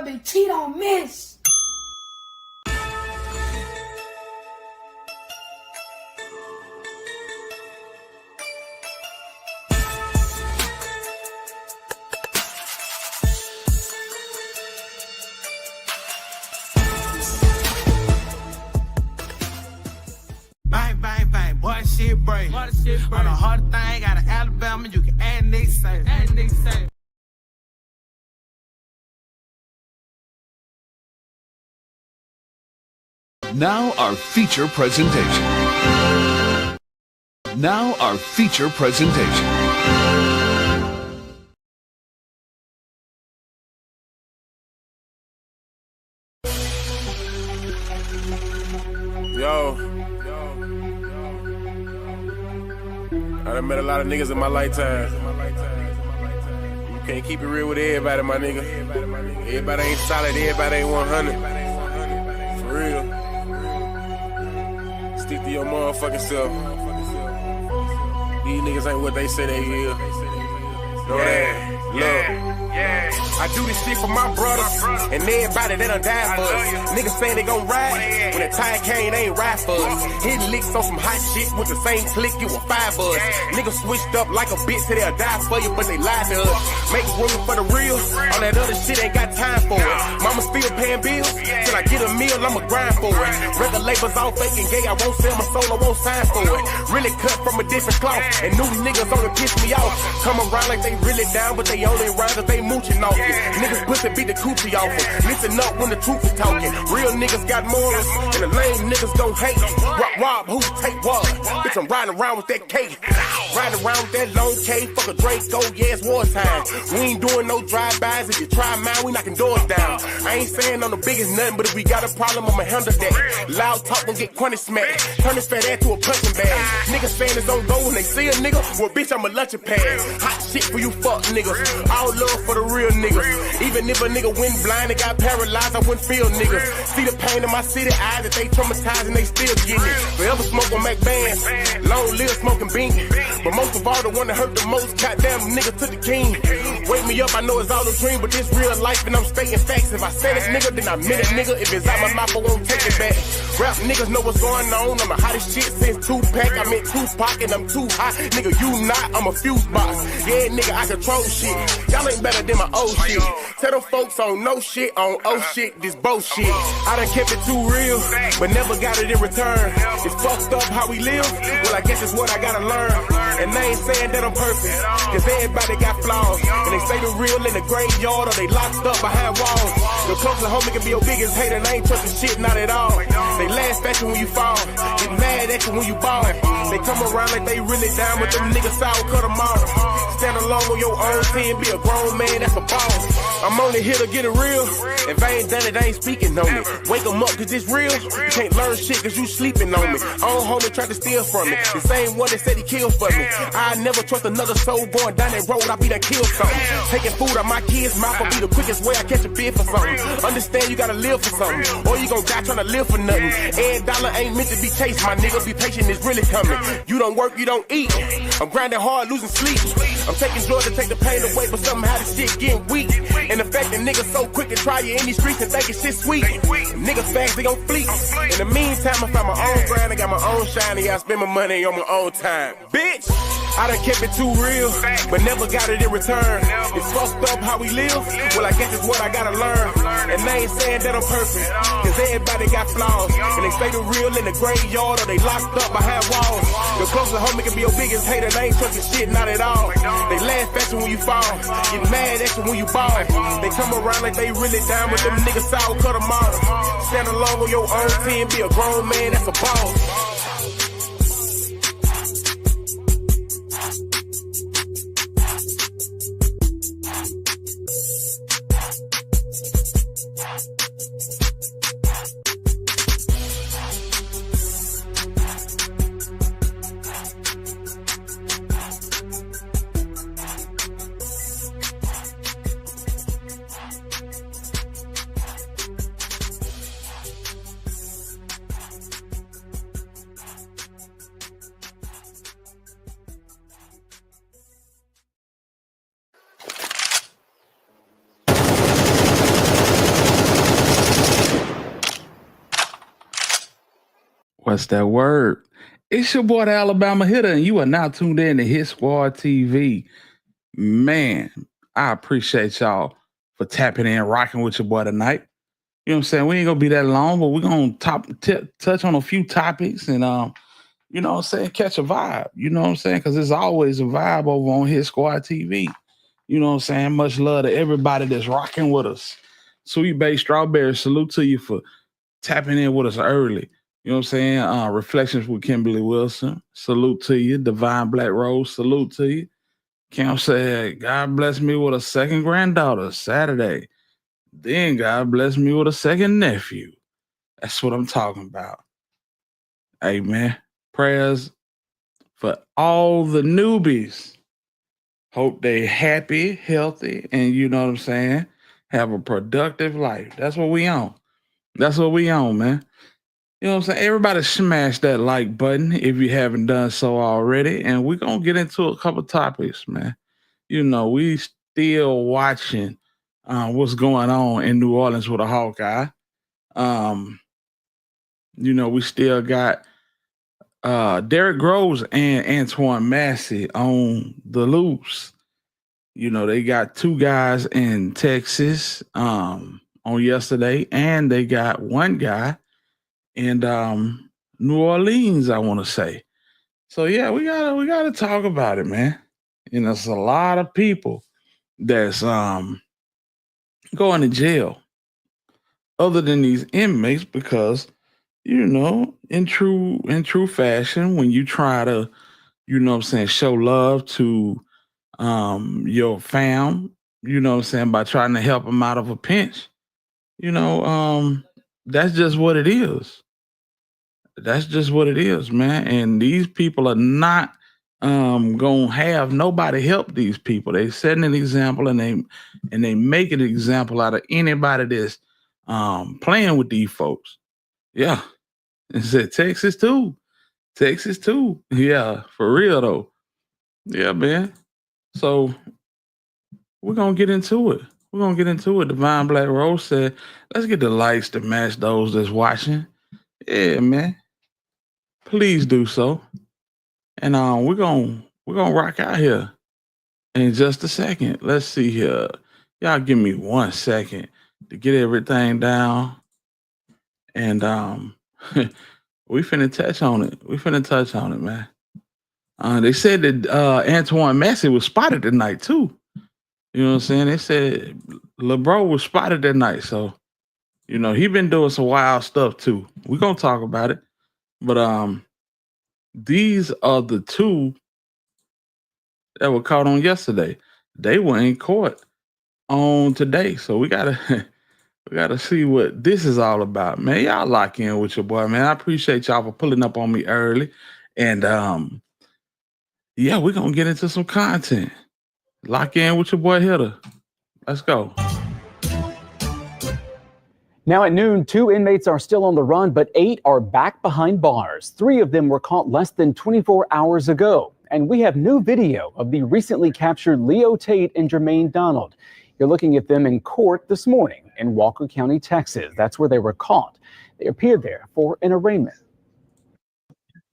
big T don't miss. Bang, bang, bang, boy, shit break. On the hard thing, got an Alabama, you can add next say. Now our feature presentation. Yo, I done met a lot of niggas in my lifetime. You can't keep it real with everybody, my nigga. Everybody ain't solid, everybody ain't 100. For real. Stick to your motherfucking self. These niggas ain't what they say they is. Know that? Love. I do this shit for my brothers and everybody that done died for us. Niggas say they gon' ride, when the time came, they ain't ride for us. Hitting licks on some hot shit with the same click, you a 5 of us. Niggas switched up like a bitch, say they'll die for you, but they lied to us. Make room for the real, all that other shit ain't got time for it. Mama still paying bills, till I get a meal, I'ma grind for it. Record labels all fake and gay, I won't sell my soul, I won't sign for it. Really cut from a different cloth, and new niggas only piss me off. Come around like they really down, but they only around cause they mooching off it. Niggas pussy beat the coochie off it. Listen up when the truth is talking. Real niggas got morals, and the lame niggas don't hate. Rob, who take what? Bitch, I'm riding around with that cake. Riding around with that long K, fuck a Draco, yeah, it's wartime. We ain't doing no drive-bys. If you try mine, we knocking doors down. I ain't saying I'm the biggest nothing, but if we got a problem, I'ma handle that. Loud talk and get crunny smacked. Turn this fat ass to a punching bag. Niggas saying it's on go when they see a nigga. Well, bitch, I'm a lunching pad. Hot shit for you fuck niggas. All love for the real niggas. Even if a nigga went blind and got paralyzed, I wouldn't feel niggas. See the pain in my city eyes that they traumatized and they still getting it. Forever smoke on Mac bands. Long live smoking bean. But most of all, the one that hurt the most, goddamn nigga to the king. Wake me up, I know it's all a dream, but this real life and I'm stating facts. If I say this nigga, then I meant it, nigga. If it's out my mouth, I won't take it back. Rap niggas know what's going on. I'm the hottest shit since Tupac. I meant Tupac and I'm too hot. Nigga, you not, I'm a fuse box. Yeah, nigga, I control shit. Y'all ain't better than my old shit. Tell them folks on no shit, on oh shit, this bullshit. I done kept it too real, but never got it in return. It's fucked up how we live. Well, I guess it's what I gotta learn. And they ain't saying that I'm perfect, cause everybody got flaws. And they say the real in the graveyard or they locked up behind walls. Your closest homie can be your biggest hater and I ain't trusting shit, not at all. They laugh at you when you fall, get mad at you when you ball. They come around like they really down with them niggas sour, cut them off. Stand alone on your own team, be a grown man, that's a boss. I'm only here to get it real. If I ain't done it, I ain't speaking on it. Wake them up cause it's real. You can't learn shit cause you sleeping on me. Old homie tried to steal from me. The same one that said he killed for me. I never trust another soul going down that road, I be done killed something. Taking food out my kids' mouth will be the quickest way I catch a bid for something. Understand you gotta live for something, or you gon' die trying to live for nothing. Every dollar ain't meant to be chased, my nigga. Be patient, it's really coming. You don't work, you don't eat. I'm grinding hard, losing sleep. I'm taking drugs to take the pain away, but somehow the shit getting weak. And the fact that niggas so quick to try you in these streets and thinking shit sweet. Niggas fast, they gon' fleet. In the meantime, I found my own grind, I got my own shine, yeah, I spend my money on my own time. Bitch! I done kept it too real, but never got it in return. It's fucked up how we live, well I guess it's what I gotta learn. And they ain't saying that I'm perfect, cause everybody got flaws. And they say the real in the graveyard or they locked up behind walls. Your closest homie can be your biggest hater, they ain't trusting shit, not at all. They laugh at you when you fall, get mad at you when you ball. They come around like they really down with them niggas sour, cut them off. Stand alone on your own team, be a grown man, that's a boss. What's that word? It's your boy, the Alabama Hitter, and you are now tuned in to Hit Squad TV. Man, I appreciate y'all for tapping in, rocking with your boy tonight. You know what I'm saying? We ain't gonna be that long, but we're gonna touch on a few topics and you know what I'm saying, catch a vibe. You know what I'm saying? Because there's always a vibe over on Hit Squad TV. You know what I'm saying? Much love to everybody that's rocking with us. Sweet Bay Strawberry, salute to you for tapping in with us early. You know what I'm saying? Reflections with Kimberly Wilson. Salute to you. Divine Black Rose. Salute to you. Cam said, God bless me with a second granddaughter Saturday. Then God bless me with a second nephew. That's what I'm talking about. Hey, man. Prayers for all the newbies. Hope they happy, healthy, and you know what I'm saying? Have a productive life. That's what we on. That's what we on, man. You know what I'm saying? Everybody smash that like button if you haven't done so already. And we're going to get into a couple topics, man. You know, we still watching what's going on in New Orleans with a Hawkeye. You know, we still got Derrick Groves and Antoine Massey on the loose. You know, they got two guys in Texas on yesterday, and they got one guy in New Orleans, I want to say. So yeah, we gotta talk about it, man. You know, it's a lot of people that's going to jail other than these inmates because, you know, in true fashion, when you try to, you know what I'm saying, show love to your fam, you know what I'm saying, by trying to help them out of a pinch, you know, that's just what it is. That's just what it is, man. And these people are not gonna have nobody help these people. They setting an example and they make an example out of anybody that's playing with these folks. Yeah. And said Texas too. Texas too. Yeah, for real though. Yeah, man. So we're gonna get into it. We're gonna get into it. Divine Black Rose said, let's get the lights to match those that's watching. Yeah, man. Please do so. And we're gonna rock out here in just a second. Let's see here. Y'all give me 1 second to get everything down. And we finna touch on it. We finna touch on it, man. They said that Antoine Massey was spotted tonight too. You know what I'm saying? They said LeBron was spotted that night. So, you know, he been doing some wild stuff too. We're gonna talk about it. But these are the two that were caught on yesterday. They were in court on today. So we gotta see what this is all about. Man, y'all lock in with your boy, man. I appreciate y'all for pulling up on me early. And yeah, we're gonna get into some content. Lock in with your boy Hitter. Let's go. Now at noon, 2 inmates are still on the run, but 8 are back behind bars. 3 of them were caught less than 24 hours ago. And we have new video of the recently captured Leo Tate and Jermaine Donald. You're looking at them in court this morning in Walker County, Texas. That's where they were caught. They appeared there for an arraignment.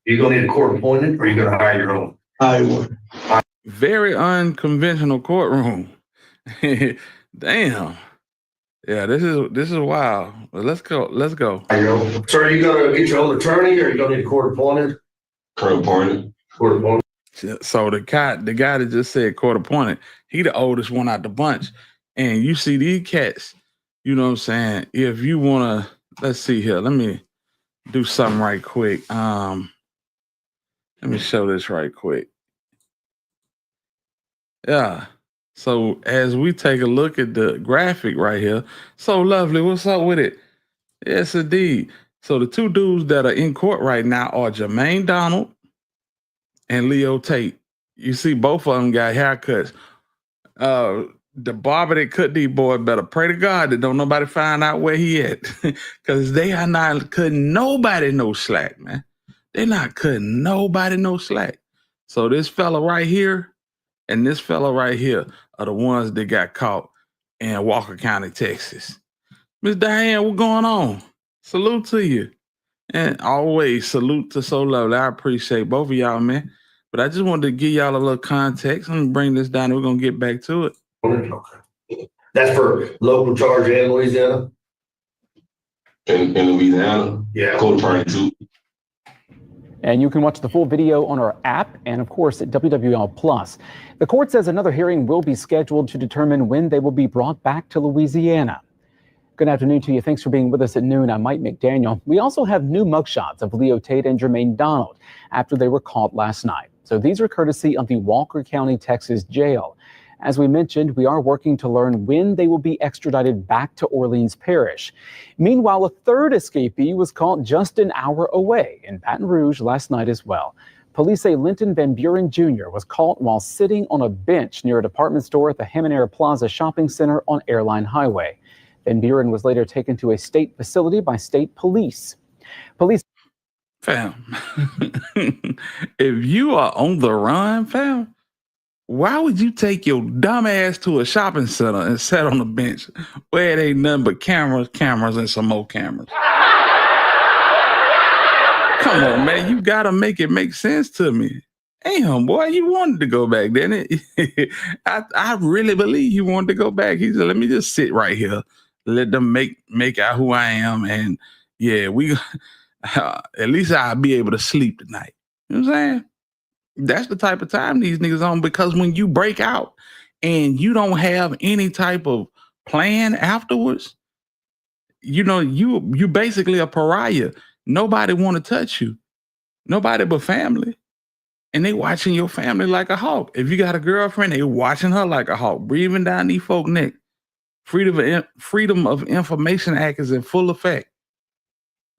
You gonna need a court appointed, or you gonna hire your own? I would. Very unconventional courtroom. Damn. Yeah, this is wild. But let's go. Let's go. So are you gonna get your own attorney, or you gonna need a court appointed? Court appointed. Court appointed. So the guy that just said court appointed, he the oldest one out the bunch. And you see these cats, you know what I'm saying? If you wanna, let's see here. Let me do something right quick. Let me show this right quick. Yeah. So as we take a look at the graphic right here, so lovely. What's up with it? Yes, indeed. So the two dudes that are in court right now are Jermaine Donald and Leo Tate. You see, both of them got haircuts. The barber that cut these boys better pray to God that don't nobody find out where he at, because they are not cutting nobody no slack, man. They're not cutting nobody no slack. So this fella right here and this fella right here are the ones that got caught in Walker County, Texas. Miss Jahiem, what's going on? Salute to you. And always salute to So Lovely. I appreciate both of y'all, man. But I just wanted to give y'all a little context. I'm gonna bring this down and we're gonna get back to it. Okay. That's for local charge in Louisiana? In Louisiana? Yeah. Cool Party too. And you can watch the full video on our app and, of course, at WWL+. The court says another hearing will be scheduled to determine when they will be brought back to Louisiana. Good afternoon to you. Thanks for being with us at noon. I'm Mike McDaniel. We also have new mugshots of Leo Tate and Jermaine Donald after they were caught last night. So these are courtesy of the Walker County, Texas jail. As we mentioned, we are working to learn when they will be extradited back to Orleans Parish. Meanwhile, a third escapee was caught just an hour away in Baton Rouge last night as well. Police say Linton Van Buren Jr. was caught while sitting on a bench near a department store at the Hamanera Plaza Shopping Center on Airline Highway. Van Buren was later taken to a state facility by state police. Fam, if you are on the run, fam, why would you take your dumb ass to a shopping center and sit on a bench where it ain't nothing but cameras, and some more cameras? Come on, man. You got to make it make sense to me. Damn, boy, you wanted to go back, didn't it? I really believe you wanted to go back. He said, let me just sit right here. Let them make out who I am. And yeah, at least I'll be able to sleep tonight. You know what I'm saying? That's the type of time these niggas on, because when you break out and you don't have any type of plan afterwards, you know, you basically a pariah. Nobody want to touch you. Nobody but family. And they watching your family like a hawk. If you got a girlfriend, they watching her like a hawk, breathing down these folk neck. Freedom of Information Act is in full effect.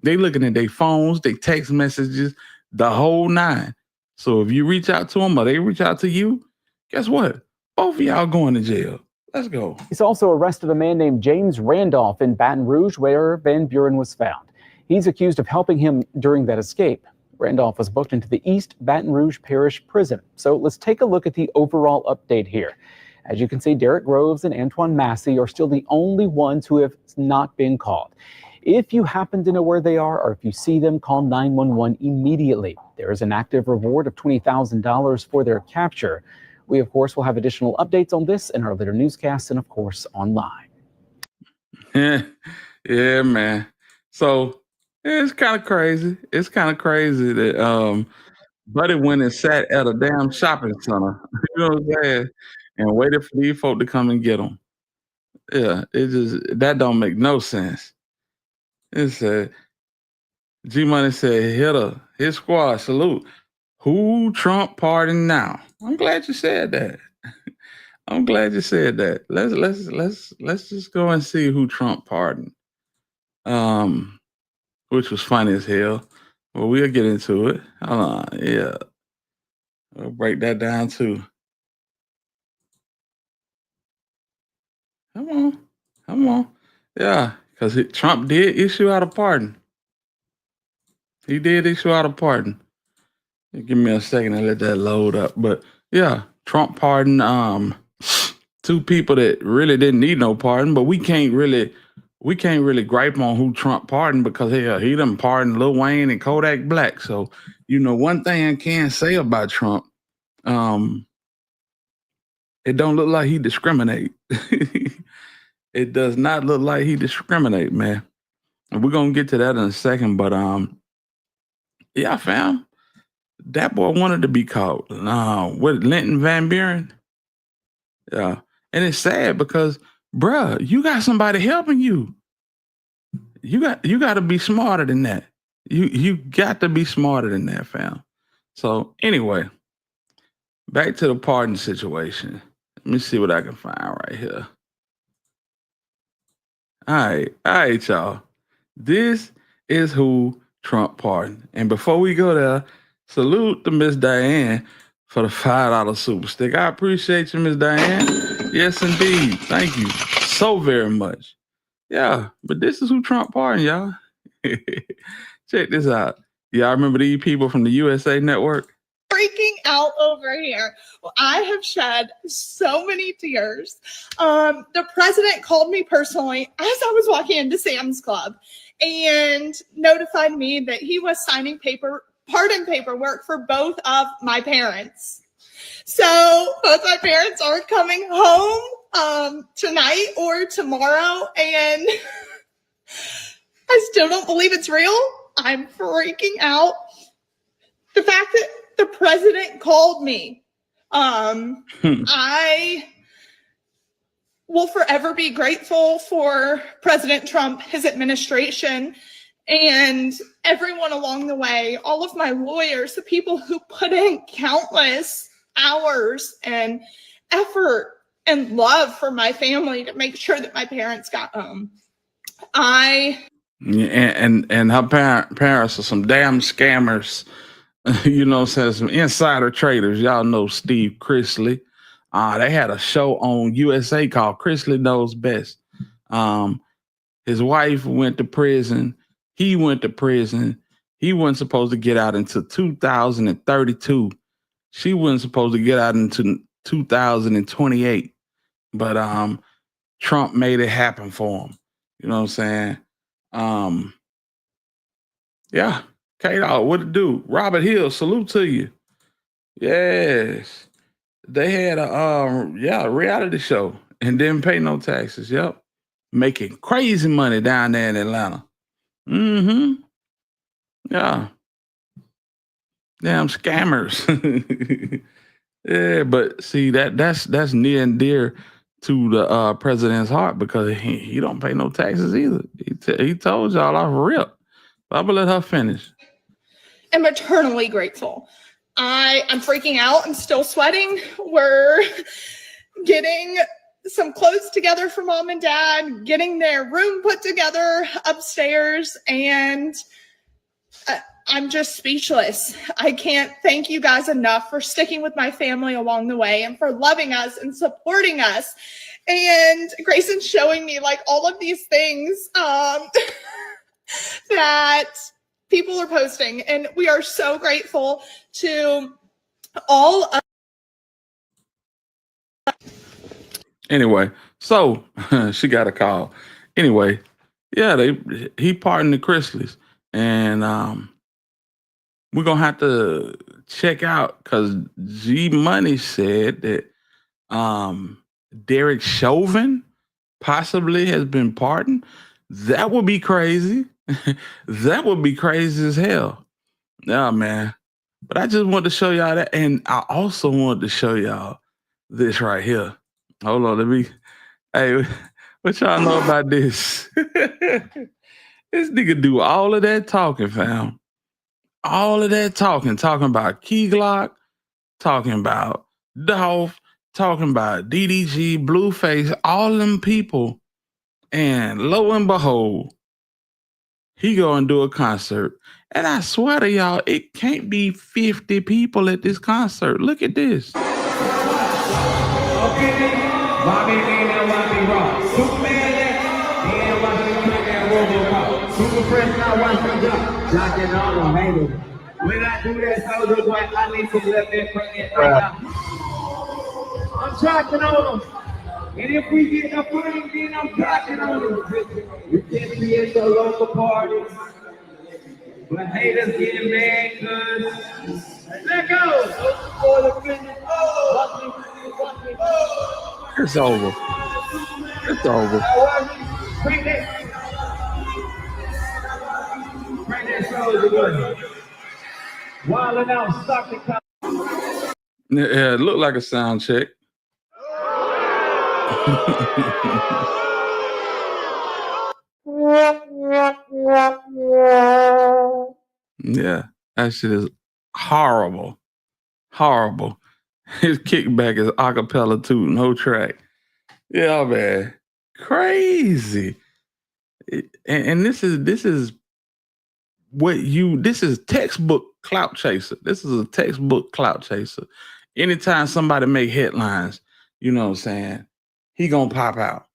They looking at their phones, their text messages, the whole nine. So if you reach out to them or they reach out to you, guess what? Both of y'all going to jail. Let's go. He's also arrested a man named James Randolph in Baton Rouge, where Van Buren was found. He's accused of helping him during that escape. Randolph was booked into the East Baton Rouge Parish Prison. So let's take a look at the overall update here. As you can see, Derek Groves and Antoine Massey are still the only ones who have not been called. If you happen to know where they are, or if you see them, call 911 immediately. There is an active reward of $20,000 for their capture. We, of course, will have additional updates on this in our later newscasts and, of course, online. Yeah, man. So it's kind of crazy. It's kind of crazy that Buddy went and sat at a damn shopping center. You know what I'm saying? And waited for these folk to come and get them. Yeah, that don't make no sense. It said, G Money said, his squad, salute. Who Trump pardon now? I'm glad you said that. I'm glad you said that. Let's just go and see who Trump pardoned. Which was funny as hell. Well, we'll get into it. Hold on, yeah. We'll break that down too. Come on. Yeah, because Trump did issue out a pardon. He did issue out a pardon. Give me a second to let that load up. But yeah, Trump pardoned two people that really didn't need no pardon, but we can't really gripe on who Trump pardoned, because hell, he done pardoned Lil Wayne and Kodak Black. So, you know, one thing I can say about Trump, it don't look like he discriminate. It does not look like he discriminate, man. And we're gonna get to that in a second, but yeah, fam, that boy wanted to be caught. With Linton Van Buren. Yeah. And it's sad because, bruh, you got somebody helping you. You got to be smarter than that. You got to be smarter than that, fam. So anyway, back to the pardon situation. Let me see what I can find right here. All right, y'all. This is who Trump pardoned. And before we go there, salute to Miss Diane for the $5 super stick. I appreciate you, Miss Diane. Yes, indeed. Thank you so very much. Yeah, but this is who Trump pardoned, y'all. Check this out. Y'all remember these people from the USA Network? Freaking out over here. Well, I have shed so many tears. The president called me personally as I was walking into Sam's Club, and notified me that he was signing pardon paperwork for both of my parents. So both my parents are coming home tonight or tomorrow, and I still don't believe it's real. I'm freaking out. The fact that the president called me, I will forever be grateful for President Trump, his administration, and everyone along the way, all of my lawyers, the people who put in countless hours and effort and love for my family to make sure that my parents got home. And her parents are some damn scammers. You know, some insider traders. Y'all know Steve Chrisley. They had a show on USA called Chrisley Knows Best. His wife went to prison. He went to prison. He wasn't supposed to get out until 2032. She wasn't supposed to get out until 2028. But Trump made it happen for him. You know what I'm saying? Yeah. K-Dog, what it do? Robert Hill, salute to you. Yes. They had a reality show and didn't pay no taxes. Yep. Making crazy money down there in Atlanta. Mm-hmm. Yeah. Damn scammers. Yeah, but see that's near and dear to the president's heart because he don't pay no taxes either. He told y'all off rip. I'm gonna let her finish. I'm eternally grateful. I'm freaking out. I'm still sweating. We're getting some clothes together for mom and dad, getting their room put together upstairs, and I'm just speechless. I can't thank you guys enough for sticking with my family along the way and for loving us and supporting us. And Grayson's showing me like all of these things that people are posting, and we are so grateful to all of. Anyway, so she got a call. Anyway, yeah, he pardoned the Chrisleys, and we're gonna have to check out because G Money said that Derek Chauvin possibly has been pardoned. That would be crazy. That would be crazy as hell. Yeah, man. But I just wanted to show y'all that. And I also wanted to show y'all this right here. Hold on, hey, what y'all know about this? This nigga do all of that talking, fam. All of that talking about Key Glock, talking about Dolph, talking about DDG, Blueface, all them people. And lo and behold, he go and do a concert. And I swear to y'all, it can't be 50 people at this concert. Look at this. When I do that, Soulja Boy, I need some left in right now. I'm tracking on them. And if we get the funding, then I'm tracking on them. We can't be at the local parties. But haters getting mad because let go. It's over. It's over. Bring that Soulja Boy. Wilding out, Stockton. Yeah, it looked like a sound check. Yeah, that shit is horrible. Horrible. His kickback is acapella too, no track. Yeah, man. Crazy. And this is textbook clout chaser. This is a textbook clout chaser. Anytime somebody make headlines, you know what I'm saying, he gonna pop out.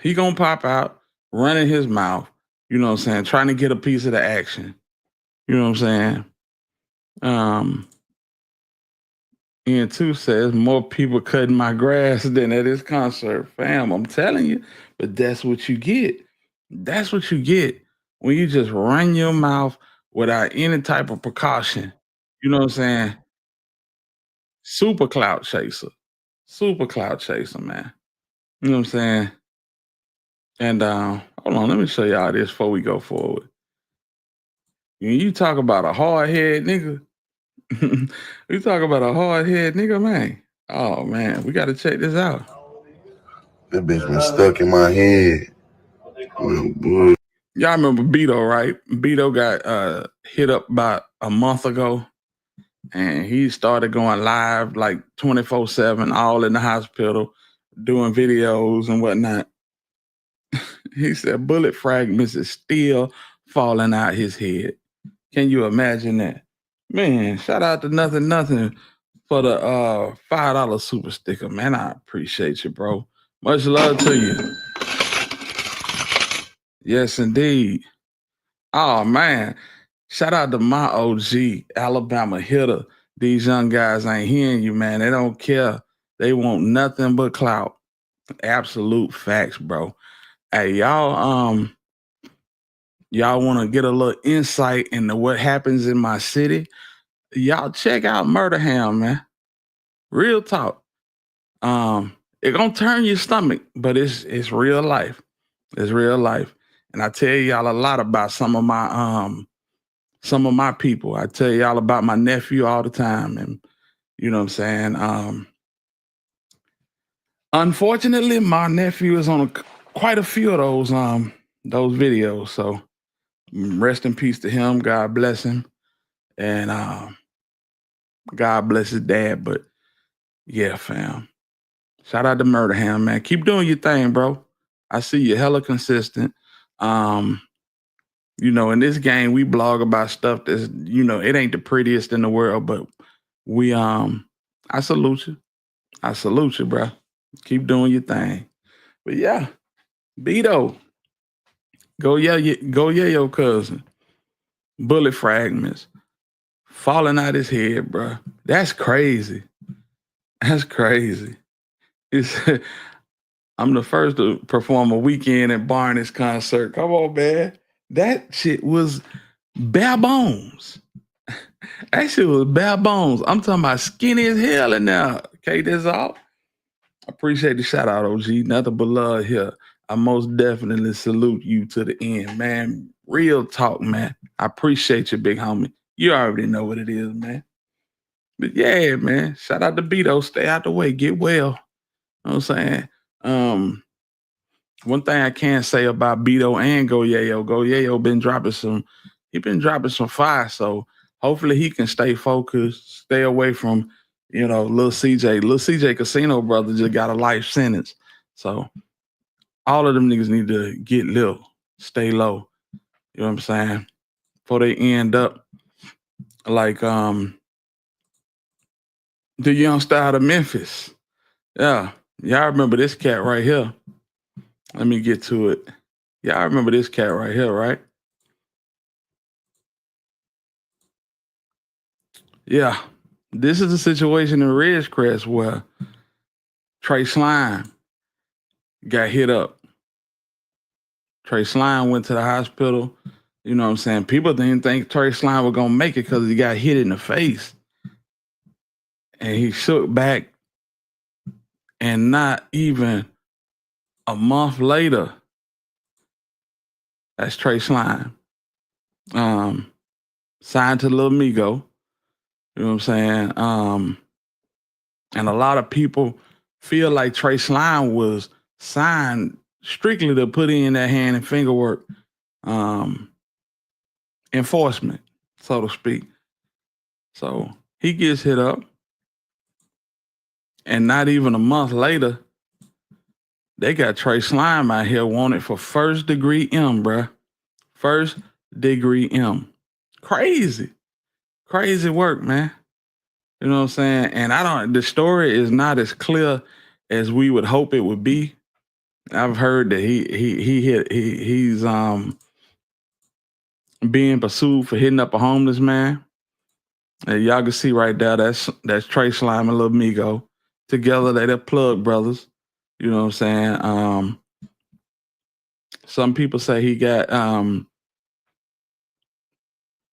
He gonna pop out, running his mouth, you know what I'm saying, trying to get a piece of the action. You know what I'm saying? Ian 2 says, more people cutting my grass than at his concert. Fam, I'm telling you, but that's what you get. That's what you get when you just run your mouth without any type of precaution. You know what I'm saying? Super clout chaser. Super clout chaser, man. You know what I'm saying? And hold on, let me show y'all this before we go forward. When you talk about a hard head nigga, you talk about a hard head nigga, man. Oh man, we gotta check this out. That bitch been stuck in my head. Y'all remember Beto, right? Beto got hit up about a month ago, and he started going live like 24/7, all in the hospital, doing videos and whatnot. He said bullet fragments is still falling out his head. Can you imagine that? Man, shout out to Nothing for the $5 super sticker, man. I appreciate you, bro. Much love to you. Yes, indeed. Oh man, shout out to my OG, Alabama hitter. These young guys ain't hearing you, man. They don't care. They want nothing but clout. Absolute facts, bro. Hey, y'all want to get a little insight into what happens in my city? Y'all check out Murder Ham, man. Real talk. It gonna turn your stomach, but it's real life. It's real life. And I tell y'all a lot about some of my people. I tell y'all about my nephew all the time, and you know what I'm saying. Unfortunately, my nephew is on quite a few of those videos. So rest in peace to him. God bless him, and God bless his dad. But yeah, fam. Shout out to Murder Ham, man. Keep doing your thing, bro. I see you hella consistent. You know, in this game, we blog about stuff that's, you know, it ain't the prettiest in the world, but we I salute you. I salute you, bro. Keep doing your thing. But yeah, Beto, go yeah your cousin. Bullet fragments falling out his head, bro. That's crazy. That's crazy. I'm the first to perform a weekend at Barney's concert. Come on, man. That shit was bare bones. That shit was bare bones. I'm talking about skinny as hell in there. Okay, that's all. Appreciate the shout out, OG. Nothing but love here. I most definitely salute you to the end, man. Real talk, man. I appreciate you, big homie. You already know what it is, man. But yeah, man. Shout out to Beto. Stay out the way. Get well. You know what I'm saying? One thing I can say about Beto and Go Yayo been dropping some fire. So hopefully he can stay focused, stay away from, you know, Lil CJ. Lil CJ Casino brother just got a life sentence. So all of them niggas need to get little, stay low. You know what I'm saying? Before they end up like the young star out of Memphis. Yeah. Y'all remember this cat right here. Let me get to it. Y'all remember this cat right here, right? Yeah. This is a situation in Ridgecrest where Trey Slime got hit up. Trey Slime went to the hospital. You know what I'm saying? People didn't think Trey Slime was going to make it because he got hit in the face. And he shook back. And not even a month later, that's Trey Slime. Signed to Lil Migo. You know what I'm saying? And a lot of people feel like Trey Slime was signed strictly to put in that hand and finger work enforcement, so to speak. So he gets hit up. And not even a month later, they got Trey Slime out here wanted for first degree M, bruh. First degree M. Crazy. Crazy work, man. You know what I'm saying? And the story is not as clear as we would hope it would be. I've heard that he's being pursued for hitting up a homeless man. And y'all can see right there, that's Trey Slime and Lil Migo. Together, they're plug brothers. You know what I'm saying? Some people say he got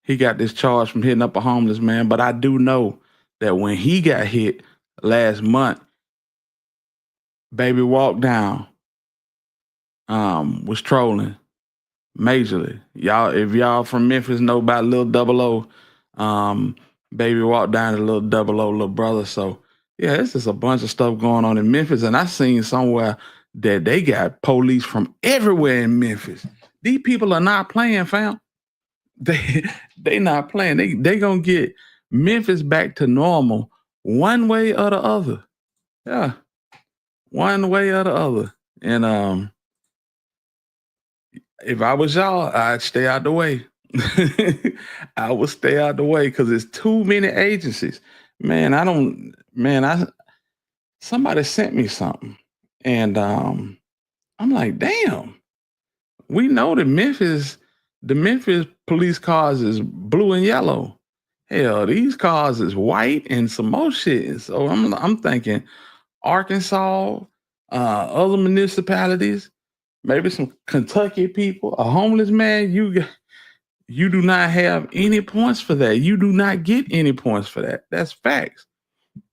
he got this charge from hitting up a homeless man. But I do know that when he got hit last month, Baby Walk Down was trolling majorly. Y'all, if y'all from Memphis know about Lil Double O, Baby Walk Down to Lil Double O, little brother. So yeah, it's just a bunch of stuff going on in Memphis. And I seen somewhere that they got police from everywhere in Memphis. These people are not playing, fam. They not playing. They gonna get Memphis back to normal one way or the other. Yeah, one way or the other. And if I was y'all, I'd stay out the way. I would stay out the way because it's too many agencies. Man, somebody sent me something. And I'm like, damn, we know that the Memphis police cars is blue and yellow. Hell, these cars is white and some more shit. So I'm thinking Arkansas, other municipalities, maybe some Kentucky people, a homeless man, you do not have any points for that. You do not get any points for that. That's facts.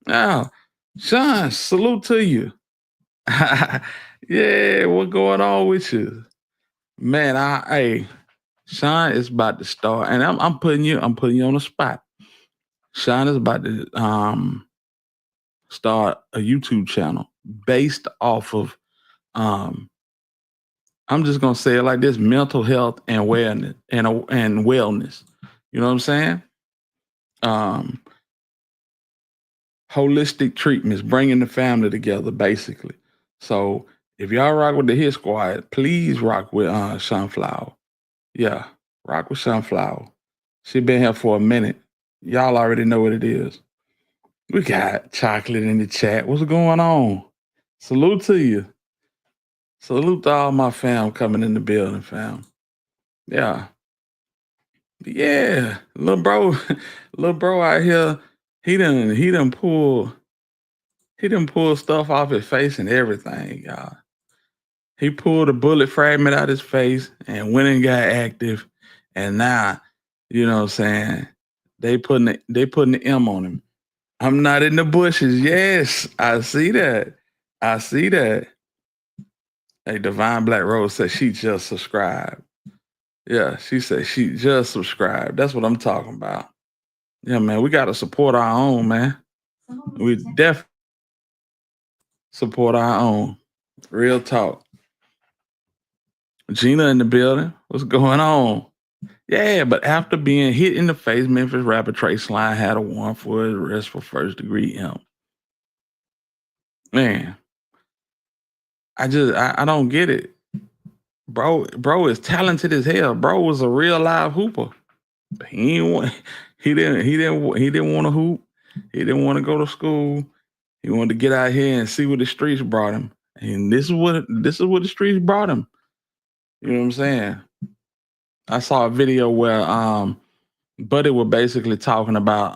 Now, Sean, salute to you. Yeah, what's going on with you? Man, hey, Sean is about to start, and I'm putting you on the spot. Sean is about to start a YouTube channel based off of I'm just gonna say it like this: mental health and wellness and wellness. You know what I'm saying? Holistic treatments, bringing the family together, basically. So if y'all rock with the Hit Squad, please rock with Sunflower. Yeah, rock with Sunflower. She been here for a minute. Y'all already know what it is. We got Chocolate in the chat. What's going on? Salute to you. Salute to all my fam coming in the building, fam. Yeah. Yeah. Little bro out here, he done pull stuff off his face and everything, y'all. He pulled a bullet fragment out his face and went and got active. And now, you know what I'm saying, they putting the M on him. I'm not in the bushes. Yes, I see that. I see that. Hey, Divine Black Rose said she just subscribed. Yeah, she said she just subscribed. That's what I'm talking about. Yeah, man, we got to support our own, man. We definitely support our own. Real talk. Gina in the building. What's going on? Yeah, but after being hit in the face, Memphis rapper Trai had a warrant for his arrest for first-degree M. Man, I don't get it. Bro is talented as hell. Bro was a real live hooper. He didn't want to hoop. He didn't want to go to school. He wanted to get out here and see what the streets brought him. And this is what the streets brought him. You know what I'm saying? I saw a video where Buddy was basically talking about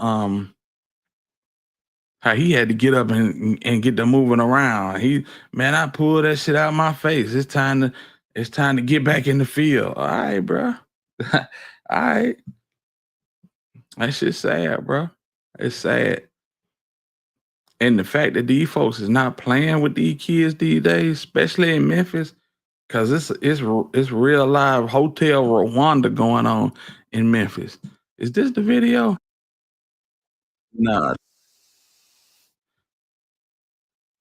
how he had to get up and get them moving around. I pulled that shit out of my face. It's time to get back in the field. All right, bro. All right. That shit's sad, bro. It's sad. And the fact that these folks is not playing with these kids these days, especially in Memphis, because it's real live Hotel Rwanda going on in Memphis. Is this the video? Nah.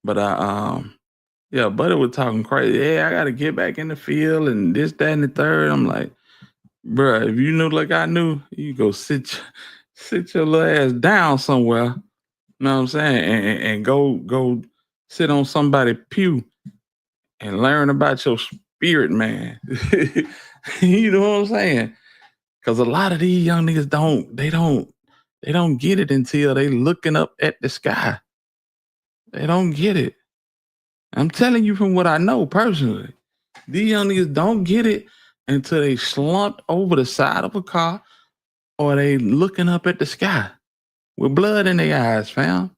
But Buddy was talking crazy. Yeah, I gotta get back in the field and this, that, and the third. I'm like, bro, if you knew like I knew, you go sit your little ass down somewhere. You know what I'm saying? And go sit on somebody's pew and learn about your spirit, man. You know what I'm saying? Because a lot of these young niggas don't get it until they looking up at the sky. They don't get it. I'm telling you from what I know personally. These young niggas don't get it until they slumped over the side of a car or they looking up at the sky with blood in their eyes, fam.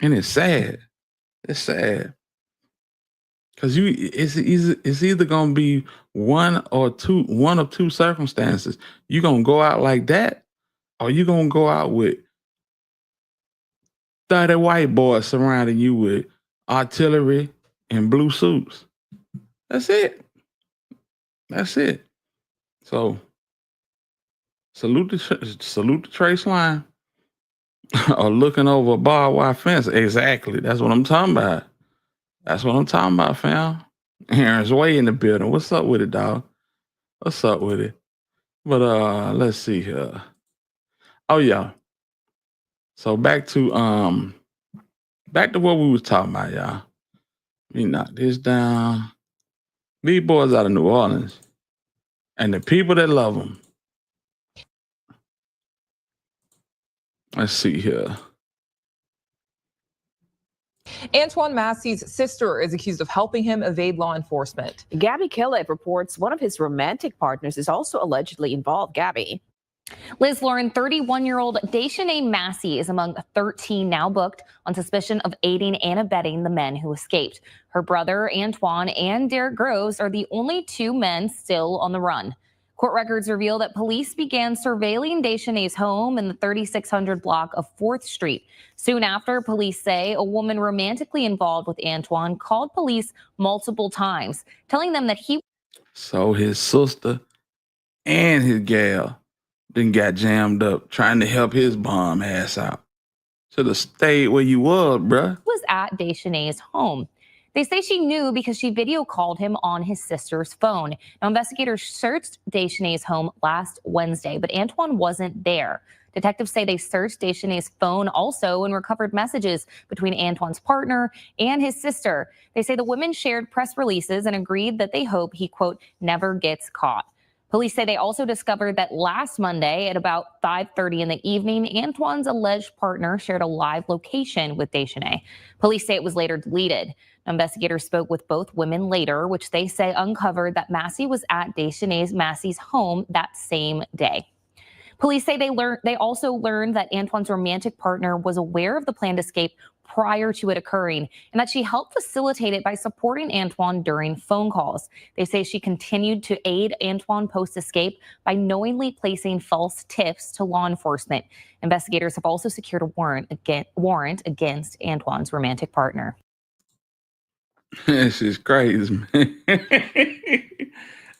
And it's sad. It's sad. Because it's either gonna be one of two circumstances. You gonna go out like that, or you gonna go out with 30 white boys surrounding you with artillery and blue suits. That's it. That's it. So salute the Trai line or looking over a barbed wire fence. Exactly. That's what I'm talking about. That's what I'm talking about, fam. Aaron's way in the building. What's up with it, dog? What's up with it? But let's see here. Oh yeah. So back to what we was talking about, y'all. Let me knock this down. These boys out of New Orleans. And the people that love them. Let's see here. Antoine Massey's sister is accused of helping him evade law enforcement. Gabby Caleb reports one of his romantic partners is also allegedly involved. Gabby. Liz Lauren, 31-year-old Jahiem Massey is among 13 now booked on suspicion of aiding and abetting the men who escaped. Her brother, Antoine, and Derek Groves are the only two men still on the run. Court records reveal that police began surveilling Jahiem home in the 3600 block of 4th Street. Soon after, police say a woman romantically involved with Antoine called police multiple times, telling them that he... So his sister and his gal then got jammed up trying to help his bum ass out. Should have stayed where you was, bruh. Was at Jahiem's home. They say she knew because she video called him on his sister's phone. Now, investigators searched Jahiem's home last Wednesday, but Antoine wasn't there. Detectives say they searched Jahiem's phone also and recovered messages between Antoine's partner and his sister. They say the women shared press releases and agreed that they hope he, quote, never gets caught. Police say they also discovered that last Monday at about 5:30 in the evening, Antoine's alleged partner shared a live location with Jahiem. Police say it was later deleted. Investigators spoke with both women later, which they say uncovered that Massey was at Jahiem Massey's home that same day. Police say they also learned that Antoine's romantic partner was aware of the planned escape prior to it occurring, and that she helped facilitate it by supporting Antoine during phone calls. They say she continued to aid Antoine post-escape by knowingly placing false tips to law enforcement. Investigators have also secured a warrant against Antoine's romantic partner. This is crazy, man.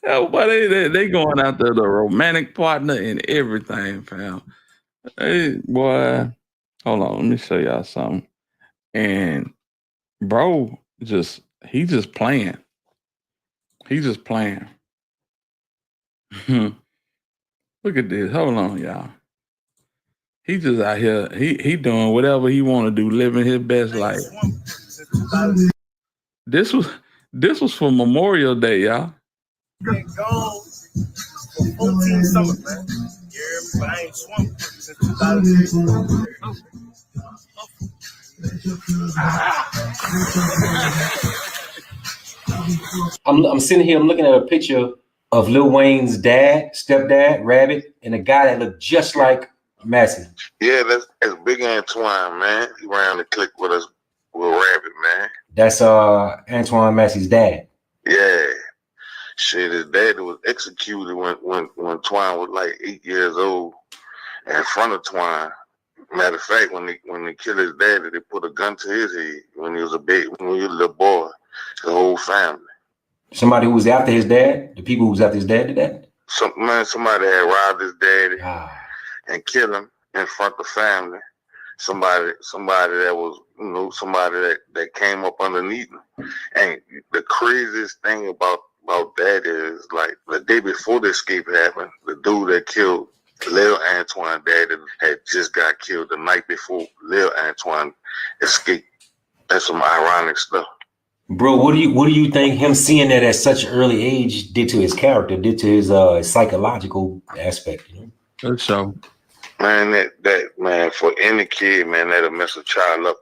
Oh, but they going after the romantic partner and everything, fam. Hey, boy, hold on, let me show y'all something. And bro, he just playing. He just playing. Look at this. Hold on, y'all. He just out here. He doing whatever he want to do, living his best life. This was for Memorial Day, y'all. Been gone for 14 summers, man. Yeah, but I ain't swum since 2000. I'm sitting here, I'm looking at a picture of Lil Wayne's dad, stepdad, Rabbit, and a guy that looked just like Massey. Yeah, that's Big Antoine, man. He ran the clique with us with Rabbit, man. That's Antoine Massey's dad. Yeah. Shit, his dad was executed when Twine was like 8 years old in front of Twine. Matter of fact, when they killed his dad, they put a gun to his head when he was a baby, when he was a little boy. The whole family. Somebody who was after his dad? The people who was after his dad did that? Somebody had robbed his daddy and killed him in front of the family. Somebody that was, somebody that came up underneath him. And the craziest thing about that is, like, the day before the escape happened, the dude that killed Lil Antoine dad had just got killed the night before Lil Antoine escaped. That's some ironic stuff. Bro, what do you think him seeing that at such an early age did to his character, did to his psychological aspect? That's so. Man, that man, for any kid, man, that'll mess a child up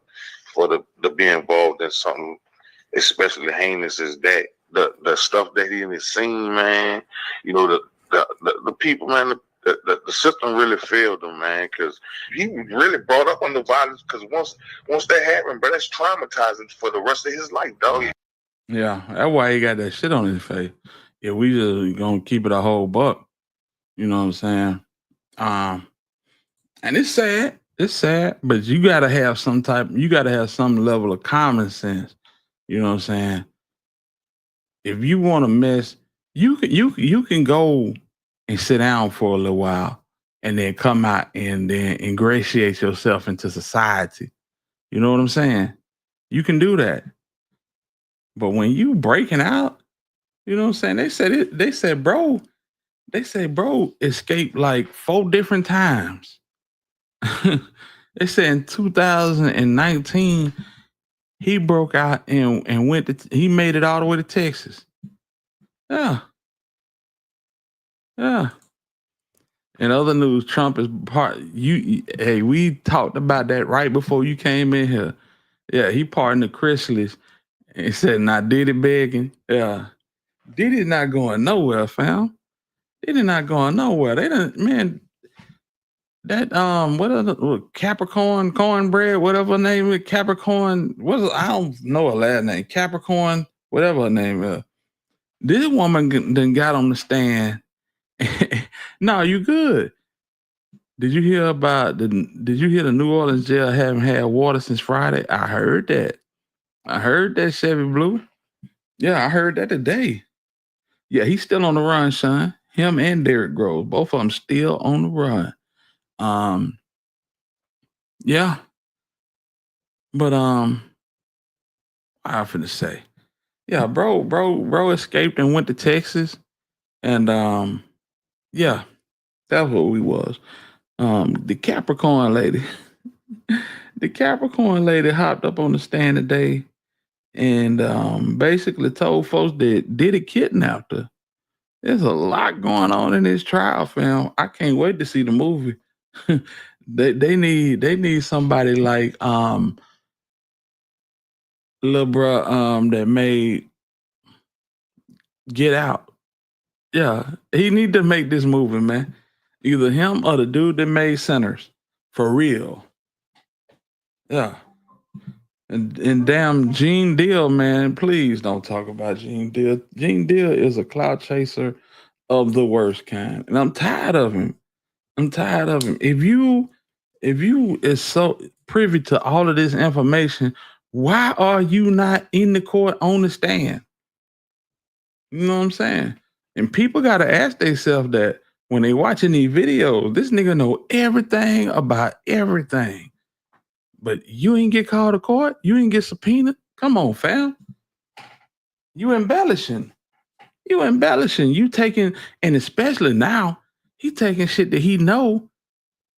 for to be involved in something especially heinous as that. The stuff that he has seen, man, the people, man, the system really failed him, man, because he really brought up on the violence. Because once that happened, bro, that's traumatizing for the rest of his life, dog. Yeah, that's why he got that shit on his face. Yeah, we just gonna keep it a whole buck. You know what I'm saying? And it's sad. It's sad, but you gotta have some level of common sense. You know what I'm saying? If you want to mess, you can go and sit down for a little while and then come out and then ingratiate yourself into society. You know what I'm saying? You can do that. But when you breaking out, you know what I'm saying? They said, bro, escaped like 4 different times. They said in 2019, he broke out and he made it all the way to Texas. Yeah. Yeah. In other news, Trump is hey, we talked about that right before you came in here. Yeah, he pardoned the Chrysler's and said, "Now Diddy begging." Yeah, Diddy not going nowhere, fam. Diddy not going nowhere. They didn't, man. That what Capricorn cornbread, whatever her name is, Capricorn. I don't know her last name. Capricorn, whatever her name is. This woman then got on the stand. No, you good. Did you hear the New Orleans jail haven't had water since Friday? I heard that. Chevy Blue. Yeah, I heard that today. Yeah, he's still on the run, son. Him and Derrick Groves, both of them still on the run. Yeah. But I finna say, yeah, bro escaped and went to Texas, and yeah, that's what we was. The Capricorn lady, hopped up on the stand today and basically told folks that Diddy kidnapped her. There's a lot going on in this trial, fam. I can't wait to see the movie. they need somebody like Lil bruh that made Get Out. Yeah, he need to make this movie, man. Either him or the dude that made Sinners. For real. Yeah. And damn Gene Deal, man, please don't talk about Gene Deal. Gene Deal is a clout chaser of the worst kind. And I'm tired of him. If you is so privy to all of this information, why are you not in the court on the stand? You know what I'm saying? And people gotta ask themselves that when they watching these videos. This nigga know everything about everything. But you ain't get called to court? You ain't get subpoenaed? Come on, fam. You embellishing. You taking, and especially now, he taking shit that he know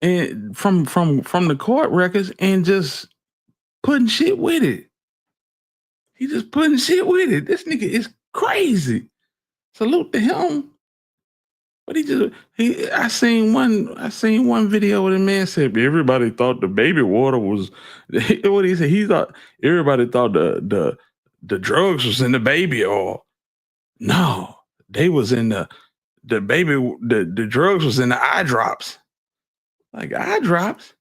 and from the court records and just putting shit with it. He just putting shit with it. This nigga is crazy. Salute to him. But I seen one video where the man said everybody thought the baby water was what he said. He thought everybody thought the drugs was in the baby oil. No, they was in the drugs was in the eye drops. Like eye drops?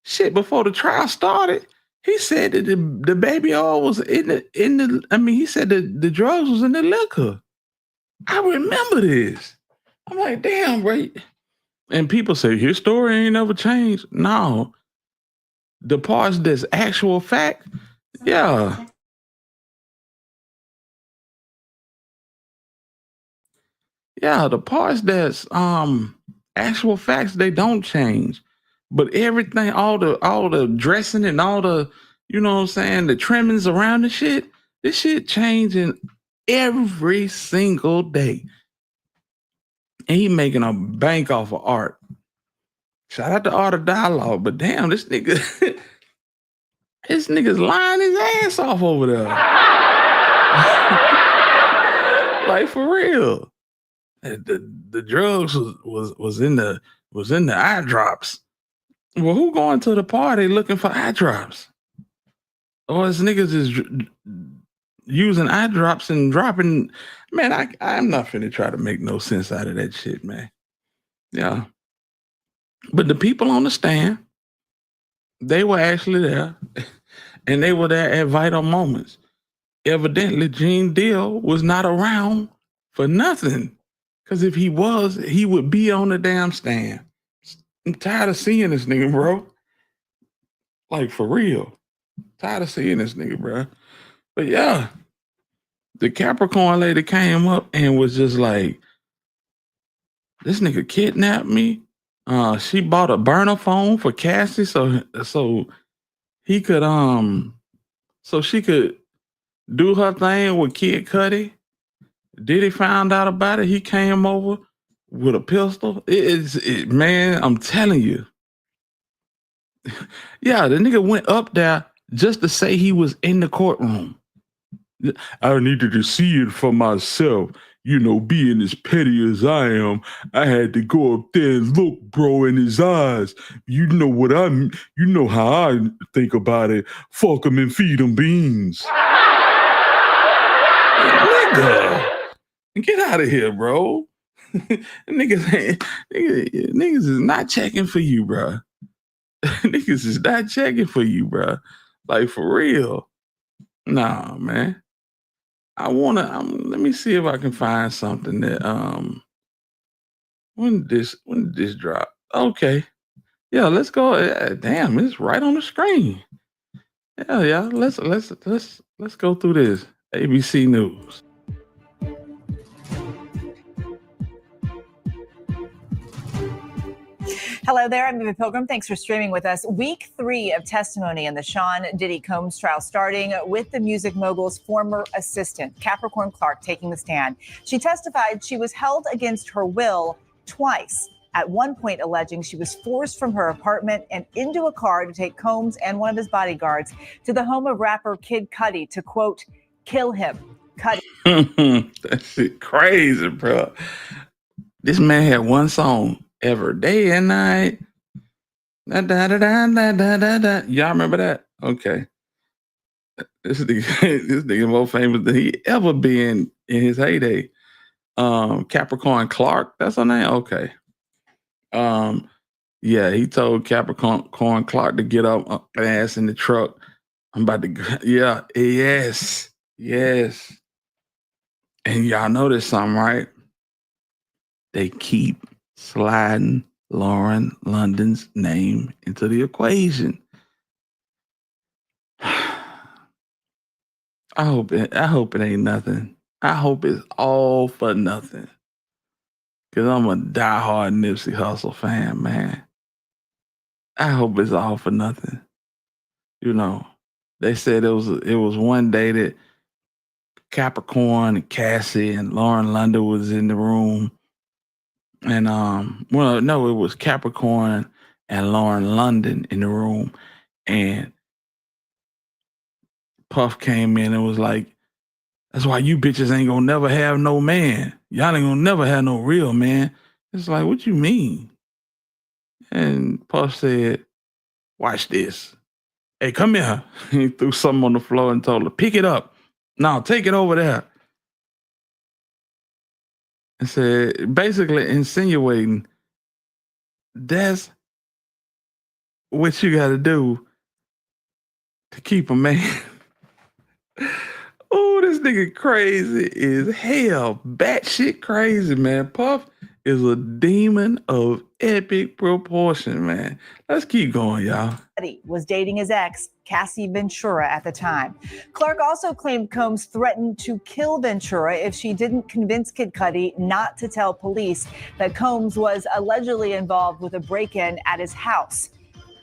Shit, before the trial started, he said that the baby oil was in the he said that the drugs was in the liquor. I remember this. I'm like, damn, right? And people say his story ain't never changed. No. The parts that's actual fact, yeah. Yeah, the parts that's actual facts, they don't change. But everything, all the dressing and all the, you know what I'm saying, the trimmings around the shit, this shit changing every single day. And he making a bank off of art. Shout out to Art of Dialogue, but damn, this nigga's lying his ass off over there. Like for real. The drugs was in the eye drops. Well, who going to the party looking for eye drops? Or is niggas is using eye drops and dropping? Man, I'm not finna try to make no sense out of that shit, man. Yeah. But the people on the stand, they were actually there, and they were there at vital moments. evidently Gene Deal was not around for nothing. Because if he was, he would be on the damn stand. I'm tired of seeing this nigga, bro. Like, for real. Tired of seeing this nigga, bro. But yeah, the Capricorn lady came up and was just like, this nigga kidnapped me. She bought a burner phone for Cassie so he could so she could do her thing with Kid Cudi. Diddy found out about it. He came over with a pistol. Man, I'm telling you. Yeah, the nigga went up there just to say he was in the courtroom. I needed to see it for myself. You know, being as petty as I am, I had to go up there and look bro in his eyes. You know you know how I think about it. Fuck him and feed him beans. Nigga, get out of here, bro. Niggas is not checking for you, bro. Niggas is not checking for you, bro. Like, for real. Nah, man. Let me see if I can find something that when did this drop? Okay. Yeah, let's go. Damn, it's right on the screen. Yeah. Let's go through this. ABC News. Hello there, I'm Eva Pilgrim. Thanks for streaming with us. Week 3 of testimony in the Sean Diddy Combs trial, starting with the music mogul's former assistant, Capricorn Clark, taking the stand. She testified she was held against her will twice, at one point alleging she was forced from her apartment and into a car to take Combs and one of his bodyguards to the home of rapper Kid Cudi to, quote, kill him. Cudi. That shit crazy, bro. This man had one song. Every day and night. Da, da, da, da, da, da, da. Y'all remember that? Okay. This nigga more famous than he ever been in his heyday. Capricorn Clark, that's her name? Okay. Yeah, he told Capricorn Clark to get up ass in the truck. I'm about to yes. And y'all notice something, right? They keep sliding Lauren London's name into the equation. I hope it ain't nothing. I hope it's all for nothing. Cause I'm a diehard Nipsey Hussle fan, man. I hope it's all for nothing. You know, they said it was one day that Capricorn and Cassie and Lauren London was in the room. And it was Capricorn and Lauren London in the room, and Puff came in and was like, "That's why you bitches ain't gonna never have no man. Y'all ain't gonna never have no real man." It's like, what you mean? And Puff said, "Watch this. Hey, come here." He threw something on the floor and told her, "Pick it up. No, take it over there." And said, basically insinuating, that's what you got to do to keep a man. Oh, this nigga crazy as hell. Batshit crazy, man. Puff is a demon of epic proportion, man. Let's keep going, y'all. Was dating his ex, Cassie Ventura, at the time. Clark also claimed Combs threatened to kill Ventura if she didn't convince Kid Cudi not to tell police that Combs was allegedly involved with a break-in at his house.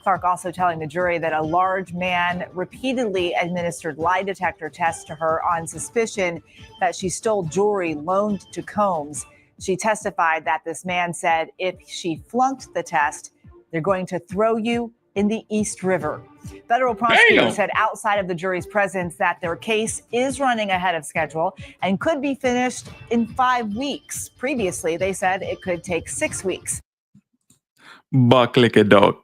Clark also telling the jury that a large man repeatedly administered lie detector tests to her on suspicion that she stole jewelry loaned to Combs. She testified that this man said if she flunked the test, they're going to throw you in the East River. Federal prosecutors said outside of the jury's presence that their case is running ahead of schedule and could be finished in 5 weeks. Previously, they said it could take 6 weeks. Buck like a dog.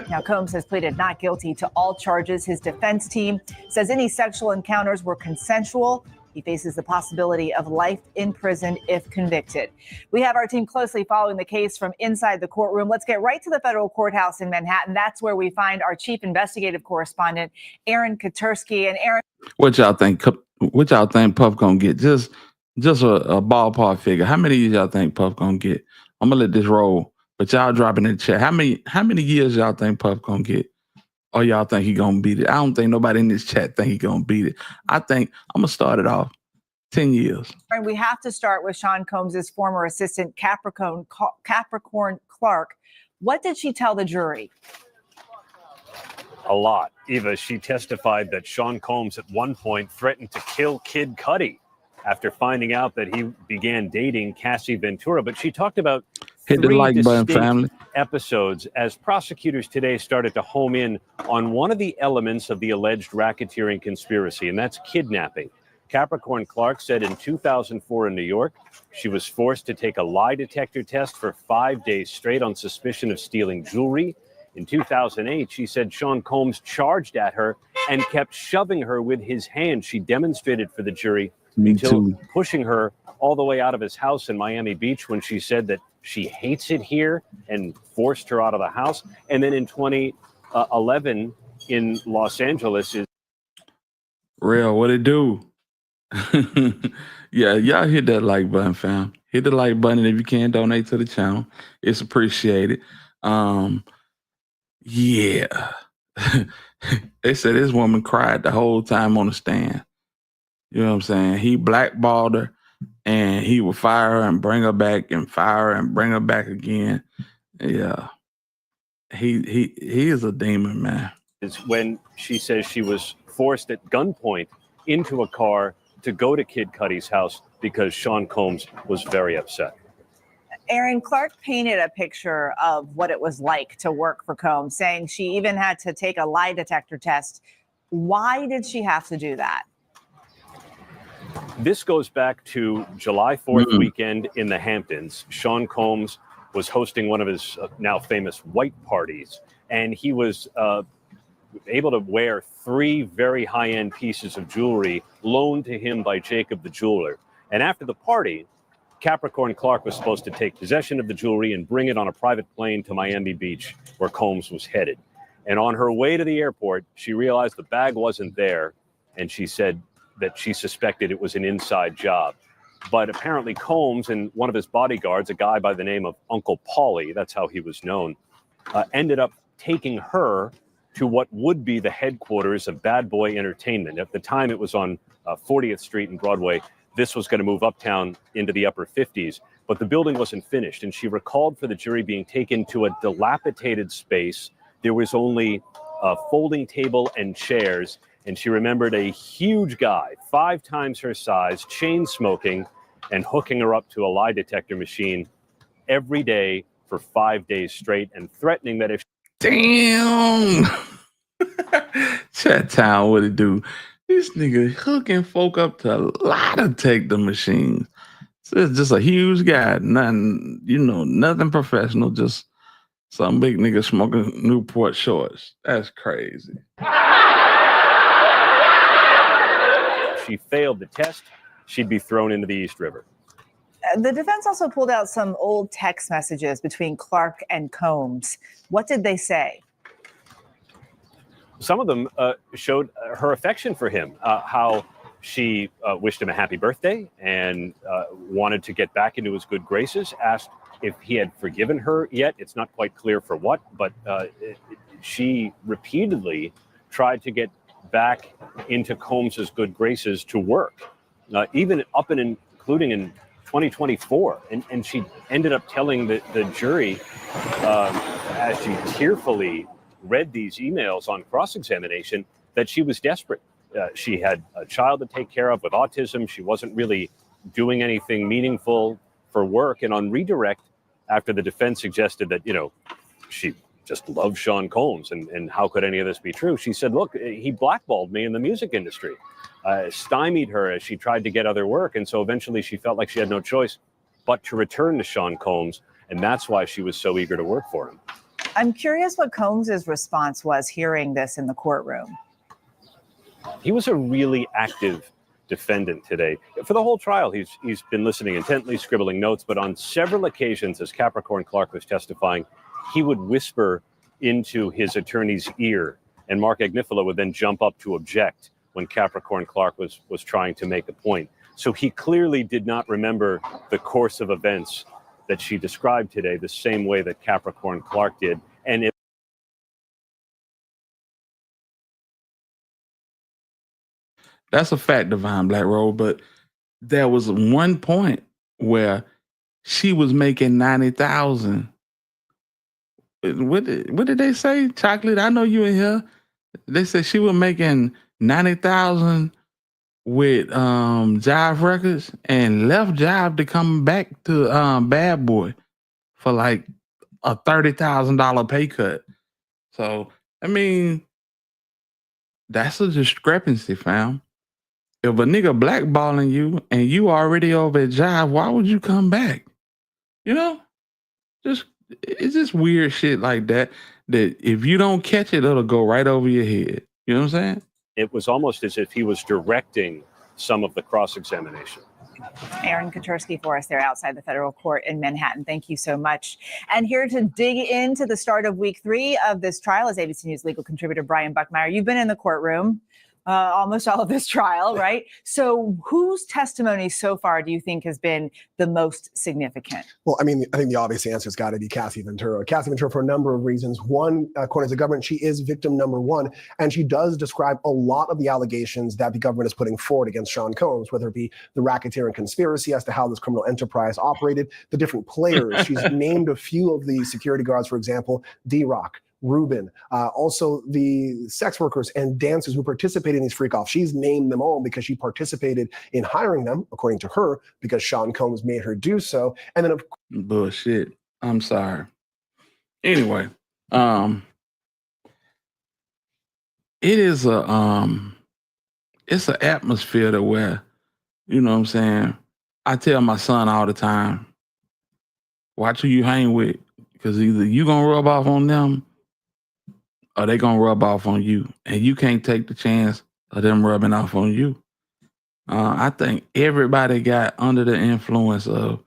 Now, Combs has pleaded not guilty to all charges. His defense team says any sexual encounters were consensual He faces the possibility of life in prison if convicted. We have our team closely following the case from inside the courtroom. Let's get right to the federal courthouse in Manhattan. That's where we find our chief investigative correspondent, Aaron Katursky. And Aaron, What y'all think? What y'all think Puff gonna get? Just a ballpark figure. How many years y'all think Puff gonna get? I'm gonna let this roll, but y'all drop it in the chat. How many years y'all think Puff gonna get? Or y'all think he gonna beat it? I don't think nobody in this chat think he gonna beat it. I think I'm gonna start it off 10 years. And we have to start with Sean Combs' former assistant, Capricorn Clark. What did she tell the jury? A lot. Eva, she testified that Sean Combs at one point threatened to kill Kid Cudi after finding out that he began dating Cassie Ventura. But she talked about Hit the like button, family. Episodes as prosecutors today started to home in on one of the elements of the alleged racketeering conspiracy, and that's kidnapping. Capricorn Clark said in 2004 in New York, she was forced to take a lie detector test for 5 days straight on suspicion of stealing jewelry. In 2008, she said Sean Combs charged at her and kept shoving her with his hand. She demonstrated for the jury until pushing her all the way out of his house in Miami Beach when she said that she hates it here and forced her out of the house. And then in 2011 in Los Angeles is Real, what it do? Yeah, y'all hit that like button, fam. Hit the like button, and if you can donate to the channel, it's appreciated. Yeah. They said this woman cried the whole time on the stand. You know what I'm saying? He blackballed her, and he would fire her and bring her back and fire her and bring her back again. Yeah. He is a demon, man. is when she says she was forced at gunpoint into a car to go to Kid Cudi's house because Sean Combs was very upset. Aaron, Clark painted a picture of what it was like to work for Combs, saying she even had to take a lie detector test. Why did she have to do that? This goes back to July 4th weekend in the Hamptons. Sean Combs was hosting one of his now famous white parties, and he was able to wear 3 very high-end pieces of jewelry loaned to him by Jacob the jeweler. And after the party, Capricorn Clark was supposed to take possession of the jewelry and bring it on a private plane to Miami Beach, where Combs was headed. And on her way to the airport, she realized the bag wasn't there, and she said that she suspected it was an inside job. But apparently Combs and one of his bodyguards, a guy by the name of Uncle Paulie, that's how he was known, ended up taking her to what would be the headquarters of Bad Boy Entertainment. At the time, it was on 40th Street and Broadway. This was going to move uptown into the upper 50s, but the building wasn't finished. And she recalled for the jury being taken to a dilapidated space. There was only a folding table and chairs. And she remembered a huge guy, 5 times her size, chain smoking and hooking her up to a lie detector machine every day for 5 days straight and threatening that if Damn. Chat Town, what it do? This nigga hooking folk up to lie detector machines. So it's just a huge guy, nothing, nothing professional, just some big nigga smoking Newport shorts. That's crazy. she failed the test, she'd be thrown into the East River. The defense also pulled out some old text messages between Clark and Combs. What did they say? Some of them showed her affection for him, how she wished him a happy birthday and wanted to get back into his good graces, asked if he had forgiven her yet. It's not quite clear for what, but she repeatedly tried to get back into Combs's good graces to work, even up and including in 2024. And she ended up telling the jury as she tearfully read these emails on cross-examination that she was desperate. She had a child to take care of with autism. She wasn't really doing anything meaningful for work. And on redirect, after the defense suggested that, she just loved Sean Combs and how could any of this be true? She said, look, he blackballed me in the music industry, stymied her as she tried to get other work. And so eventually she felt like she had no choice but to return to Sean Combs. And that's why she was so eager to work for him. I'm curious what Combs's response was hearing this in the courtroom. He was a really active defendant today. For the whole trial, he's been listening intently, scribbling notes, but on several occasions, as Capricorn Clark was testifying, he would whisper into his attorney's ear, and Mark Agnifilo would then jump up to object when Capricorn Clark was trying to make a point. So he clearly did not remember the course of events that she described today the same way that Capricorn Clark did. And That's a fact, Divine Black Robe. But there was one point where she was making 90,000. What did they say? Chocolate, I know you in here. They said she was making 90,000 with Jive Records and left Jive to come back to Bad Boy for like a $30,000 pay cut. So I mean, that's a discrepancy, fam. If a nigga blackballing you and you already over at Jive, why would you come back? You know, it's just weird shit like that. That if you don't catch it, it'll go right over your head. You know what I'm saying? it was almost as if he was directing some of the cross-examination. Aaron Kotursky for us there outside the federal court in Manhattan. Thank you so much. And here to dig into the start of week 3 of this trial is ABC News legal contributor Brian Buckmeyer. You've been in the courtroom almost all of this trial, right? So whose testimony so far do you think has been the most significant? Well, I mean, I think the obvious answer has got to be Cassie Ventura. Cassie Ventura for a number of reasons. One, according to the government, she is victim number 1, and she does describe a lot of the allegations that the government is putting forward against Sean Combs, whether it be the racketeering conspiracy as to how this criminal enterprise operated, the different players. She's named a few of the security guards, for example, D-Rock, Ruben, also the sex workers and dancers who participated in these freak-offs. She's named them all because she participated in hiring them, according to her, because Sean Combs made her do so. And then, of bullshit. I'm sorry. Anyway, it is it's an atmosphere to where, you know what I'm saying? I tell my son all the time, watch who you hang with, because either you gonna rub off on them or they gonna rub off on you, and you can't take the chance of them rubbing off on you. I think everybody got under the influence of,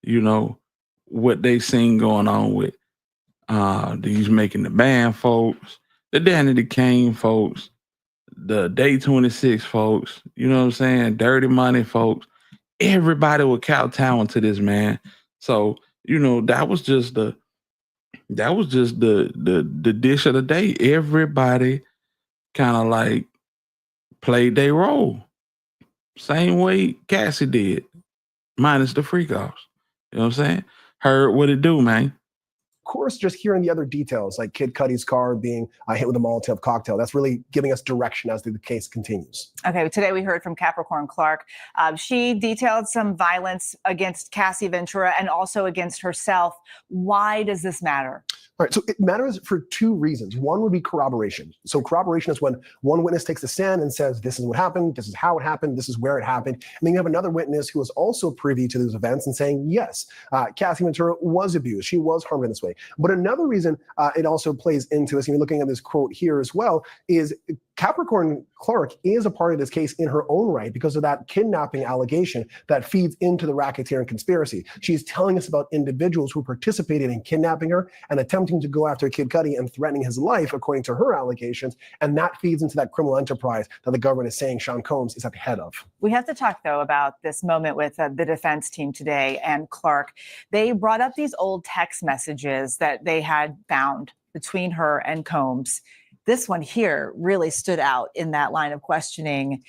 you know, what they seen going on with these Making the Band folks, the Danny the Kane folks, the Day 26 folks, you know what I'm saying? Dirty Money folks. Everybody was kowtowing to this man. So, you know, that was just the dish of the day. Everybody kind of like played their role. Same way Cassie did, minus the freak offs. You know what I'm saying? Heard what it do, man. Of course, just hearing the other details, like Kid Cudi's car being hit with a Molotov cocktail, that's really giving us direction as the case continues. Okay, today we heard from Capricorn Clark. She detailed some violence against Cassie Ventura and also against herself. Why does this matter? All right, so it matters for 2 reasons. One would be corroboration. So corroboration is when one witness takes the stand and says, this is what happened, this is how it happened, this is where it happened. And then you have another witness who was also privy to those events and saying, yes, Cassie Ventura was abused. She was harmed in this way. But another reason it also plays into this, and you're looking at this quote here as well, is Capricorn Clark is a part of this case in her own right because of that kidnapping allegation that feeds into the racketeering conspiracy. She's telling us about individuals who participated in kidnapping her and attempting to go after Kid Cudi and threatening his life, according to her allegations. And that feeds into that criminal enterprise that the government is saying Sean Combs is at the head of. We have to talk, though, about this moment with the defense team today and Clark. They brought up these old text messages that they had found between her and Combs. This one here really stood out in that line of questioning.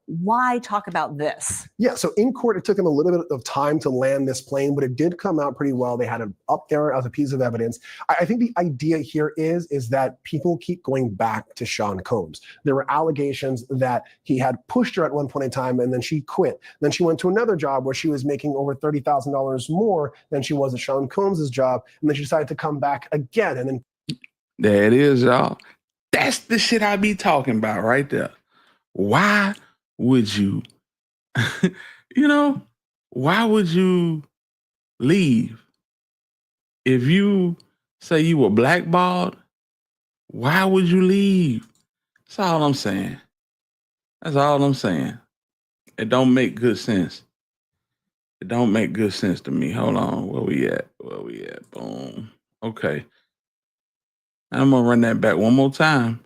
Why talk about this? Yeah, so in court, it took them a little bit of time to land this plane, but it did come out pretty well. They had it up there as a piece of evidence. I think the idea here is that people keep going back to Sean Combs. There were allegations that he had pushed her at one point in time, and then she quit. Then she went to another job where she was making over $30,000 more than she was at Sean Combs' job, and then she decided to come back again. And then there it is, y'all. That's the shit I be talking about right there. Why would you, why would you leave? If you say you were blackballed, why would you leave? That's all I'm saying. That's all I'm saying. It don't make good sense. It don't make good sense to me. Hold on. Where we at? Boom. Okay. I'm gonna run that back one more time.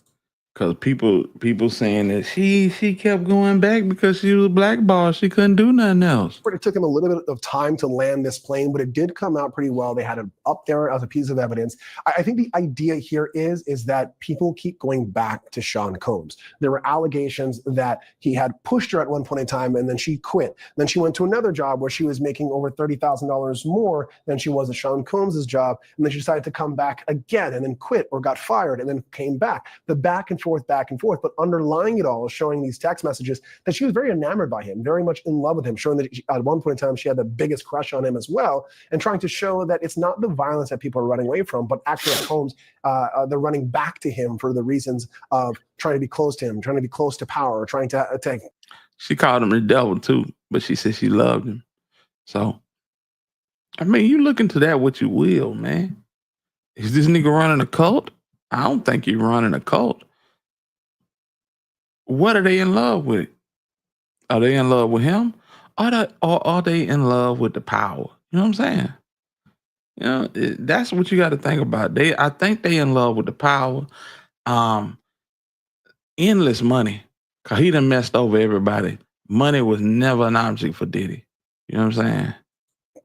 Cause people saying that she kept going back because she was blackballed. She couldn't do nothing else. It took him a little bit of time to land this plane, but it did come out pretty well. They had it up there as a piece of evidence. I think the idea here is that people keep going back to Sean Combs. There were allegations that he had pushed her at one point in time, and then she quit. Then she went to another job where she was making over $30,000 more than she was at Sean Combs' job, and then she decided to come back again and then quit or got fired and then came back. The back and forth, but underlying it all is showing these text messages that she was very enamored by him, very much in love with him, showing that at one point in time she had the biggest crush on him as well, and trying to show that it's not the violence that people are running away from, but actually at Combs, they're running back to him for the reasons of trying to be close to him, trying to be close to power, trying to attack. She called him the devil too, but she said she loved him. So, I mean, you look into that what you will, man. Is this nigga running a cult? I don't think he's running a cult. What are they in love with? Are they in love with him? Or are they in love with the power? You know what I'm saying? You know, that's what you got to think about. I think they in love with the power. Endless money. Cause he done messed over everybody. Money was never an object for Diddy. You know what I'm saying?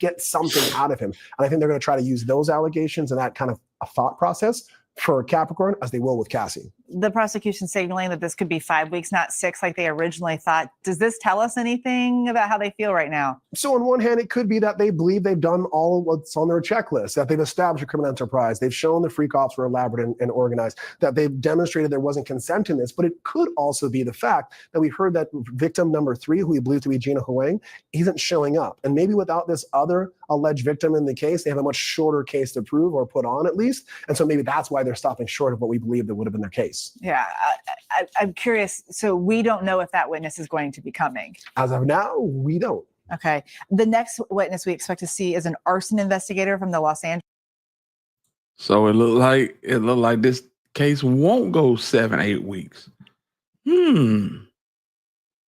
Get something out of him. And I think they're going to try to use those allegations and that kind of a thought process for Capricorn as they will with Cassie. The prosecution signaling that this could be 5 weeks, not 6, like they originally thought. Does this tell us anything about how they feel right now? So on one hand, it could be that they believe they've done all what's on their checklist, that they've established a criminal enterprise, they've shown the freak offs were elaborate and organized, that they've demonstrated there wasn't consent in this. But it could also be the fact that we heard that victim number 3, who we believe to be Gina Huang, isn't showing up. And maybe without this other alleged victim in the case, they have a much shorter case to prove or put on at least. And so maybe that's why they're stopping short of what we believe that would have been their case. Yeah, I'm curious. So we don't know if that witness is going to be coming. As of now, we don't. Okay. The next witness we expect to see is an arson investigator from the Los Angeles. So it looked like this case won't go 7-8 weeks.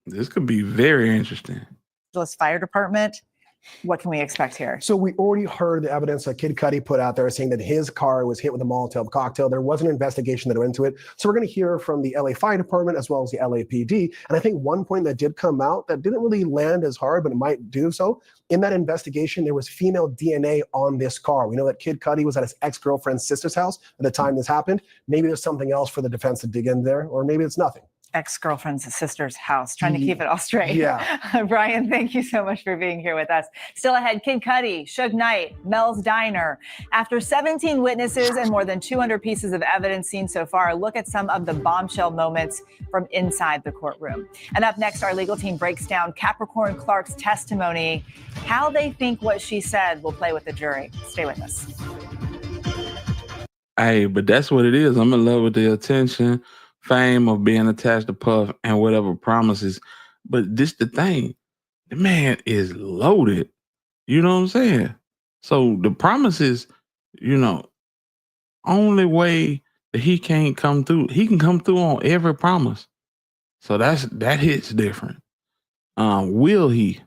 This could be very interesting. Fire Department. What can we expect here? So we already heard the evidence that Kid Cudi put out there saying that his car was hit with a Molotov cocktail. There was an investigation that went into it. So we're going to hear from the LA Fire Department as well as the LAPD. And I think one point that did come out that didn't really land as hard, but it might do so. In that investigation, there was female DNA on this car. We know that Kid Cudi was at his ex-girlfriend's sister's house at the time this happened. Maybe there's something else for the defense to dig in there, or maybe it's nothing. Ex-girlfriend's sister's house, trying to keep it all straight. Yeah. Brian, thank you so much for being here with us. Still ahead, Kid Cudi, Suge Knight, Mel's Diner. After 17 witnesses and more than 200 pieces of evidence seen so far, look at some of the bombshell moments from inside the courtroom. And up next, our legal team breaks down Capricorn Clark's testimony, how they think what she said will play with the jury. Stay with us. Hey, but that's what it is. I'm in love with the attention, fame of being attached to Puff and whatever promises. But this the thing. The man is loaded. You know what I'm saying? So the promises, only way that he can't come through, he can come through on every promise. So that hits different. Will he?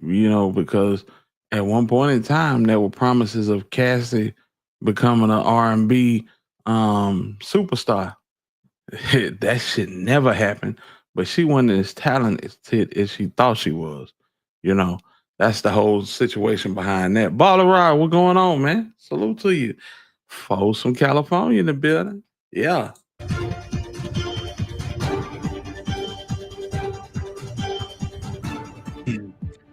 Because at one point in time, there were promises of Cassie becoming an R&B superstar. That shit never happened. But she wasn't as talented as she thought she was. That's the whole situation behind that. Baller Ride, what's going on, man? Salute to you. Folks from California in the building. Yeah.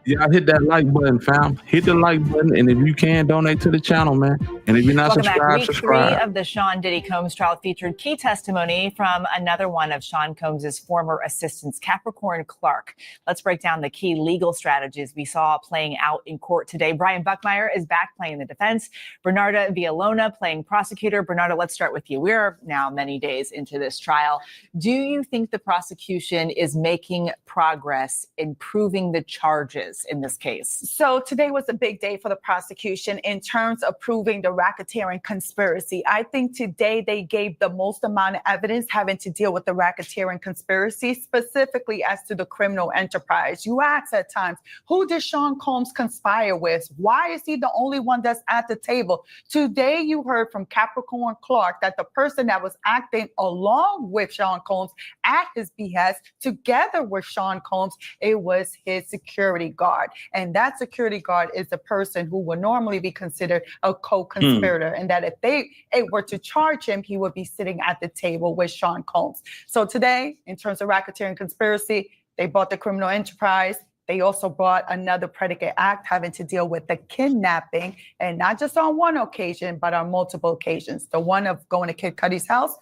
Y'all hit that like button, fam. Hit the like button, and if you can, donate to the channel, man. And if you're not Welcome subscribed, back. subscribe. Week 3 of the Sean Diddy Combs trial featured key testimony from another one of Sean Combs' former assistants, Capricorn Clark. Let's break down the key legal strategies we saw playing out in court today. Brian Buckmeyer is back playing the defense. Bernarda Villalona playing prosecutor. Bernarda, let's start with you. We're now many days into this trial. Do you think the prosecution is making progress in proving the charges charges in this case. So today was a big day for the prosecution in terms of proving the racketeering conspiracy. I think today they gave the most amount of evidence having to deal with the racketeering conspiracy, specifically as to the criminal enterprise. You ask at times, who did Sean Combs conspire with? Why is he the only one that's at the table? Today you heard from Capricorn Clark that the person that was acting along with Sean Combs at his behest, together with Sean Combs, it was his security guard. And that security guard is the person who would normally be considered a co-conspirator. And that if they were to charge him, he would be sitting at the table with Sean Combs. So today, in terms of racketeering conspiracy, they bought the criminal enterprise. They also brought another predicate act having to deal with the kidnapping, and not just on one occasion, but on multiple occasions. The one of going to Kid Cudi's house.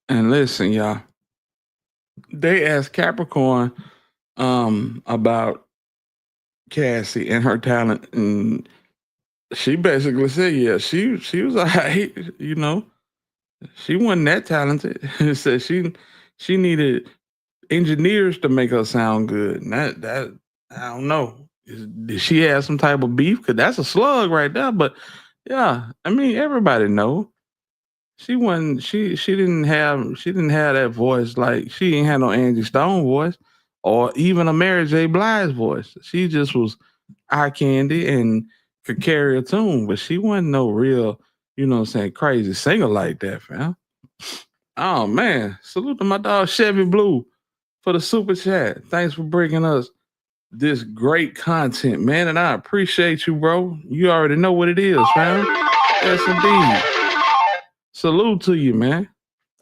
And listen, y'all, they asked Capricorn about Cassie and her talent, and she basically said, yeah, she was all right, you know. She wasn't that talented. Said she needed engineers to make her sound good. And that I don't know. Did she have some type of beef? Because that's a slug right there. But yeah, I mean, everybody know. She wasn't, she didn't have that voice. Like, she ain't had no Angie Stone voice or even a Mary J. Blige voice. She just was eye candy and could carry a tune, but she wasn't no real, you know what I'm saying, crazy singer like that, fam. Oh man, salute to my dog Chevy Blue for the super chat. Thanks for bringing us this great content, man, and I appreciate you, bro. You already know what it is, fam. Yes, indeed. Salute to you, man.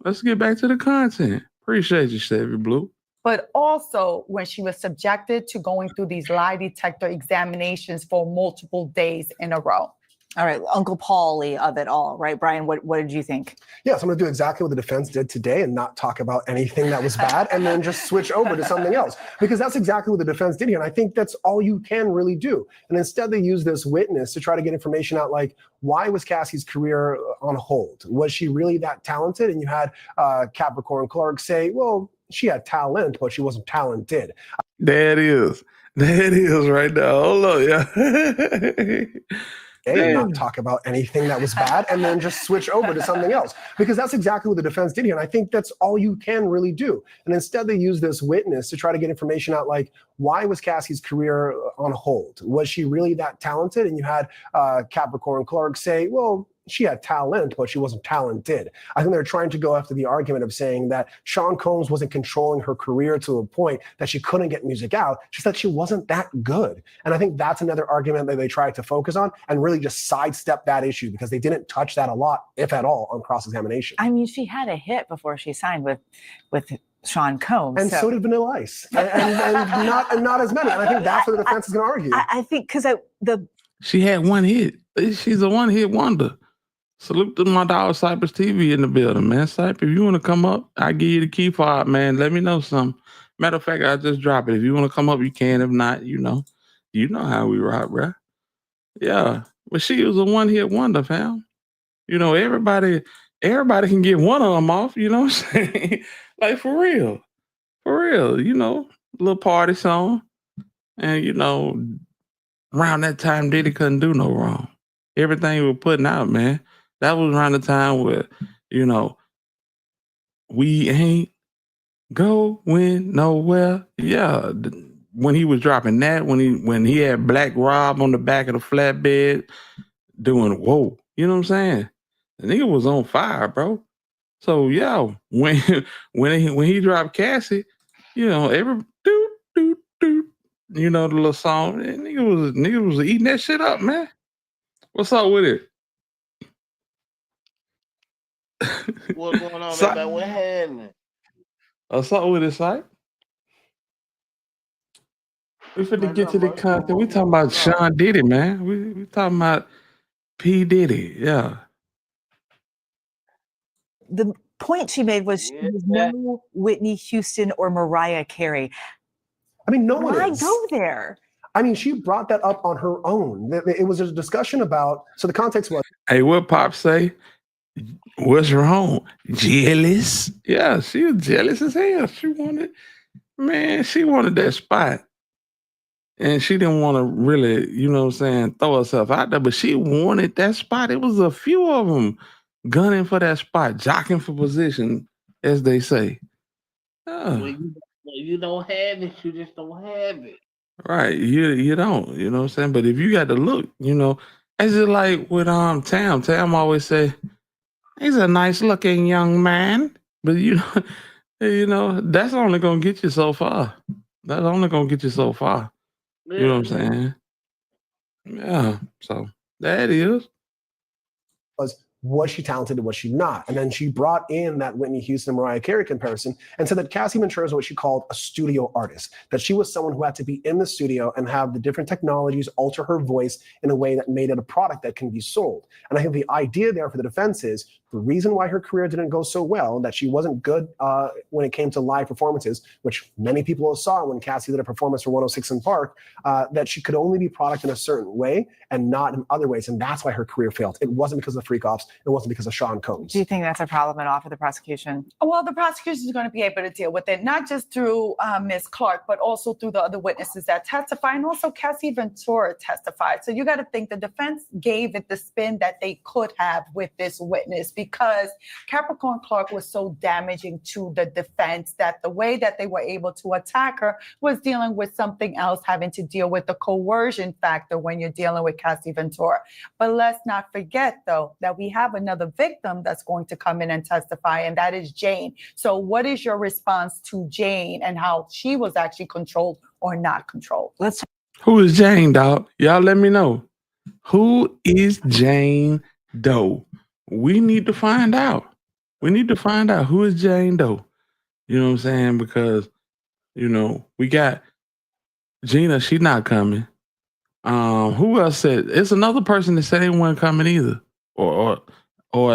Let's get back to the content. Appreciate you, Chevy Blue. But also when she was subjected to going through these lie detector examinations for multiple days in a row. All right, Uncle Paulie of it all, right, Brian? What did you think? Yeah, so I'm going to do exactly what the defense did today and not talk about anything that was bad and then just switch over to something else, because that's exactly what the defense did here. And I think that's all you can really do. And instead they use this witness to try to get information out, like, why was Cassie's career on hold? Was she really that talented? And you had Capricorn Clark say, well, she had talent, but she wasn't talented. There it is. There it is right there. Hold on, yeah. And not talk about anything that was bad and then just switch over to something else, because that's exactly what the defense did here. And I think that's all you can really do. And instead they use this witness to try to get information out, like, why was Cassie's career on hold? Was she really that talented? And you had Capricorn Clark say, well, she had talent, but she wasn't talented. I think they're trying to go after the argument of saying that Sean Combs wasn't controlling her career to a point that she couldn't get music out, just that she wasn't that good. And I think that's another argument that they tried to focus on and really just sidestep that issue, because they didn't touch that a lot, if at all, on cross-examination. I mean, she had a hit before she signed with Sean Combs. And so did Vanilla Ice. and not as many. And I think that's what the defense is going to argue. I think because she had one hit. She's a one-hit wonder. Salute to my dog Cypress TV in the building, man. Cypress, if you want to come up, I give you the key fob, man. Let me know something. Matter of fact, I'll just drop it. If you want to come up, you can. If not, you know how we rock, bro. Yeah, but she was a one-hit wonder, fam. You know, everybody can get one of them off. You know what I'm saying? Like, for real. You know, little party song, and you know, around that time, Diddy couldn't do no wrong. Everything we were putting out, man. That was around the time where, you know, we ain't going nowhere. Yeah, when he was dropping that, when he had Black Rob on the back of the flatbed doing whoa, you know what I'm saying? The nigga was on fire, bro. So yeah, when he dropped Cassie, you know, every do, you know, the little song, nigga was eating that shit up, man. What's up with it? What's going on, man? What happened? What's up with it, Sype? We finna get to the content. We talking about Sean Diddy, man. We talking about P. Diddy, yeah. The point she made was she was no Whitney Houston or Mariah Carey. I mean, no one Why is. go there? I mean, she brought that up on her own. It was a discussion about, so the context was. Hey, what Pop say? What's wrong? Jealous? Yeah, she was jealous as hell. She wanted that spot. And she didn't want to really, you know what I'm saying, throw herself out there, but she wanted that spot. It was a few of them gunning for that spot, jockeying for position, as they say. When you don't have it, you just don't have it. Right. You don't, you know what I'm saying? But if you got to look, you know, it's just like with Tam. Tam always say, he's a nice looking young man. But you know, that's only gonna get you so far. That's only gonna get you so far. You know what I'm saying? Yeah. So that is. Was she talented or was she not? And then she brought in that Whitney Houston Mariah Carey comparison and said that Cassie Ventura is what she called a studio artist, that she was someone who had to be in the studio and have the different technologies alter her voice in a way that made it a product that can be sold. And I think the idea there for the defense is the reason why her career didn't go so well, that she wasn't good when it came to live performances, which many people saw when Cassie did a performance for 106 in Park, that she could only be product in a certain way and not in other ways. And that's why her career failed. It wasn't because of the freak offs. It wasn't because of Sean Combs. Do you think that's a problem at all for the prosecution? Well, the prosecution is going to be able to deal with it, not just through Ms. Clark, but also through the other witnesses that testify, and also Cassie Ventura testified. So you got to think the defense gave it the spin that they could have with this witness, because Capricorn Clark was so damaging to the defense that the way that they were able to attack her was dealing with something else, having to deal with the coercion factor when you're dealing with Cassie Ventura. But let's not forget, though, that we have another victim that's going to come in and testify, and that is Jane. So what is your response to Jane and how she was actually controlled or not controlled? Who is Jane, dog? Y'all let me know. Who is Jane Doe? We need to find out. We need to find out who is Jane Doe. You know what I'm saying? Because, you know, we got Gina, she not coming. Who else said? It's another person that said they weren't coming either. Or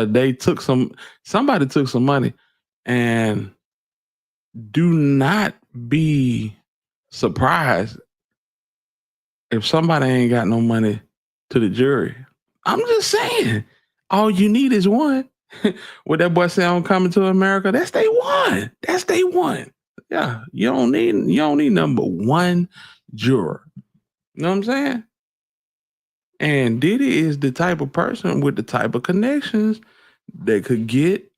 they took somebody took some money. And do not be surprised if somebody ain't got no money to the jury. I'm just saying, all you need is one. What that boy say on Coming to America, that's day one. That's day one. Yeah, you don't need number one juror. You know what I'm saying? And Diddy is the type of person with the type of connections that could get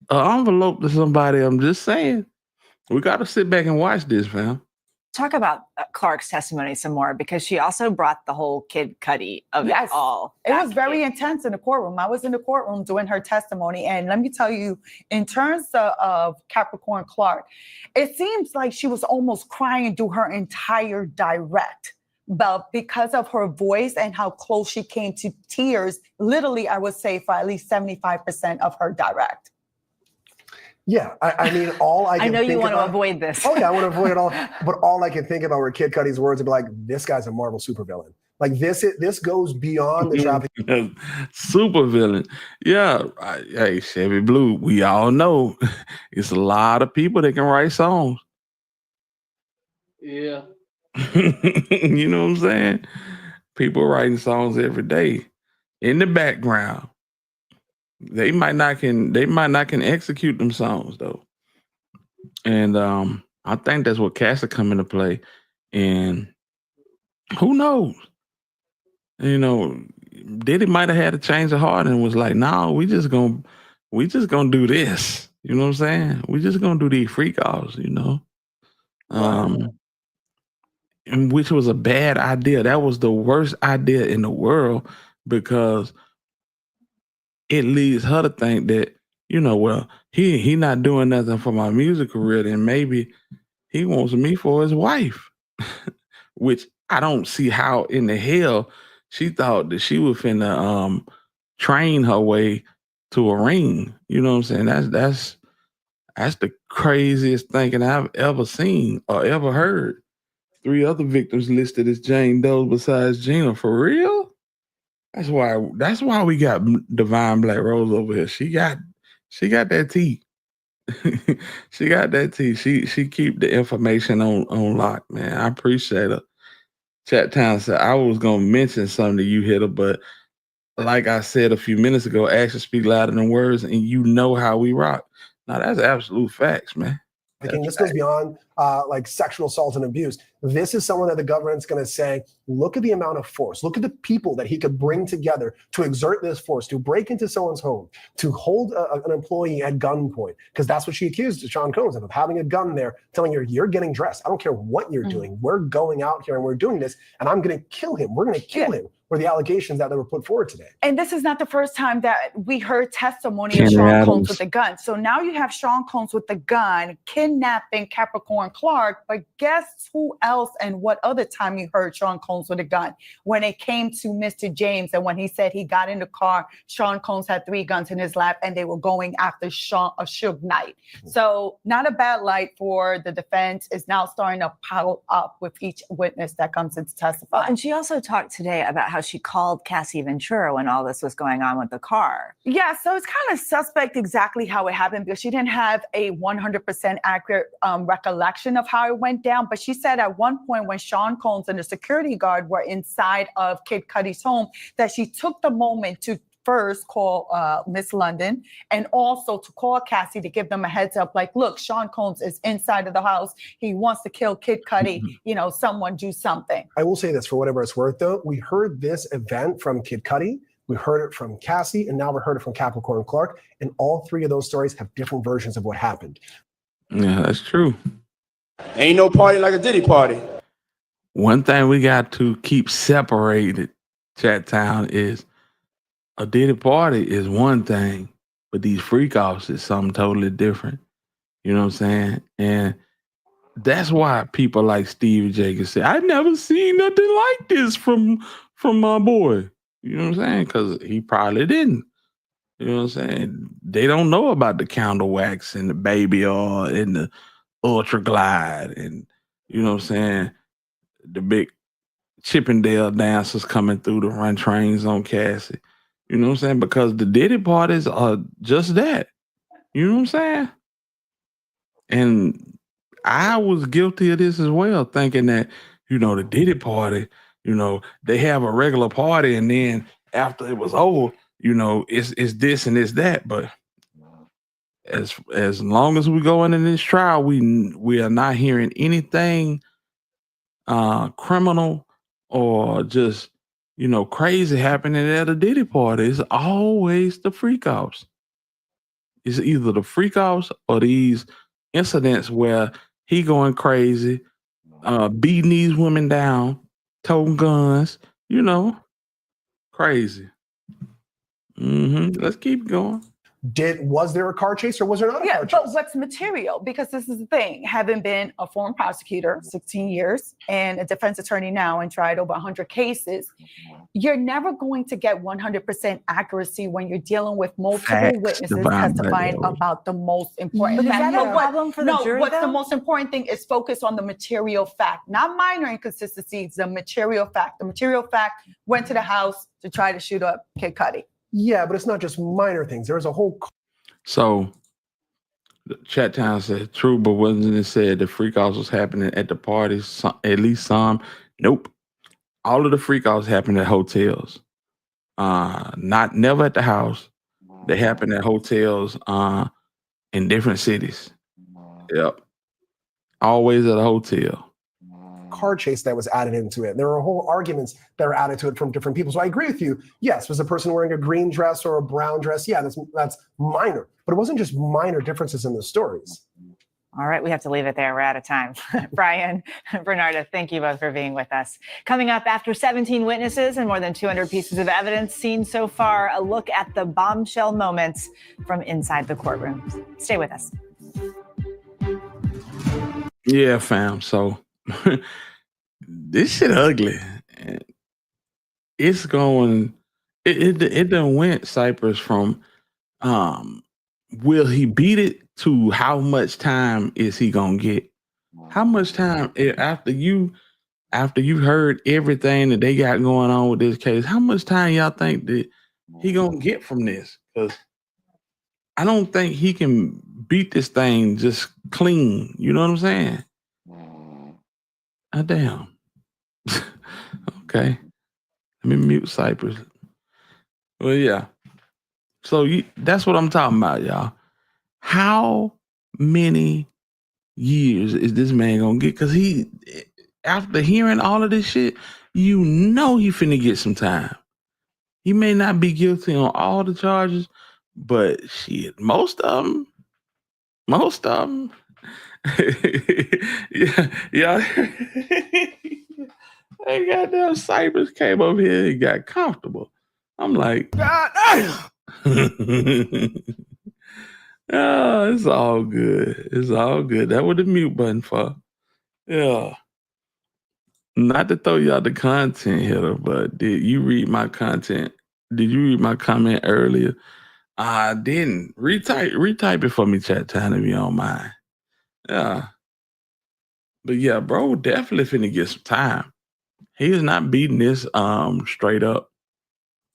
an envelope to somebody. I'm just saying. We got to sit back and watch this, fam. Talk about Clark's testimony some more, because she also brought the whole Kid Cudi of it all. It was very intense in the courtroom. I was in the courtroom doing her testimony, and let me tell you, in terms of Capricorn Clark, it seems like she was almost crying through her entire direct. But because of her voice and how close she came to tears, literally, I would say for at least 75% of her direct. Yeah, I mean, all I can I know you want about, to avoid this. Oh yeah, I want to avoid it all. But all I can think about were Kid Cudi's words and be like, "This guy's a Marvel supervillain." Like this goes beyond the traffic. Supervillain. Yeah. Hey, Chevy Blue, we all know it's a lot of people that can write songs. Yeah. You know what I'm saying? People writing songs every day in the background. They might not can execute them songs though. And I think that's what Cassie come into play. And who knows? You know, Diddy might have had a change of heart and was like, "No, we just gonna do this." You know what I'm saying? We just gonna do these freak offs, you know. And which was a bad idea. That was the worst idea in the world, because it leads her to think that, you know, well, he not doing nothing for my music career, then maybe he wants me for his wife. Which I don't see how in the hell she thought that she was finna train her way to a ring. You know what I'm saying? That's the craziest thinking I've ever seen or ever heard. 3 other victims listed as Jane Doe besides Gina. For real? That's why we got Divine Black Rose over here. She got that tea. She got that tea. She keep the information on lock, man. I appreciate her. Chat Town said I was gonna mention something to you, Hitter, but like I said a few minutes ago, actions speak louder than words, and you know how we rock. Now that's absolute facts, man. This goes beyond like sexual assault and abuse. This is someone that the government's going to say, look at the amount of force, look at the people that he could bring together to exert this force, to break into someone's home, to hold an employee at gunpoint, because that's what she accused Sean Combs of having a gun there, telling her, you're getting dressed. I don't care what you're doing. We're going out here and we're doing this, and I'm going to kill him. We're going to kill him. Were the allegations that were put forward today. And this is not the first time that we heard testimony of Kenny Sean Adams. Combs with a gun. So now you have Sean Combs with the gun, kidnapping Capricorn Clark. But guess who else and what other time you heard Sean Combs with a gun? When it came to Mr. James and when he said he got in the car, Sean Combs had 3 guns in his lap and they were going after Suge Knight. So not a bad light for the defense is now starting to pile up with each witness that comes in to testify. Well, and she also talked today about how she called Cassie Ventura when all this was going on with the car. Yeah, so it's kind of suspect exactly how it happened because she didn't have a 100% accurate recollection of how it went down. But she said at one point when Sean Combs and the security guard were inside of Kid Cudi's home that she took the moment to first call Miss London and also to call Cassie to give them a heads up like, look, Sean Combs is inside of the house. He wants to kill Kid Cudi. You know, someone do something. I will say this for whatever it's worth, though. We heard this event from Kid Cudi. We heard it from Cassie, and now we heard it from Capricorn Clark. And all 3 of those stories have different versions of what happened. Yeah, that's true. Ain't no party like a Diddy party. One thing we got to keep separated, Chat Town, is a Diddy party is one thing, but these freak offs is something totally different. You know what I'm saying? And that's why people like Steve J can say, I never seen nothing like this from my boy. You know what I'm saying? Because he probably didn't. You know what I'm saying? They don't know about the candle wax and the baby oil and the Ultra Glide and, you know what I'm saying, the big Chippendale dancers coming through to run trains on Cassie. You know what I'm saying? Because the Diddy parties are just that. You know what I'm saying? And I was guilty of this as well, thinking that, you know, the Diddy party, you know, they have a regular party and then after it was over, you know, it's this and it's that. But as long as we go into this trial, we are not hearing anything criminal or just, you know, crazy happening at a Diddy party. It's always the freak offs. It's either the freak offs or these incidents where he going crazy, beating these women down, toting guns, you know, crazy. Let's keep going. Was there a car chase or was there not a car chase? But what's material? Because this is the thing, having been a former prosecutor, 16 years, and a defense attorney now and tried over 100 cases, you're never going to get 100% accuracy when you're dealing with multiple witnesses testifying about the most important But is fact. that a problem for the jury, what's the though? most important thing is focus on the material fact, not minor inconsistencies, the material fact. The material fact went to the house to try to shoot up Kid Cudi. Yeah, but it's not just minor things. There's a whole... So, Chat Town said, true, but wasn't it said the freak offs was happening at the parties? At least some. Nope. All of the freak offs happened at hotels. Never at the house. They happen at hotels in different cities. Yep. Always at a hotel. Car chase that was added into it. There were whole arguments that were added to it from different people. So I agree with you. Yes, was the person wearing a green dress or a brown dress? Yeah, that's minor. But it wasn't just minor differences in the stories. All right, we have to leave it there. We're out of time. Brian, Bernardo, thank you both for being with us. Coming up, after 17 witnesses and more than 200 pieces of evidence seen so far, a look at the bombshell moments from inside the courtroom. Stay with us. Yeah, fam. So this shit ugly. It's going. It done went Cypress from will he beat it to how much time is he gonna get? How much time after you've heard everything that they got going on with this case? How much time y'all think that he gonna get from this? Because I don't think he can beat this thing just clean. You know what I'm saying? Damn. Okay. Let me mute Cypress. Well, yeah. So that's what I'm talking about, y'all. How many years is this man gonna get? Because he, after hearing all of this shit, you know he finna get some time. He may not be guilty on all the charges, but shit, most of them. Yeah. Hey, goddamn Cypress came over here and got comfortable. I'm like, God damn. Oh, it's all good. It's all good. That was the mute button for. Yeah. Not to throw y'all the content hitter, but did you read my content? Did you read my comment earlier? I didn't. Retype it for me, chat time, if you don't mind. Yeah. But yeah, bro, definitely finna get some time. He is not beating this straight up.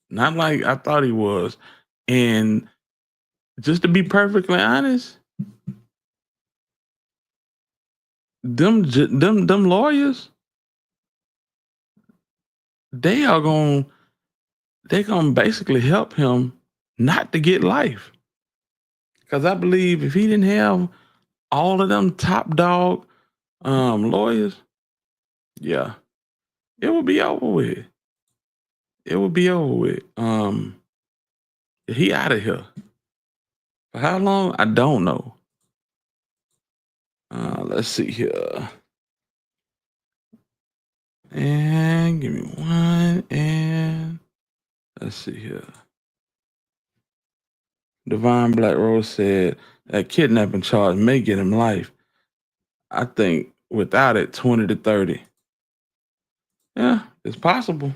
Not like I thought he was. And just to be perfectly honest, them lawyers, they gonna basically help him not to get life. Because I believe if he didn't have all of them top dog lawyers, yeah, it would be over with. It would be over with. He out of here. For how long? I don't know. Let's see here. And give me one. And let's see here. Divine Black Rose said that kidnapping charge may get him life. I think without it, 20 to 30. Yeah, it's possible.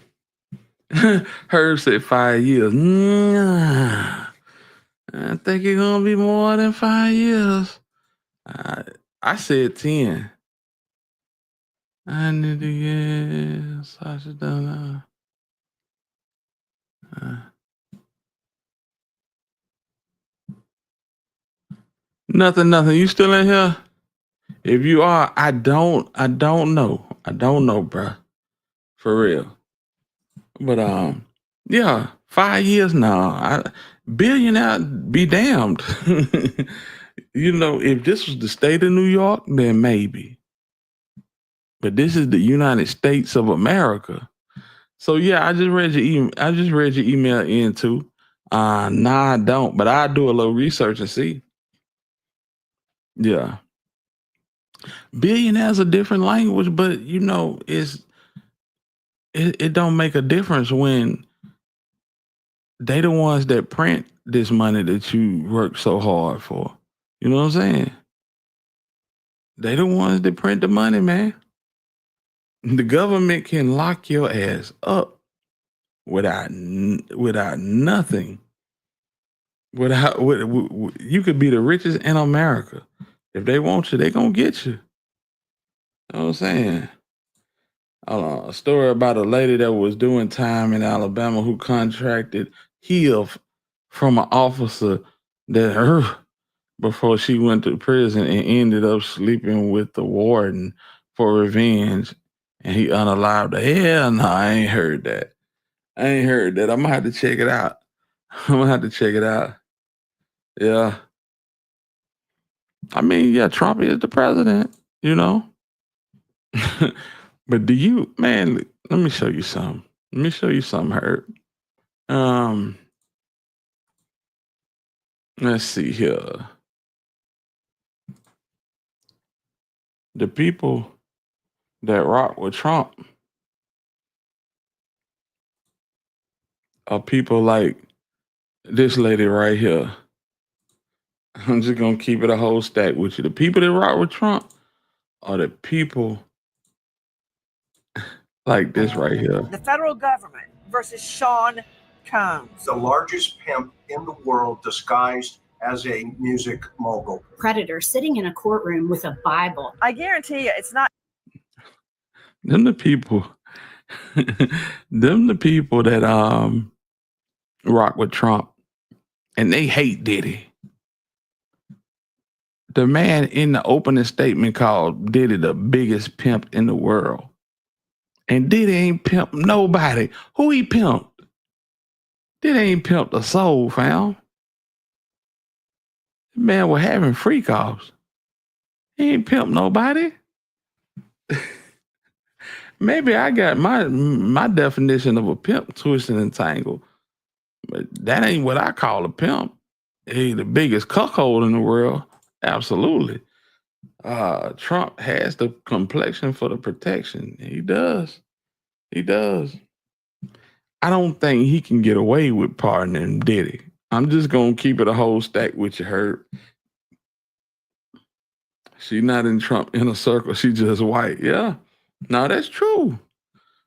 Herb said 5 years. Nah, I think it's gonna be more than 5 years. I said 10. I need to get Sasha done. Nothing. You still in here? If you are, I don't know. I don't know, bruh. For real. But yeah, 5 years now. Billionaire be damned. You know, if this was the state of New York, then maybe. But this is the United States of America. So yeah, I just read your email in too. Nah, I don't, but I do a little research and see. Yeah. Billionaire's a different language, but you know, it don't make a difference when they the ones that print this money that you work so hard for. You know what I'm saying? They the ones that print the money, man. The government can lock your ass up without nothing. You could be the richest in America. If they want you, they gonna get you. You know what I'm saying? A story about a lady that was doing time in Alabama who contracted HIV from an officer that before she went to prison and ended up sleeping with the warden for revenge, and he unalived her. Hell no, I ain't heard that. I'm gonna have to check it out. Yeah. I mean, yeah, Trump is the president, you know. But let me show you something. Herb. Let's see here. The people that rock with Trump are people like this lady right here. I'm just gonna keep it a whole stack with you. The people that rock with Trump are the people like this right here. The federal government versus Sean Combs. The largest pimp in the world disguised as a music mogul. Predator sitting in a courtroom with a Bible. I guarantee you it's not. Them the people that rock with Trump, and they hate Diddy. The man in the opening statement called Diddy the biggest pimp in the world. And Diddy ain't pimped nobody. Who he pimped? Diddy ain't pimped a soul, fam. The man was having freak offs. He ain't pimp nobody. Maybe I got my definition of a pimp twisted and tangled, but that ain't what I call a pimp. He the biggest cuckold in the world. Absolutely. Trump has the complexion for the protection. He does. He does. I don't think he can get away with pardoning Diddy. I'm just gonna keep it a whole stack with you, Herb. She not in Trump inner circle. She just white. Yeah. No, that's true.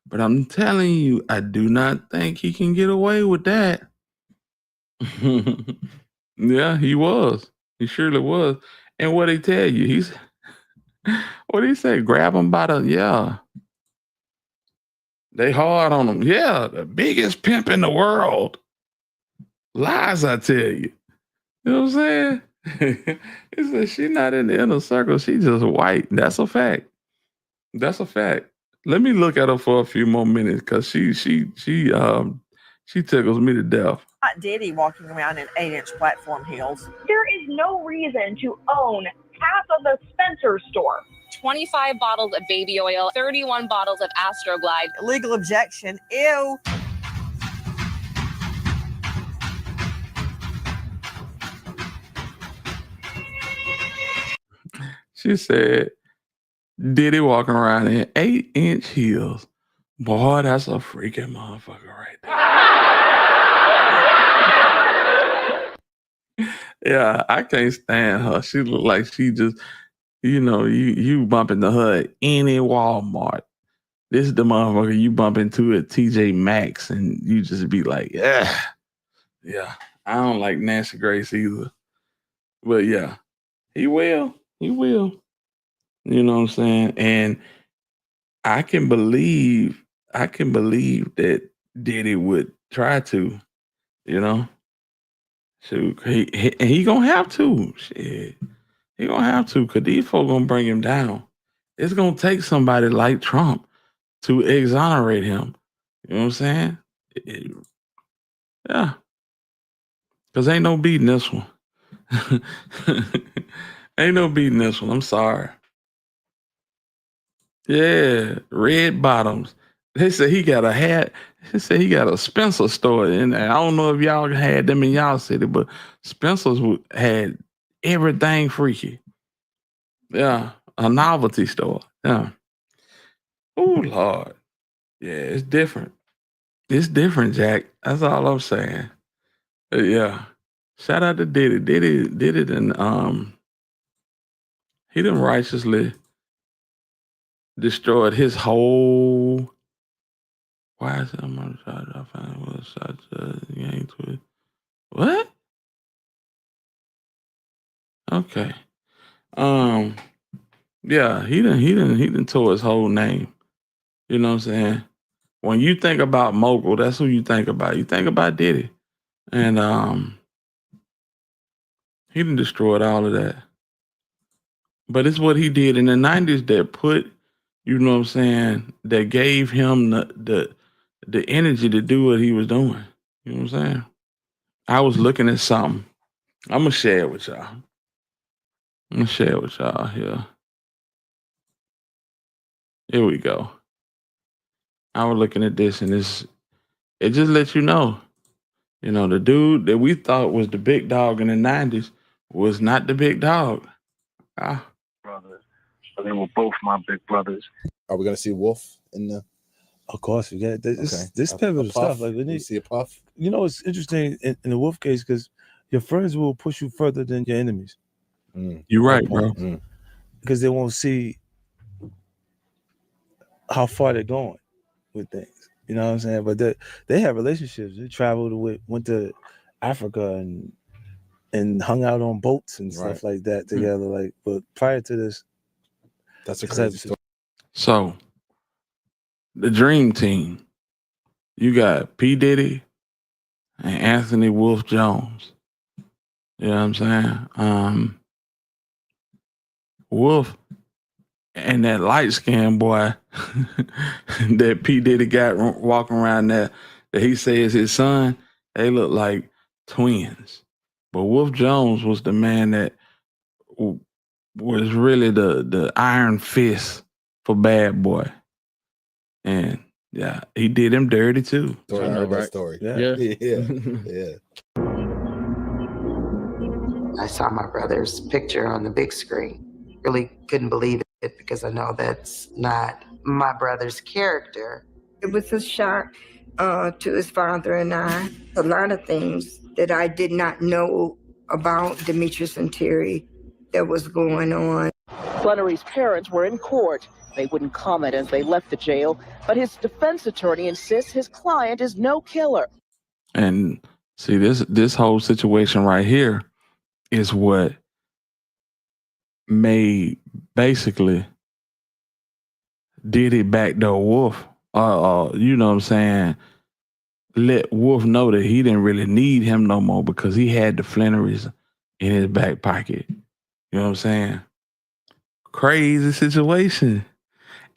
But I'm telling you, I do not think he can get away with that. Yeah, he was. He surely was. And what he tell you? He's what he say? Grab him by the yeah. They hard on him. Yeah, the biggest pimp in the world. Lies, I tell you. You know what I'm saying? He said she not in the inner circle. She just white. That's a fact. That's a fact. Let me look at her for a few more minutes because she tickles me to death. Not Diddy walking around in 8-inch platform heels. There is no reason to own half of the Spencer store. 25 bottles of baby oil, 31 bottles of Astroglide. Legal objection. Ew. She said, Diddy walking around in 8-inch heels. Boy, that's a freaking motherfucker right there. Yeah, I can't stand her. She look like she just, you bump into her at any Walmart. This is the motherfucker you bump into at TJ Maxx and you just be like, yeah. I don't like Nancy Grace either. But yeah, he will. He will. You know what I'm saying? And I can believe that Diddy would try to, Shoot, he gonna have to. Shit. He gonna have to, cause these folk gonna bring him down. It's gonna take somebody like Trump to exonerate him. You know what I'm saying? Yeah. Cause ain't no beating this one. Ain't no beating this one. I'm sorry. Yeah, red bottoms. They said he got a hat. They said he got a Spencer store in there. I don't know if y'all had them in y'all city, but Spencer's had everything freaky. Yeah, a novelty store. Yeah. Oh Lord. Yeah, it's different. It's different, Jack. That's all I'm saying. But yeah. Shout out to Diddy. Diddy and he done righteously destroyed his whole. Why is it I'm on the side? I find what such game to it. What? Okay. Yeah, he done tore his whole name. You know what I'm saying? When you think about mogul, that's who you think about. You think about Diddy. And he done destroyed all of that. But it's what he did in the 90s that put, you know what I'm saying, that gave him the energy to do what he was doing. You know what I'm saying? I was looking at something. I'm going to share it with y'all. I'm going to share it with y'all here. Here we go. I was looking at this and it just lets you know, the dude that we thought was the big dog in the 90s was not the big dog. Brothers. So they were both my big brothers. Are we going to see Wolf in the... Of course, we got this pivotal stuff. Like when you see a puff. It's interesting in the Wolf case because your friends will push you further than your enemies. You're right, bro. Because they won't see how far they're going with things. You know what I'm saying? But they have relationships. They traveled went to Africa and hung out on boats and stuff like that together. Like, but prior to this, that's a crazy story. So. The dream team, you got P. Diddy and Anthony Wolf Jones. You know what I'm saying? Wolf and that light skinned boy that P. Diddy got walking around there that he says his son, they look like twins. But Wolf Jones was the man that was really the iron fist for Bad Boy. And yeah, he did him dirty too. I heard that story. Yeah. Yeah. I saw my brother's picture on the big screen. Really couldn't believe it because I know that's not my brother's character. It was a shock to his father and I. A lot of things that I did not know about Demetrius and Terry that was going on. Flannery's parents were in court. They wouldn't comment as they left the jail, but his defense attorney insists his client is no killer. And see, this whole situation right here is what made basically Diddy backdoor Wolf. You know what I'm saying? Let Wolf know that he didn't really need him no more because he had the Flannerys in his back pocket. You know what I'm saying? Crazy situation.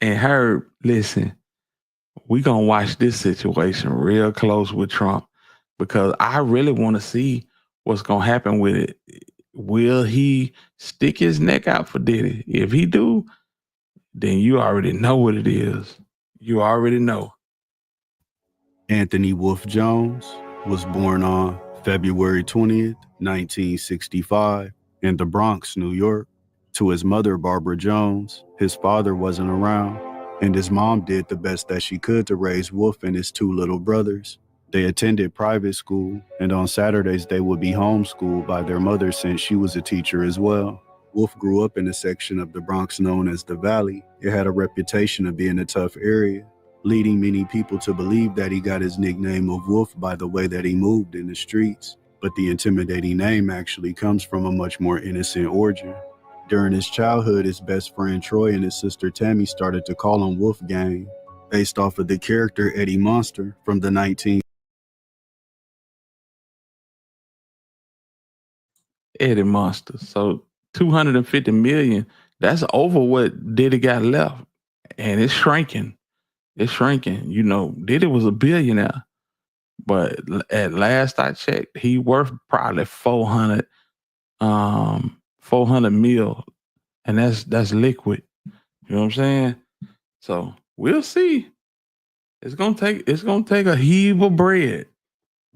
And Herb, listen, we gonna watch this situation real close with Trump because I really want to see what's gonna happen with it. Will he stick his neck out for Diddy? If he do, then you already know what it is. You already know. Anthony Wolf Jones was born on February 20th, 1965, in the Bronx, New York. To his mother, Barbara Jones, his father wasn't around, and his mom did the best that she could to raise Wolf and his two little brothers. They attended private school, and on Saturdays they would be homeschooled by their mother since she was a teacher as well. Wolf grew up in a section of the Bronx known as the Valley. It had a reputation of being a tough area, leading many people to believe that he got his nickname of Wolf by the way that he moved in the streets. But the intimidating name actually comes from a much more innocent origin. During his childhood, his best friend Troy and his sister Tammy started to call him Wolfgang, based off of the character Eddie Monster from the 19... Eddie Monster. So 250 million, that's over what Diddy got left. And it's shrinking. It's shrinking. You know, Diddy was a billionaire. But at last I checked, he worth probably 400 mil. And that's liquid. You know what I'm saying? So we'll see. It's gonna take a heave of bread.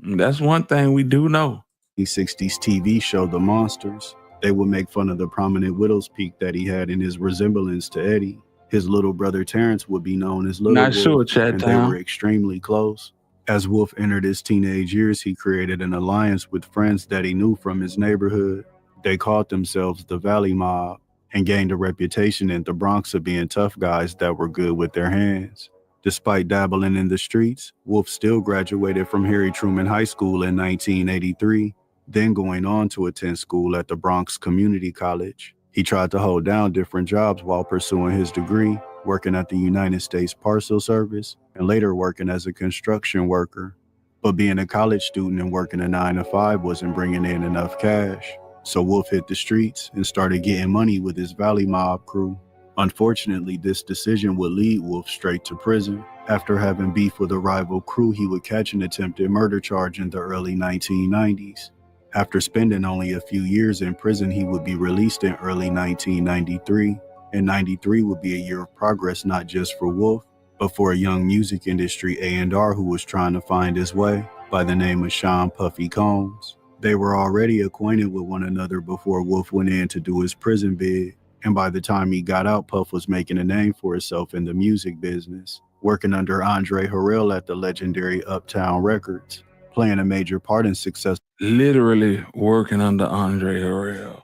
And that's one thing we do know. 60s TV show The Monsters. They would make fun of the prominent widow's peak that he had in his resemblance to Eddie. His little brother Terrence would be known as Little Not Wolf, sure, Chat and they Town. were extremely close. As Wolf entered his teenage years, he created an alliance with friends that he knew from his neighborhood. They called themselves the Valley Mob and gained a reputation in the Bronx of being tough guys that were good with their hands. Despite dabbling in the streets, Wolf still graduated from Harry Truman High School in 1983, then going on to attend school at the Bronx Community College. He tried to hold down different jobs while pursuing his degree, working at the United States Parcel Service and later working as a construction worker. But being a college student and working a 9-to-5 wasn't bringing in enough cash. So Wolf hit the streets and started getting money with his Valley Mob crew. Unfortunately, this decision would lead Wolf straight to prison. After having beef with a rival crew, he would catch an attempted murder charge in the early 1990s. After spending only a few years in prison, he would be released in early 1993, and 93 would be a year of progress not just for Wolf, but for a young music industry A&R who was trying to find his way by the name of Sean Puffy Combs. They were already acquainted with one another before Wolf went in to do his prison bid, and by the time he got out, Puff was making a name for himself in the music business, working under Andre Harrell at the legendary Uptown Records, playing a major part in success. Literally working under Andre Harrell.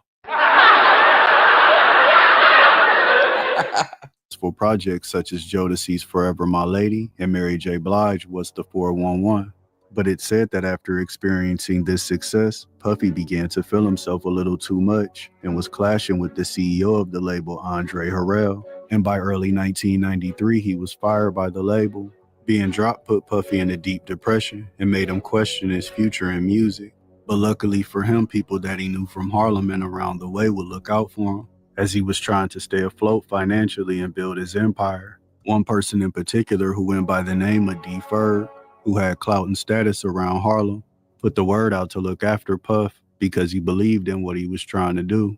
For projects such as Jodeci's Forever My Lady and Mary J. Blige was the 411. But it said that after experiencing this success, Puffy began to feel himself a little too much and was clashing with the CEO of the label, Andre Harrell. And by early 1993, he was fired by the label. Being dropped put Puffy in a deep depression and made him question his future in music. But luckily for him, people that he knew from Harlem and around the way would look out for him as he was trying to stay afloat financially and build his empire. One person in particular who went by the name of D. Ferg, who had clout and status around Harlem, put the word out to look after Puff because he believed in what he was trying to do.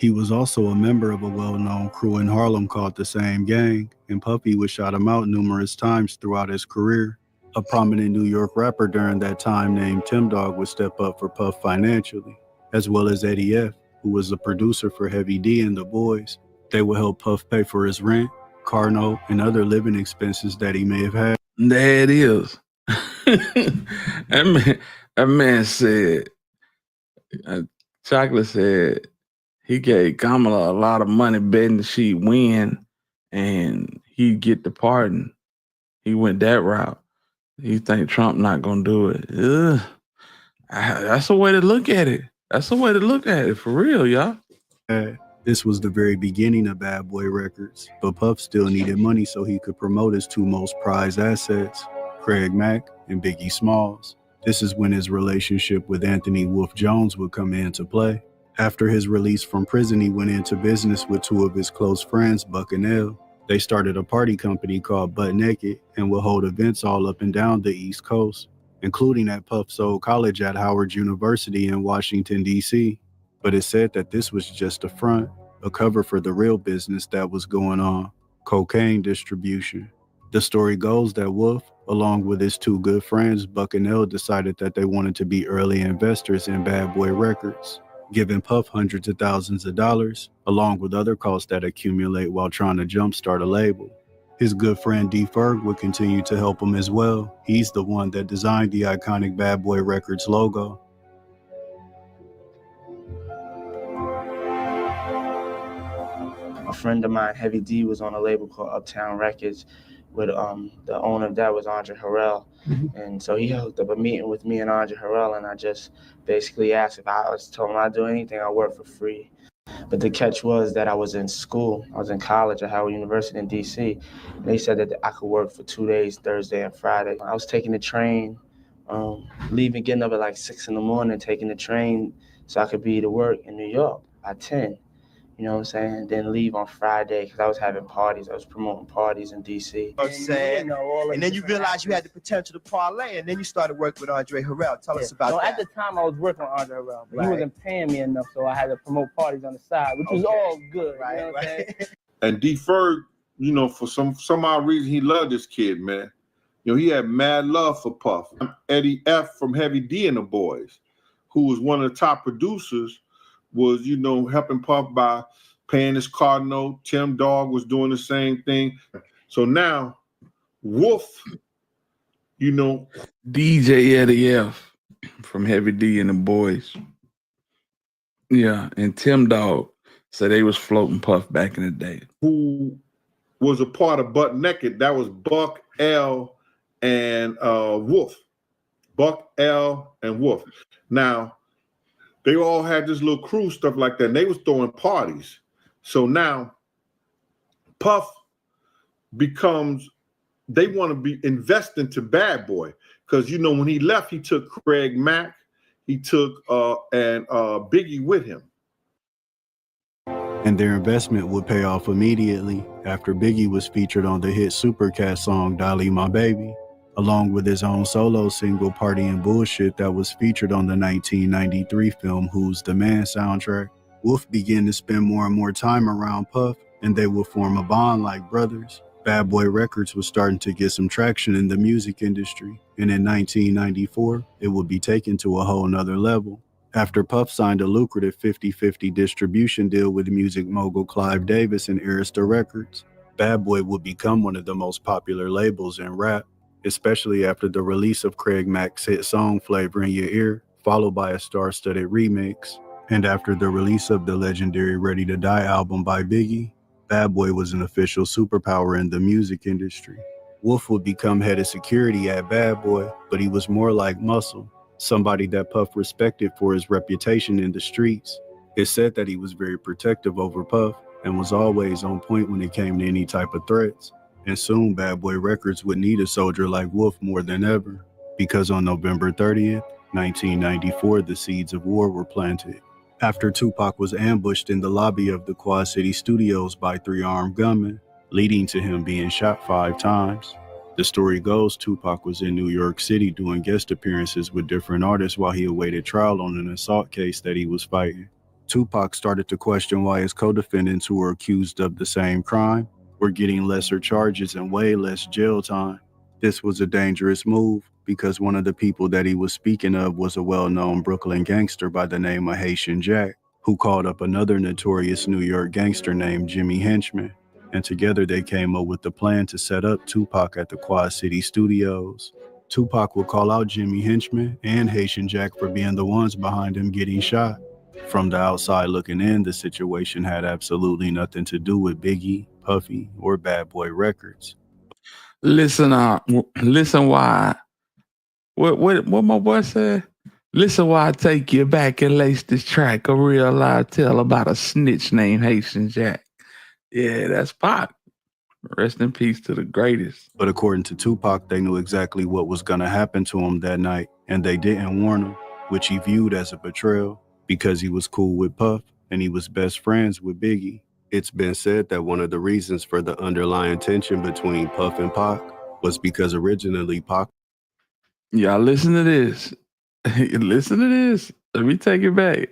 He was also a member of a well-known crew in Harlem called the Same Gang, and Puffy would shout him out numerous times throughout his career. A prominent New York rapper during that time named Tim Dog would step up for Puff financially, as well as Eddie F., who was the producer for Heavy D and the Boys. They would help Puff pay for his rent, car note, and other living expenses that he may have had. There it is. that man said, Chocolate said he gave Kamala a lot of money betting she'd win and he'd get the pardon. He went that route. You think Trump not gonna do it? Ugh. That's a way to look at it. That's a way to look at it, for real, y'all. This was the very beginning of Bad Boy Records, but Puff still needed money so he could promote his two most prized assets, Craig Mack and Biggie Smalls. This is when his relationship with Anthony Wolf Jones would come into play. After his release from prison, he went into business with two of his close friends, Buck and L. They started a party company called Butt Naked and would hold events all up and down the East Coast, including at Puff's old college at Howard University in Washington, D.C. But it's said that this was just a front, a cover for the real business that was going on, cocaine distribution. The story goes that Wolf, along with his two good friends, Buck and L, decided that they wanted to be early investors in Bad Boy Records, giving Puff hundreds of thousands of dollars, along with other costs that accumulate while trying to jumpstart a label. His good friend D. Ferg would continue to help him as well. He's the one that designed the iconic Bad Boy Records logo. A friend of mine, Heavy D, was on a label called Uptown Records with the owner of that was Andre Harrell. And so he hooked up a meeting with me and Andre Harrell, and I just basically asked if I was told him I'd do anything, I'd work for free. But the catch was that I was in school. I was in college at Howard University in D.C. And they said that I could work for 2 days, Thursday and Friday. I was taking the train, getting up at like 6 in the morning, taking the train so I could be to work in New York by 10. You know what I'm saying? Then leave on Friday because I was having parties. I was promoting parties in D.C. You know what I'm saying? And then you realized you had the potential to parlay, and then you started working with Andre Harrell. Tell us about that. At the time, I was working with Andre Harrell, but he wasn't paying me enough, so I had to promote parties on the side, which was all good. Right, you know what I'm saying? And D. Ferg, you know, for some odd reason, he loved this kid, man. You know, he had mad love for Puff. Eddie F. from Heavy D and the Boys, who was one of the top producers, was, you know, helping Puff by paying his car note. Tim Dog was doing the same thing. So now, Wolf, you know. DJ Eddie F. from Heavy D and the Boys. Yeah, and Tim Dog said they was floating Puff back in the day. Who was a part of Butt Naked. That was Buck, L, and Wolf. Buck, L, and Wolf. Now, they all had this little crew, stuff like that, and they was throwing parties. So now, Puff becomes, they want to be invest into Bad Boy. Because, you know, when he left, he took Craig Mack, he took and Biggie with him. And their investment would pay off immediately after Biggie was featured on the hit Supercat song, Dolly My Baby, along with his own solo single, Party and Bullshit, that was featured on the 1993 film Who's the Man soundtrack. Wolf began to spend more and more time around Puff, and they would form a bond like brothers. Bad Boy Records was starting to get some traction in the music industry, and in 1994, it would be taken to a whole nother level. After Puff signed a lucrative 50-50 distribution deal with music mogul Clive Davis and Arista Records, Bad Boy would become one of the most popular labels in rap, especially after the release of Craig Mack's hit song Flavor in Your Ear, followed by a star-studded remix. And after the release of the legendary Ready to Die album by Biggie, Bad Boy was an official superpower in the music industry. Wolf would become head of security at Bad Boy, but he was more like Muscle, somebody that Puff respected for his reputation in the streets. It's said that he was very protective over Puff and was always on point when it came to any type of threats. And soon Bad Boy Records would need a soldier like Wolf more than ever, because on November 30th, 1994, the seeds of war were planted. After Tupac was ambushed in the lobby of the Quad City Studios by 3 armed gunmen, leading to him being shot 5 times. The story goes Tupac was in New York City doing guest appearances with different artists while he awaited trial on an assault case that he was fighting. Tupac started to question why his co-defendants who were accused of the same crime were getting lesser charges and way less jail time. This was a dangerous move because one of the people that he was speaking of was a well-known Brooklyn gangster by the name of Haitian Jack, who called up another notorious New York gangster named Jimmy Henchman, and together they came up with the plan to set up Tupac at the Quad City Studios. Tupac would call out Jimmy Henchman and Haitian Jack for being the ones behind him getting shot. From the outside looking in, the situation had absolutely nothing to do with Biggie, Puffy, or Bad Boy Records. Listen why. What my boy said? Listen why I take you back and lace this track, a real live tale about a snitch named Haitian Jack. Yeah, that's Pac. Rest in peace to the greatest. But according to Tupac, they knew exactly what was going to happen to him that night, and they didn't warn him, which he viewed as a betrayal because he was cool with Puff and he was best friends with Biggie. It's been said that one of the reasons for the underlying tension between Puff and Pac was because originally Pac... Y'all listen to this. Listen to this. Let me take it back.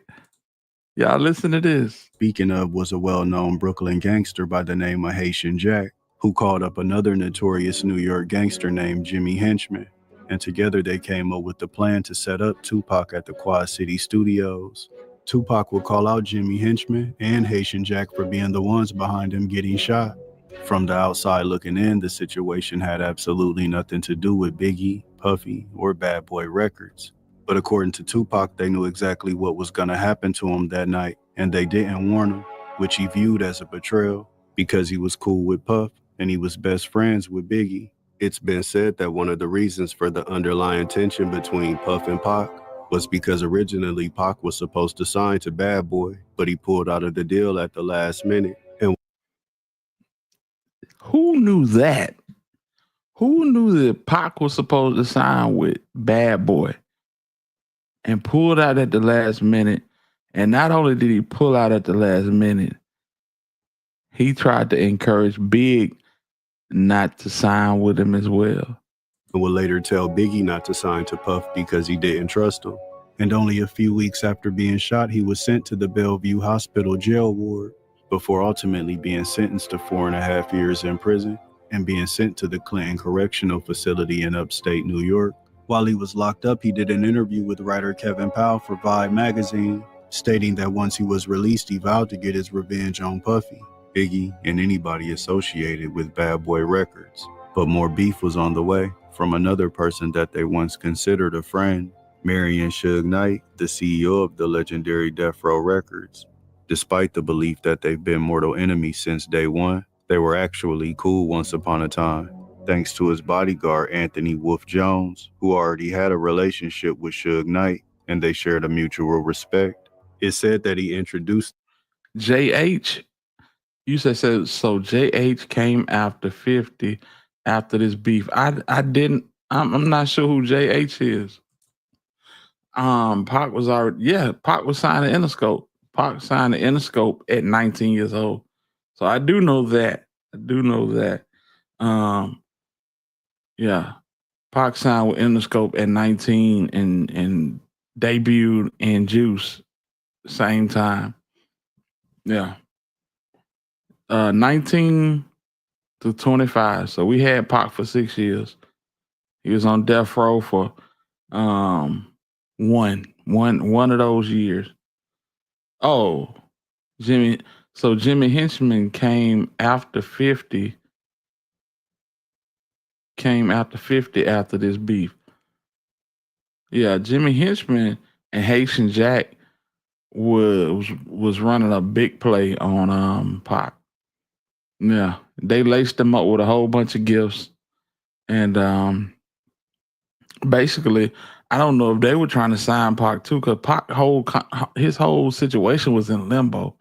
Y'all listen to this. Speaking of was a well-known Brooklyn gangster by the name of Haitian Jack, who called up another notorious New York gangster named Jimmy Henchman, and together they came up with the plan to set up Tupac at the Quad City Studios. Tupac would call out Jimmy Henchman and Haitian Jack for being the ones behind him getting shot. From the outside looking in, the situation had absolutely nothing to do with Biggie, Puffy, or Bad Boy Records. But according to Tupac, they knew exactly what was going to happen to him that night, and they didn't warn him, which he viewed as a betrayal because he was cool with Puff and he was best friends with Biggie. It's been said that one of the reasons for the underlying tension between Puff and Pac was because originally Pac was supposed to sign to Bad Boy, but he pulled out of the deal at the last minute. And who knew that? Who knew that Pac was supposed to sign with Bad Boy and pulled out at the last minute? And not only did he pull out at the last minute, he tried to encourage Big not to sign with him as well. And would later tell Biggie not to sign to Puff because he didn't trust him. And only a few weeks after being shot, he was sent to the Bellevue Hospital jail ward before ultimately being sentenced to 4.5 years in prison and being sent to the Clinton Correctional Facility in upstate New York. While he was locked up, he did an interview with writer Kevin Powell for Vibe magazine, stating that once he was released, he vowed to get his revenge on Puffy, Biggie, and anybody associated with Bad Boy Records. But more beef was on the way from another person that they once considered a friend, Marion Suge Knight, the CEO of the legendary Death Row Records. Despite the belief that they've been mortal enemies since day one, they were actually cool once upon a time, thanks to his bodyguard Anthony Wolf Jones, who already had a relationship with Suge Knight, and they shared a mutual respect. It's said that he introduced JH. You said so. JH came after 50 after this beef. I'm not sure who JH is. Pac was signed to Interscope. Pac signed to Interscope at 19 years old. So I do know that. Pac signed with Interscope at 19 and debuted in Juice same time. Yeah. 19 to 25. So we had Pac for 6 years. He was on death row for one of those years. Oh, Jimmy Henchman came after 50. After this beef. Yeah, Jimmy Henchman and Haitian Jack was running a big play on Pac. Yeah, they laced him up with a whole bunch of gifts, and basically, I don't know if they were trying to sign Pac too, because Pac his whole situation was in limbo,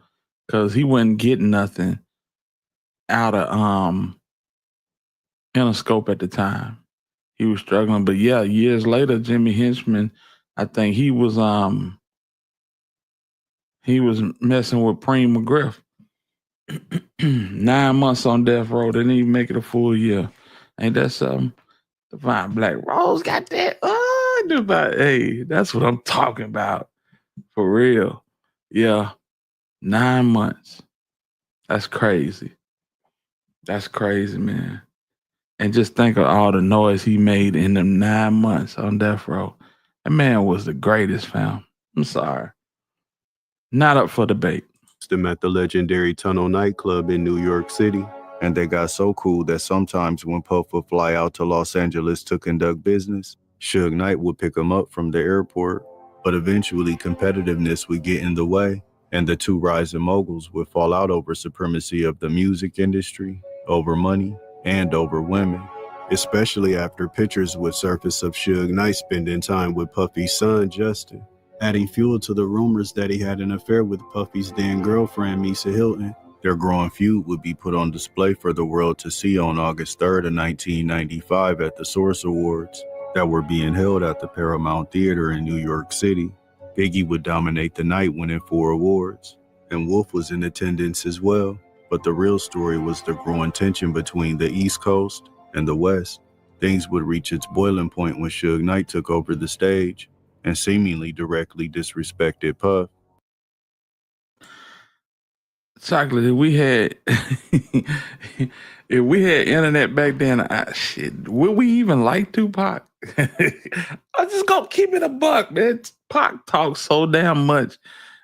because he wasn't getting nothing out of Interscope at the time. He was struggling, but yeah, years later, Jimmy Henchman, I think he was messing with Preem McGriff. 9 months on death row, didn't even make it a full year. Ain't that something? Divine Black Rose got that. Hey, that's what I'm talking about. For real. Yeah. 9 months. That's crazy. That's crazy, man. And just think of all the noise he made in them 9 months on death row. That man was the greatest, fam. I'm sorry. Not up for debate. Them at the legendary Tunnel nightclub in New York City, and they got so cool that sometimes when Puff would fly out to Los Angeles to conduct business, Suge Knight would pick him up from the airport. But eventually competitiveness would get in the way, and the two rising moguls would fall out over supremacy of the music industry, over money, and over women, especially after pictures would surface of Suge Knight spending time with Puffy's son, Justin, adding fuel to the rumors that he had an affair with Puffy's then girlfriend, Misa Hilton. Their growing feud would be put on display for the world to see on August 3rd of 1995 at the Source Awards that were being held at the Paramount Theater in New York City. Biggie would dominate the night, winning 4 awards, and Wolf was in attendance as well. But the real story was the growing tension between the East Coast and the West. Things would reach its boiling point when Suge Knight took over the stage and seemingly directly disrespected Puff. Chocolate, if we had if we had internet back then, would we even like Tupac? I just gonna keep it a buck, man. Pac talks so damn much.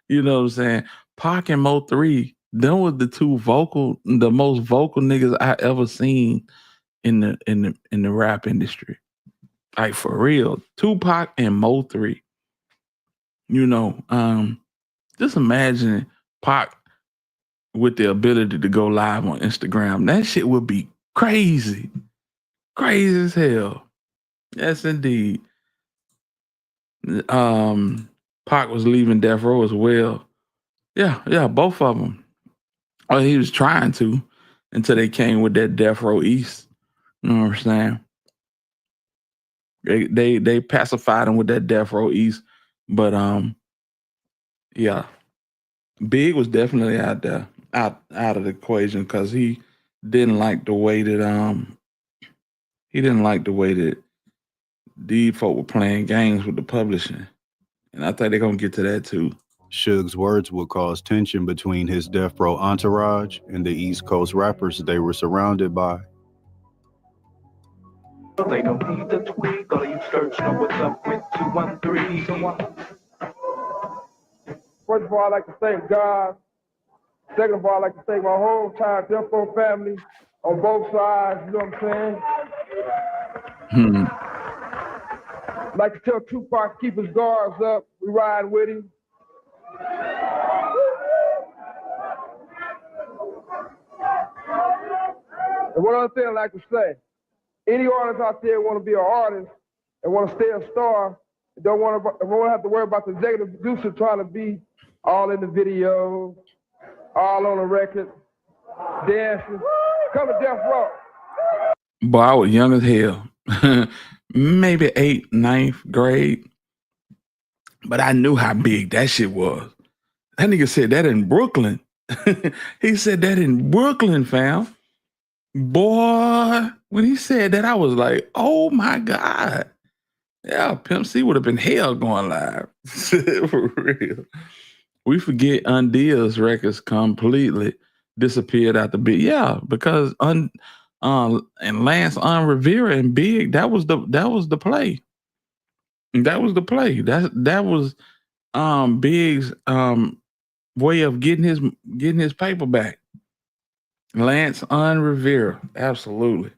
You know what I'm saying? Pac and Mo 3, them was the most vocal niggas I ever seen in the rap industry. Like for real. Tupac and Mo 3. You know, just imagine Pac with the ability to go live on Instagram. That shit would be crazy. Crazy as hell. Yes, indeed. Pac was leaving Death Row as well. Yeah, both of them. Oh, he was trying to until they came with that Death Row East. You know what I'm saying? They pacified him with that Death Row East, but yeah, Big was definitely out there, out of the equation because he didn't like the way that these folk were playing games with the publishing, and I think they're gonna get to that too. Suge's words would cause tension between his Death Row entourage and the East Coast rappers they were surrounded by. They don't need the tweak, all you search know what's up with 213. First of all, I'd like to thank God. Second of all, I'd like to thank my whole entire Death Row family on both sides, you know what I'm saying? I'd like to tell Tupac to keep his guards up. We ride with him. And one other thing I'd like to say, any artists out there want to be an artist and want to stay a star, don't want to have to worry about the executive producer trying to be all in the video, all on the record, dancing. Come to Death Row. Boy, I was young as hell. Maybe 8th, 9th grade. But I knew how big that shit was. That nigga said that in Brooklyn. He said that in Brooklyn, fam. Boy, when he said that, I was like, oh my God. Yeah, Pimp C would have been hell going live. For real. We forget Undeal's records completely disappeared out the beat. Yeah, because and Lance Rivera and Big, that was the play. That was the play. That was Big's way of getting his paper back. Lance Rivera, absolutely.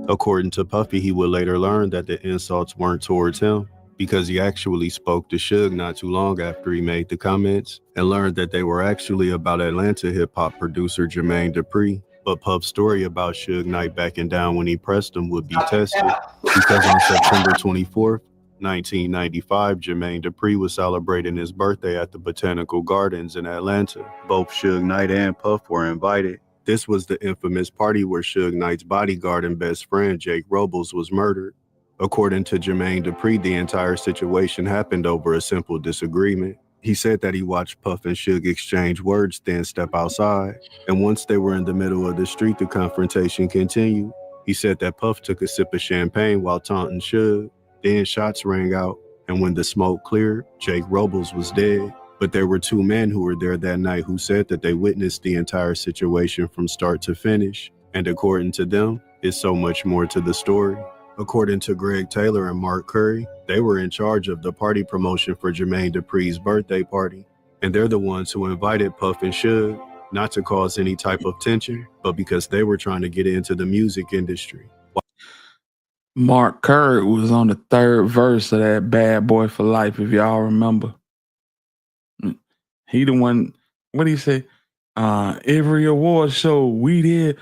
According to Puffy, he would later learn that the insults weren't towards him because he actually spoke to Suge not too long after he made the comments and learned that they were actually about Atlanta hip-hop producer Jermaine Dupri. But Puff's story about Suge Knight backing down when he pressed him would be tested because on September 24th, 1995, Jermaine Dupri was celebrating his birthday at the Botanical Gardens in Atlanta. Both Suge Knight and Puff were invited. This was the infamous party where Suge Knight's bodyguard and best friend, Jake Robles, was murdered. According to Jermaine Dupri, the entire situation happened over a simple disagreement. He said that he watched Puff and Suge exchange words, then step outside. And once they were in the middle of the street, the confrontation continued. He said that Puff took a sip of champagne while taunting Suge. Then shots rang out, and when the smoke cleared, Jake Robles was dead. But there were two men who were there that night who said that they witnessed the entire situation from start to finish. And according to them, it's so much more to the story. According to Greg Taylor and Mark Curry, they were in charge of the party promotion for Jermaine Dupri's birthday party. And they're the ones who invited Puff and Suge, not to cause any type of tension, but because they were trying to get into the music industry. Mark Curry was on the third verse of that Bad Boy for Life, if y'all remember. He the one, what did he say? Every award show, we there,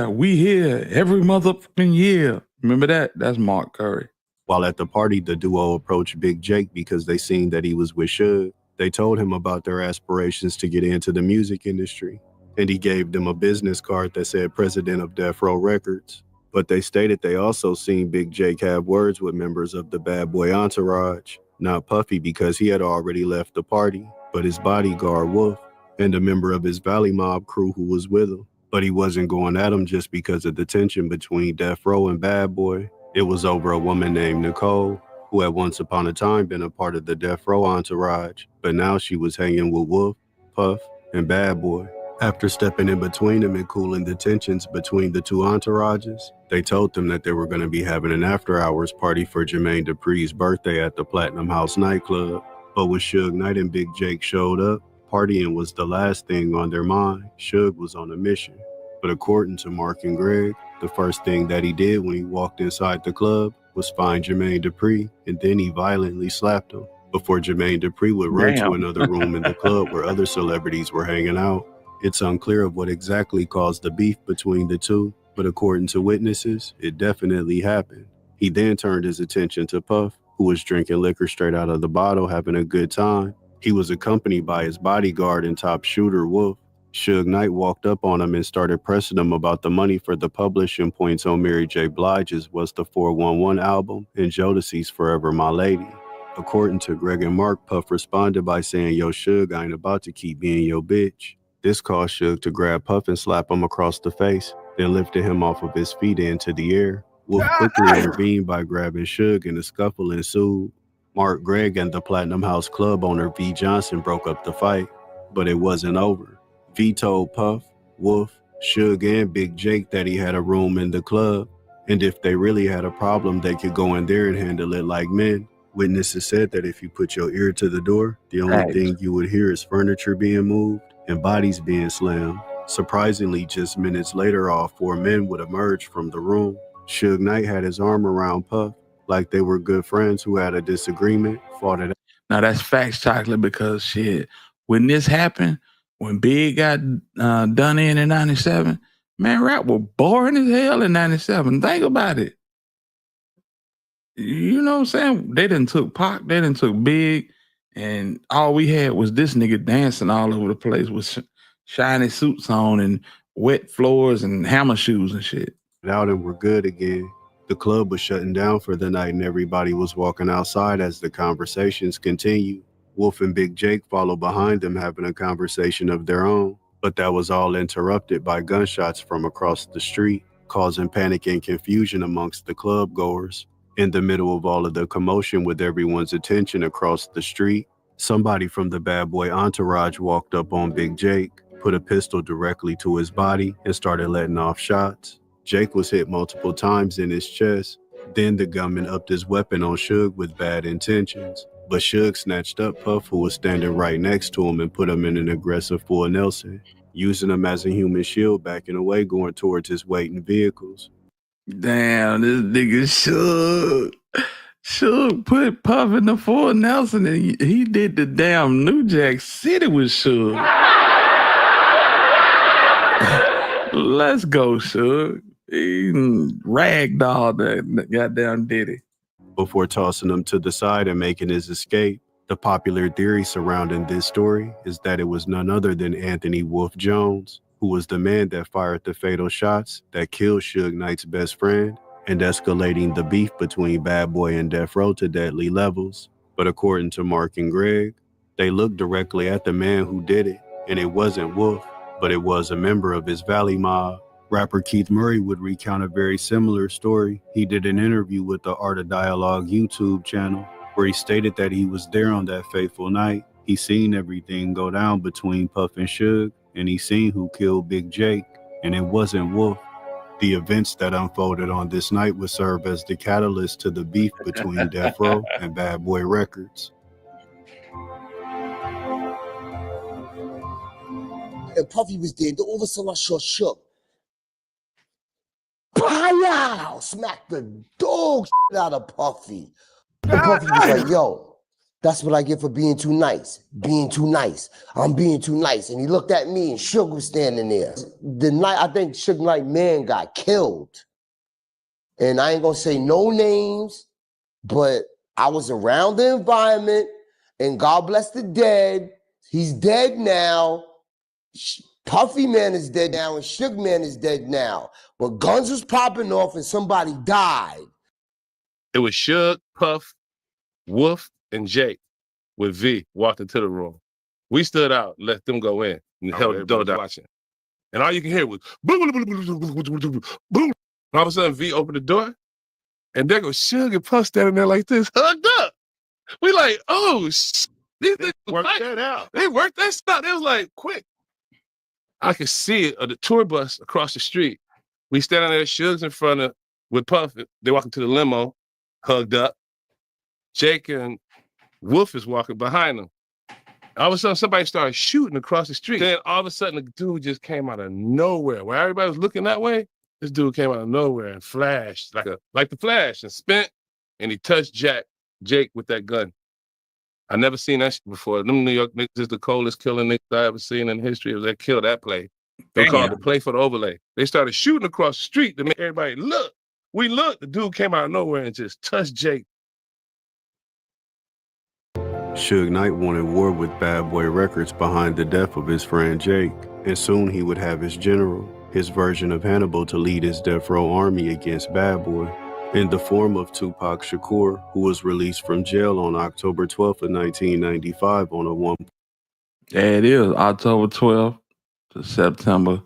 we here, every motherfucking year. Remember that? That's Mark Curry. While at the party, the duo approached Big Jake because they seen that he was with Suge. They told him about their aspirations to get into the music industry, and he gave them a business card that said President of Death Row Records. But they stated they also seen Big Jake have words with members of the Bad Boy entourage, not Puffy because he had already left the party, but his bodyguard Wolf and a member of his Valley Mob crew who was with him. But he wasn't going at him just because of the tension between Death Row and Bad Boy. It was over a woman named Nicole, who had once upon a time been a part of the Death Row entourage, but now she was hanging with Wolf, Puff, and Bad Boy. After stepping in between them and cooling the tensions between the two entourages, they told them that they were going to be having an after-hours party for Jermaine Dupri's birthday at the Platinum House nightclub. But when Suge Knight and Big Jake showed up, partying was the last thing on their mind. Suge was on a mission. But according to Mark and Greg, the first thing that he did when he walked inside the club was find Jermaine Dupri, and then he violently slapped him before Jermaine Dupri would run to another room in the club where other celebrities were hanging out. It's unclear of what exactly caused the beef between the two, but according to witnesses, it definitely happened. He then turned his attention to Puff, who was drinking liquor straight out of the bottle, having a good time. He was accompanied by his bodyguard and top shooter, Wolf. Suge Knight walked up on him and started pressing him about the money for the publishing points on Mary J. Blige's Was the 411 album and Jodeci's Forever My Lady. According to Greg and Mark, Puff responded by saying, "Yo, Suge, I ain't about to keep being your bitch." This caused Suge to grab Puff and slap him across the face, then lifted him off of his feet into the air. Wolf quickly intervened by grabbing Suge, and a scuffle ensued. Mark, Greg, and the Platinum House club owner V. Johnson broke up the fight, but it wasn't over. V told Puff, Wolf, Suge, and Big Jake that he had a room in the club, and if they really had a problem, they could go in there and handle it like men. Witnesses said that if you put your ear to the door, the only thing you would hear is furniture being moved and bodies being slammed. Surprisingly, just minutes later, all four men would emerge from the room. Suge Knight had his arm around Puff, like they were good friends who had a disagreement, fought it out. Now that's facts, Chocolate, because shit, when this happened, when Big got done in 97, man, rap was boring as hell in 97. Think about it. You know what I'm saying? They done took Pac, they done took Big, and all we had was this nigga dancing all over the place with shiny suits on and wet floors and hammer shoes and shit. Out and were good again. The club was shutting down for the night and everybody was walking outside as the conversations continued. Wolf and Big Jake followed behind them having a conversation of their own, but that was all interrupted by gunshots from across the street, causing panic and confusion amongst the club goers. In the middle of all of the commotion with everyone's attention across the street, somebody from the Bad Boy entourage walked up on Big Jake, put a pistol directly to his body, and started letting off shots. Jake was hit multiple times in his chest. Then the gunman upped his weapon on Suge with bad intentions. But Suge snatched up Puff, who was standing right next to him, and put him in an aggressive full Nelson, using him as a human shield, backing away, going towards his waiting vehicles. Damn, this nigga Suge put Puff in the full Nelson, and he did the damn New Jack City with Suge. Let's go, Suge. He ragdolled that goddamn Diddy. Before tossing him to the side and making his escape, the popular theory surrounding this story is that it was none other than Anthony Wolf Jones, who was the man that fired the fatal shots that killed Suge Knight's best friend and escalating the beef between Bad Boy and Death Row to deadly levels. But according to Mark and Greg, They looked directly at the man who did it, and it wasn't Wolf, but it was a member of his Valley mob. Rapper Keith Murray would recount a very similar story. He did an interview with the Art of Dialogue YouTube channel, where he stated that he was there on that fateful night. He seen everything go down between Puff and Suge, and he seen who killed Big Jake, and it wasn't Wolf. The events that unfolded on this night would serve as the catalyst to the beef between Death Row and Bad Boy Records. And Puffy was there. Then all of a sudden I saw Shook. Pow! Smacked the dog shit out of Puffy. And Puffy was like, yo, that's what I get for being too nice. Being too nice. I'm being too nice. And he looked at me and Suge was standing there. The night I think Suge Knight man got killed. And I ain't gonna say no names, but I was around the environment, and God bless the dead. He's dead now. Puffy man is dead now, and Suge man is dead now. But guns was popping off and somebody died. It was Suge, Puff, Wolf, and Jake with V walked into the room. We stood out, let them go in, and held the door down watching. And all you can hear was boom, boom, boom, boom, boom, boom, boom. And all of a sudden, V opened the door, and there goes Suge and Puff standing there like this, hugged up. We like, oh, these niggas worked that out. They worked that stuff. They was like, quick. I could see it, the tour bus across the street. We standing there, Suge's in front of, with Puff. They walking to the limo, hugged up. Jake and Wolf is walking behind them. All of a sudden, somebody started shooting across the street. Then all of a sudden, the dude just came out of nowhere. Where everybody was looking that way, this dude came out of nowhere and flashed like the Flash and spent, and he touched Jake with that gun. I never seen that shit before. Them New York niggas is the coldest killing niggas I ever seen in history. They killed that play. They called it the play for the overlay. They started shooting across the street to make everybody look. We looked, the dude came out of nowhere and just touched Jake. Suge Knight wanted war with Bad Boy Records behind the death of his friend Jake, and soon he would have his general, his version of Hannibal, to lead his death row army against Bad Boy, in the form of Tupac Shakur, who was released from jail on October 12th of 1995 on a one. There it is, October 12th to September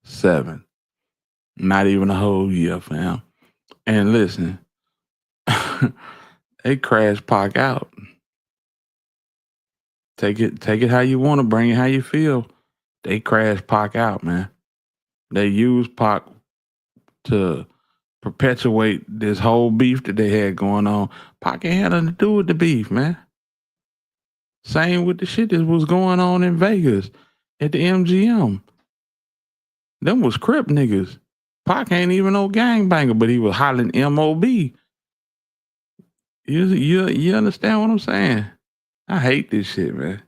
7th. Not even a whole year, fam. And listen, they crashed Pac out. Take it how you want to, bring it how you feel. They crashed Pac out, man. They used Pac to perpetuate this whole beef that they had going on. Pac ain't had nothing to do with the beef, man. Same with the shit that was going on in Vegas at the MGM. Them was Crip niggas. Pac ain't even no gangbanger, but he was hollering MOB. You understand what I'm saying? I hate this shit, man.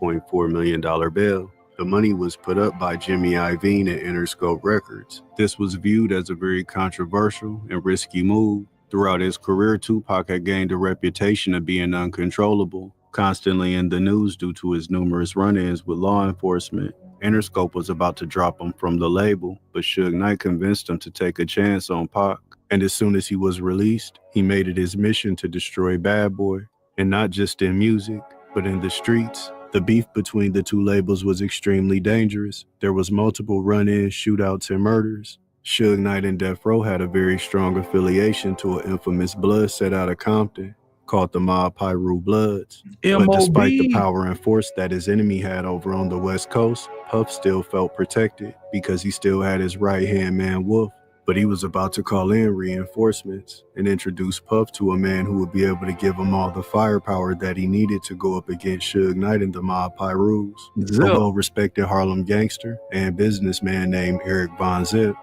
$0.4 million bail. The money was put up by Jimmy Iovine at Interscope Records. This was viewed as a very controversial and risky move. Throughout his career, Tupac had gained a reputation of being uncontrollable, constantly in the news due to his numerous run-ins with law enforcement. Interscope was about to drop him from the label, but Suge Knight convinced him to take a chance on Pac. And as soon as he was released, he made it his mission to destroy Bad Boy. And not just in music, but in the streets. The beef between the two labels was extremely dangerous. There was multiple run-ins, shootouts, and murders. Suge Knight and Death Row had a very strong affiliation to an infamous blood set out of Compton called the Mob Piru Bloods. MOB. But despite the power and force that his enemy had over on the West Coast, Puff still felt protected because he still had his right-hand man Wolf. But he was about to call in reinforcements and introduce Puff to a man who would be able to give him all the firepower that he needed to go up against Suge Knight and the Mob Pirus. A well-respected Harlem gangster and businessman named Eric Von Zip.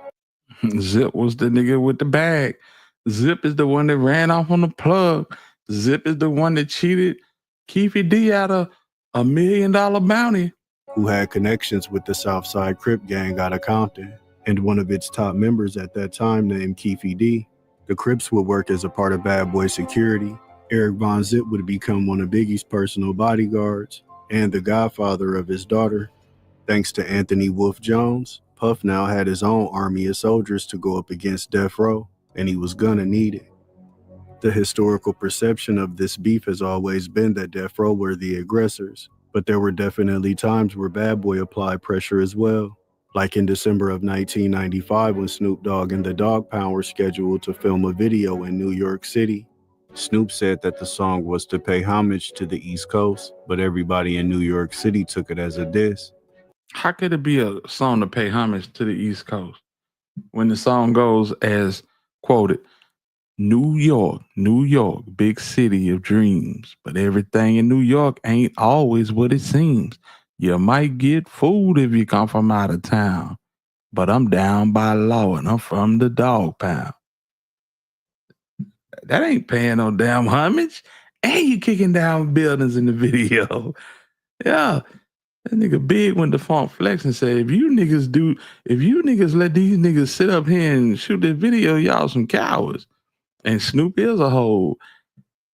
Zip was the nigga with the bag. Zip is the one that ran off on the plug. Zip is the one that cheated Keefy D out of $1 million bounty. Who had connections with the Southside Crip gang out of Compton. And one of its top members at that time named Keefy D. The Crips would work as a part of Bad Boy security. Eric Von Zip would become one of Biggie's personal bodyguards and the godfather of his daughter. Thanks to Anthony Wolf Jones, Puff now had his own army of soldiers to go up against Death Row, and he was gonna need it. The historical perception of this beef has always been that Death Row were the aggressors, But there were definitely times where Bad Boy applied pressure as well. Like in December of 1995 when Snoop Dogg and the Dogg Pound were scheduled to film a video in New York City. Snoop said that the song was to pay homage to the East Coast, but everybody in New York City took it as a diss. How could it be a song to pay homage to the East Coast when the song goes as quoted, New York, big city of dreams, but everything in New York ain't always what it seems. You might get fooled if you come from out of town, but I'm down by law and I'm from the Dogg Pound. That ain't paying no damn homage. And you kicking down buildings in the video. Yeah. That nigga Big went to Funk Flex and said, if you niggas let these niggas sit up here and shoot this video, y'all some cowards. And Snoop is a whole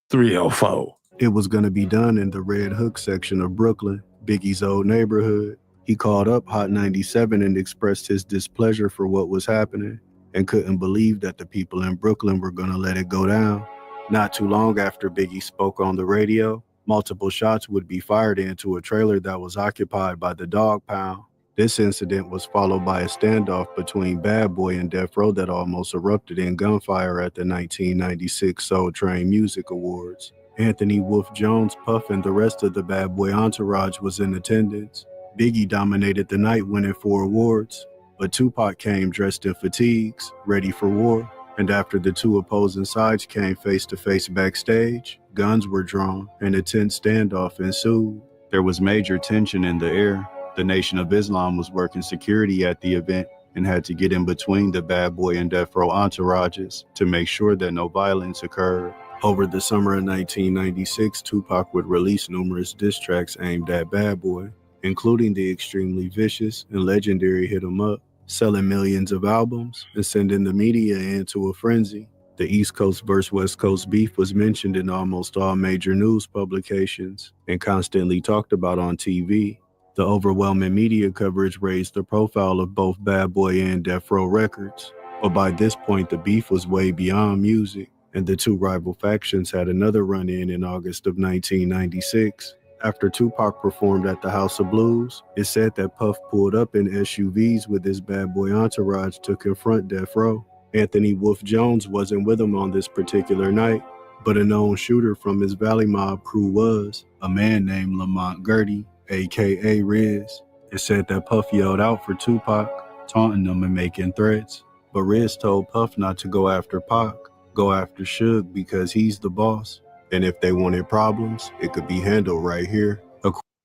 304. It was going to be done in the Red Hook section of Brooklyn, Biggie's old neighborhood. He called up Hot 97 and expressed his displeasure for what was happening and couldn't believe that the people in Brooklyn were going to let it go down. Not too long after Biggie spoke on the radio, multiple shots would be fired into a trailer that was occupied by the Dogg Pound. This incident was followed by a standoff between Bad Boy and Death Row that almost erupted in gunfire at the 1996 Soul Train Music Awards. Anthony Wolf Jones, Puff, and the rest of the Bad Boy entourage was in attendance. Biggie dominated the night, winning 4 awards, but Tupac came dressed in fatigues, ready for war. And after the two opposing sides came face to face backstage, guns were drawn and a tense standoff ensued. There was major tension in the air. The Nation of Islam was working security at the event and had to get in between the Bad Boy and Death Row entourages to make sure that no violence occurred. Over the summer of 1996, Tupac would release numerous diss tracks aimed at Bad Boy, including the extremely vicious and legendary Hit 'Em Up, selling millions of albums and sending the media into a frenzy. The East Coast versus West Coast beef was mentioned in almost all major news publications and constantly talked about on TV. The overwhelming media coverage raised the profile of both Bad Boy and Death Row Records, but by this point the beef was way beyond music, and the two rival factions had another run-in in August of 1996. After Tupac performed at the House of Blues, it said that Puff pulled up in SUVs with his Bad Boy entourage to confront Death Row. Anthony Wolf Jones wasn't with him on this particular night, but a known shooter from his Valley Mob crew was, a man named Lamont Gertie, aka Riz. It said that Puff yelled out for Tupac, taunting him and making threats, but Riz told Puff not to go after Pac, go after Suge because he's the boss. And if they wanted problems, it could be handled right here.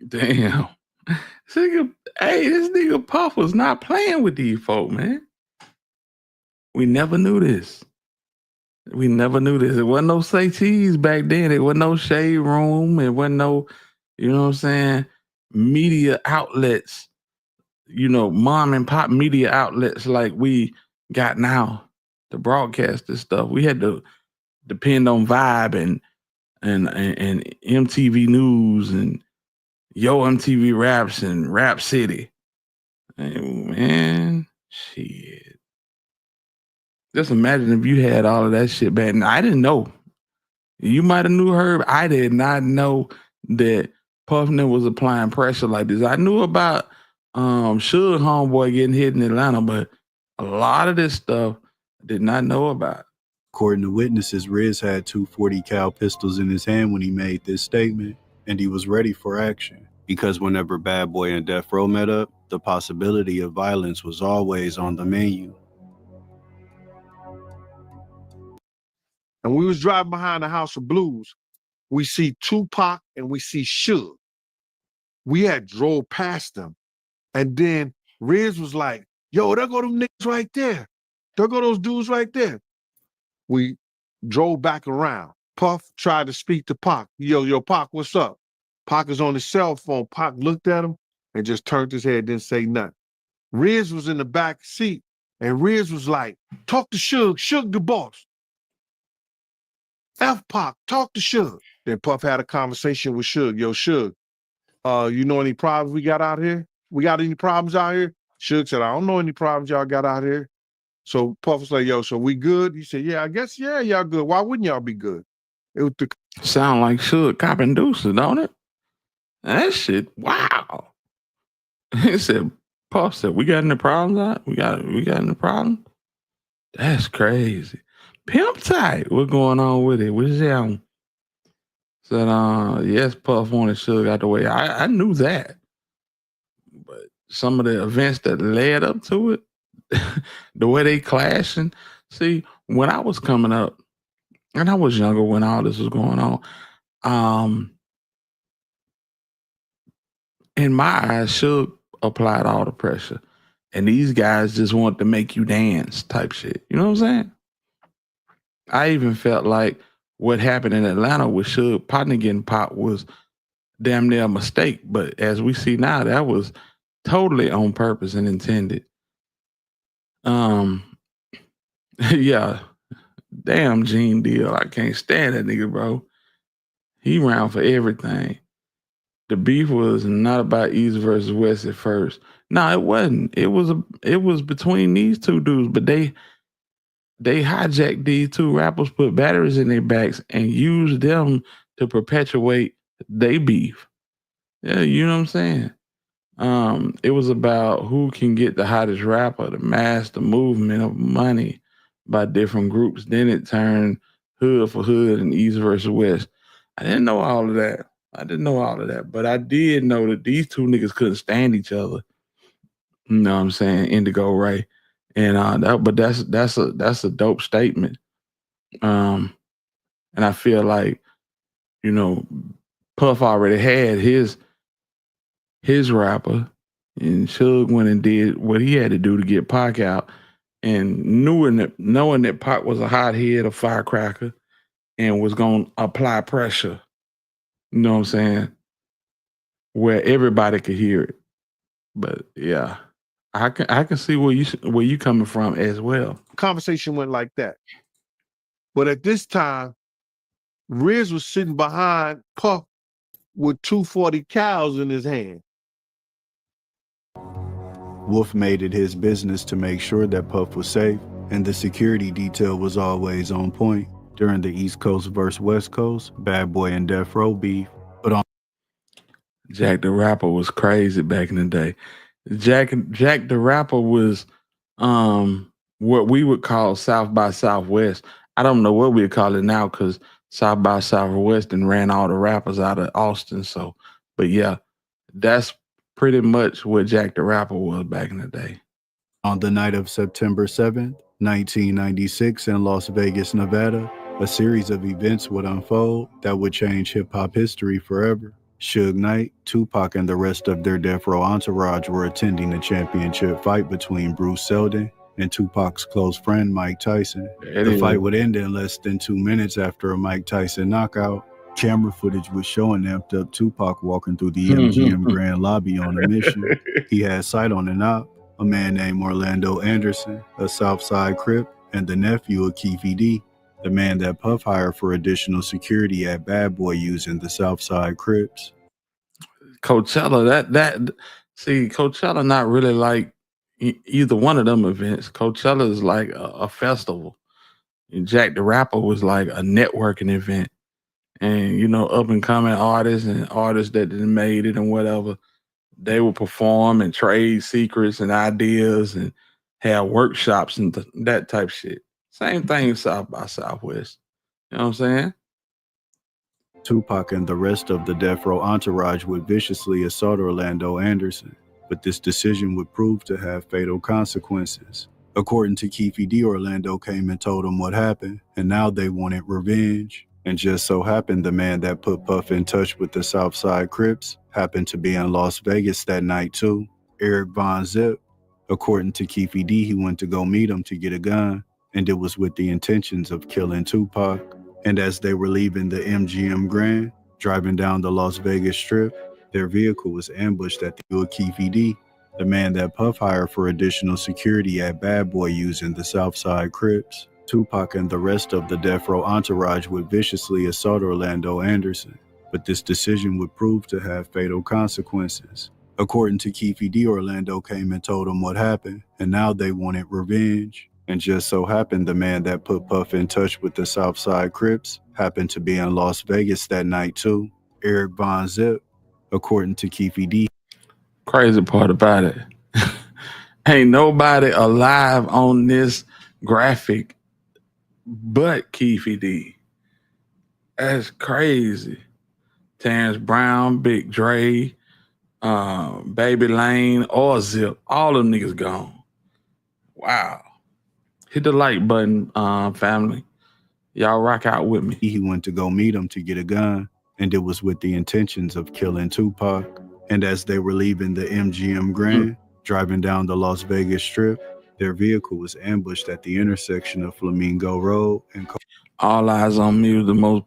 Damn. This nigga Puff was not playing with these folk, man. We never knew this. It wasn't no say cheese back then. It wasn't no shade room. It wasn't no, you know what I'm saying, media outlets, mom and pop media outlets like we got now to broadcast this stuff. We had to depend on Vibe and MTV News and Yo MTV Raps and Rap City. And man, shit. Just imagine if you had all of that shit back. And I didn't know. You might have knew Herb. I did not know that Puffner was applying pressure like this. I knew about Suge Homeboy getting hit in Atlanta, but a lot of this stuff I did not know about. According to witnesses, Riz had 2 40 cal pistols in his hand when he made this statement, and he was ready for action. Because whenever Bad Boy and Death Row met up, the possibility of violence was always on the menu. And we was driving behind the House of Blues. We see Tupac and we see Suge. We had drove past them. And then Riz was like, yo, there go them niggas right there. There go those dudes right there. We drove back around. Puff tried to speak to Pac. Yo, Pac, what's up? Pac is on his cell phone. Pac looked at him and just turned his head, didn't say nothing. Riz was in the back seat, and Riz was like, talk to Suge, Suge the boss. F Pac, talk to Suge. Then Puff had a conversation with Suge. Yo, Suge, you know any problems we got out here? We got any problems out here? Suge said, I don't know any problems y'all got out here. So Puff was like, yo, so we good? He said, yeah, I guess, yeah, y'all good. Why wouldn't y'all be good? It was Sound like Suge copping deuces, don't it? That shit, wow. He said, Puff said, we got any problems out? We got any problems? That's crazy. Pimp tight. What's going on with it? What's that? Said, yes, Puff wanted Suge out the way. I knew that. But some of the events that led up to it, the way they clashing. See, when I was coming up, and I was younger when all this was going on, in my eyes, Suge applied all the pressure. And these guys just want to make you dance type shit. You know what I'm saying? I even felt like what happened in Atlanta with Suge partner getting popped was damn near a mistake. But as we see now, that was totally on purpose and intended. Yeah. Damn Gene Deal. I can't stand that nigga, bro. He ran for everything. The beef was not about East versus West at first. No, it wasn't. It was between these two dudes, but they hijacked these two rappers, put batteries in their backs, and used them to perpetuate their beef. Yeah, you know what I'm saying? It was about who can get the hottest rapper, the mass, the movement of money by different groups. Then it turned hood for hood and East versus West. I didn't know all of that. But I did know that these two niggas couldn't stand each other. You know what I'm saying? Indigo Ray. And that's a dope statement. And I feel like, you know, Puff already had his rapper, and Suge went and did what he had to do to get Pac out, and knowing that Pac was a hothead, a firecracker, and was gonna apply pressure. You know what I'm saying? Where everybody could hear it. But yeah, I can see where you coming from as well. Conversation went like that. But at this time, Riz was sitting behind Puff with 240 cows in his hand. Wolf made it his business to make sure that Puff was safe, and the security detail was always on point during the East Coast versus West Coast Bad Boy and Death Row beef. But on Jack the Rapper was crazy back in the day. Jack the Rapper was what we would call South by Southwest. I don't know what we'd call it now because South by Southwest and ran all the rappers out of Austin. So, but yeah, that's pretty much what Jack the Rapper was back in the day. On the night of September 7th, 1996 in Las Vegas, Nevada, a series of events would unfold that would change hip-hop history forever. Suge Knight, Tupac, and the rest of their Death Row entourage were attending a championship fight between Bruce Seldon and Tupac's close friend Mike Tyson. The fight would end in less than 2 minutes after a Mike Tyson knockout. Camera footage was showing amped up Tupac walking through the MGM Grand Lobby on a mission. He had sight on an op, a man named Orlando Anderson, a Southside Crip, and the nephew of Keefy D, the man that Puff hired for additional security at Bad Boy using the Southside Crips. Coachella, Coachella not really like either one of them events. Coachella is like a festival. And Jack the Rapper was like a networking event. And, you know, up and coming artists and artists that didn't made it and whatever, they would perform and trade secrets and ideas and have workshops and that type shit. Same thing South by Southwest. You know what I'm saying? Tupac and the rest of the Death Row entourage would viciously assault Orlando Anderson, but this decision would prove to have fatal consequences. According to Keefy D, Orlando came and told him what happened, and now they wanted revenge. And just so happened the man that put Puff in touch with the Southside Crips happened to be in Las Vegas that night too, Eric Von Zip. According to Keefy D, he went to go meet him to get a gun, and it was with the intentions of killing Tupac. And as they were leaving the MGM Grand, driving down the Las Vegas Strip, their vehicle was ambushed at the Keefy D, the man that Puff hired for additional security at Bad Boy using the Southside Crips. Tupac and the rest of the Death Row entourage would viciously assault Orlando Anderson, but this decision would prove to have fatal consequences. According to Keefy D, Orlando came and told him what happened, and now they wanted revenge. And just so happened the man that put Puff in touch with the Southside Crips happened to be in Las Vegas that night too, Eric Von Zip. According to Keefe D. Crazy part about it, ain't nobody alive on this graphic but Keefe D. That's crazy. Terrence Brown, Big Dre, Baby Lane, or Zip, all them niggas gone. Wow. Hit the like button, family. Y'all rock out with me. He went to go meet him to get a gun, and it was with the intentions of killing Tupac. And as they were leaving the MGM Grand, driving down the Las Vegas Strip, their vehicle was ambushed at the intersection of Flamingo Road and All Eyes on Me was the most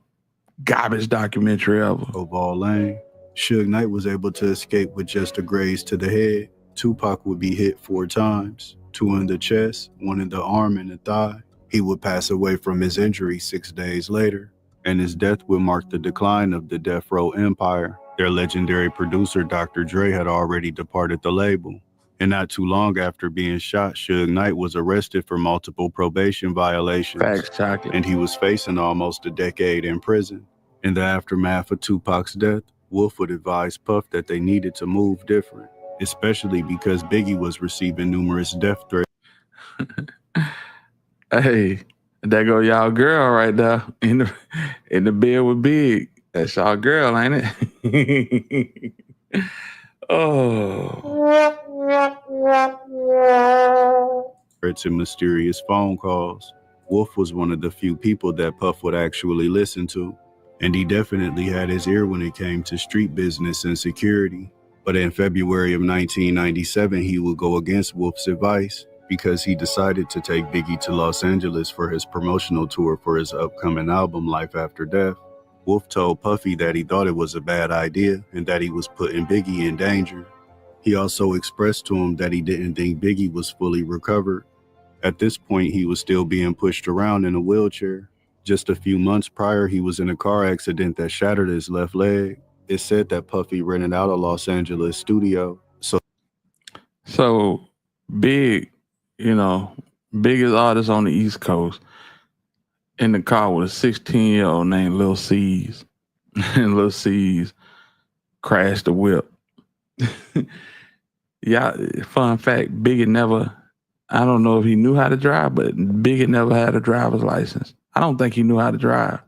garbage documentary ever. Oval Lane. Suge Knight was able to escape with just a graze to the head. Tupac would be hit 4 times, 2 in the chest, 1 in the arm and the thigh. He would pass away from his injury 6 days later, and his death would mark the decline of the Death Row Empire. Their legendary producer, Dr. Dre, had already departed the label. And not too long after being shot, Suge Knight was arrested for multiple probation violations. Facts, chocolate. And he was facing almost a decade in prison. In the aftermath of Tupac's death, Wolf would advise Puff that they needed to move different, especially because Biggie was receiving numerous death threats. Hey, there go y'all girl right there in the bed with Big. That's y'all girl, ain't it? Oh. Threats and mysterious phone calls. Wolf was one of the few people that Puff would actually listen to, and he definitely had his ear when it came to street business and security. But in February of 1997, he would go against Wolf's advice because he decided to take Biggie to Los Angeles for his promotional tour for his upcoming album, Life After Death. Wolf told Puffy that he thought it was a bad idea and that he was putting Biggie in danger. He also expressed to him that he didn't think Biggie was fully recovered. At this point, he was still being pushed around in a wheelchair. Just a few months prior, he was in a car accident that shattered his left leg. It said that Puffy rented out a Los Angeles studio. So Big, biggest artist on the East Coast, in the car with a 16-year-old named Lil C's. And Lil C's crashed the whip. Yeah, fun fact, Biggie never, I don't know if he knew how to drive, but Biggie never had a driver's license. I don't think he knew how to drive.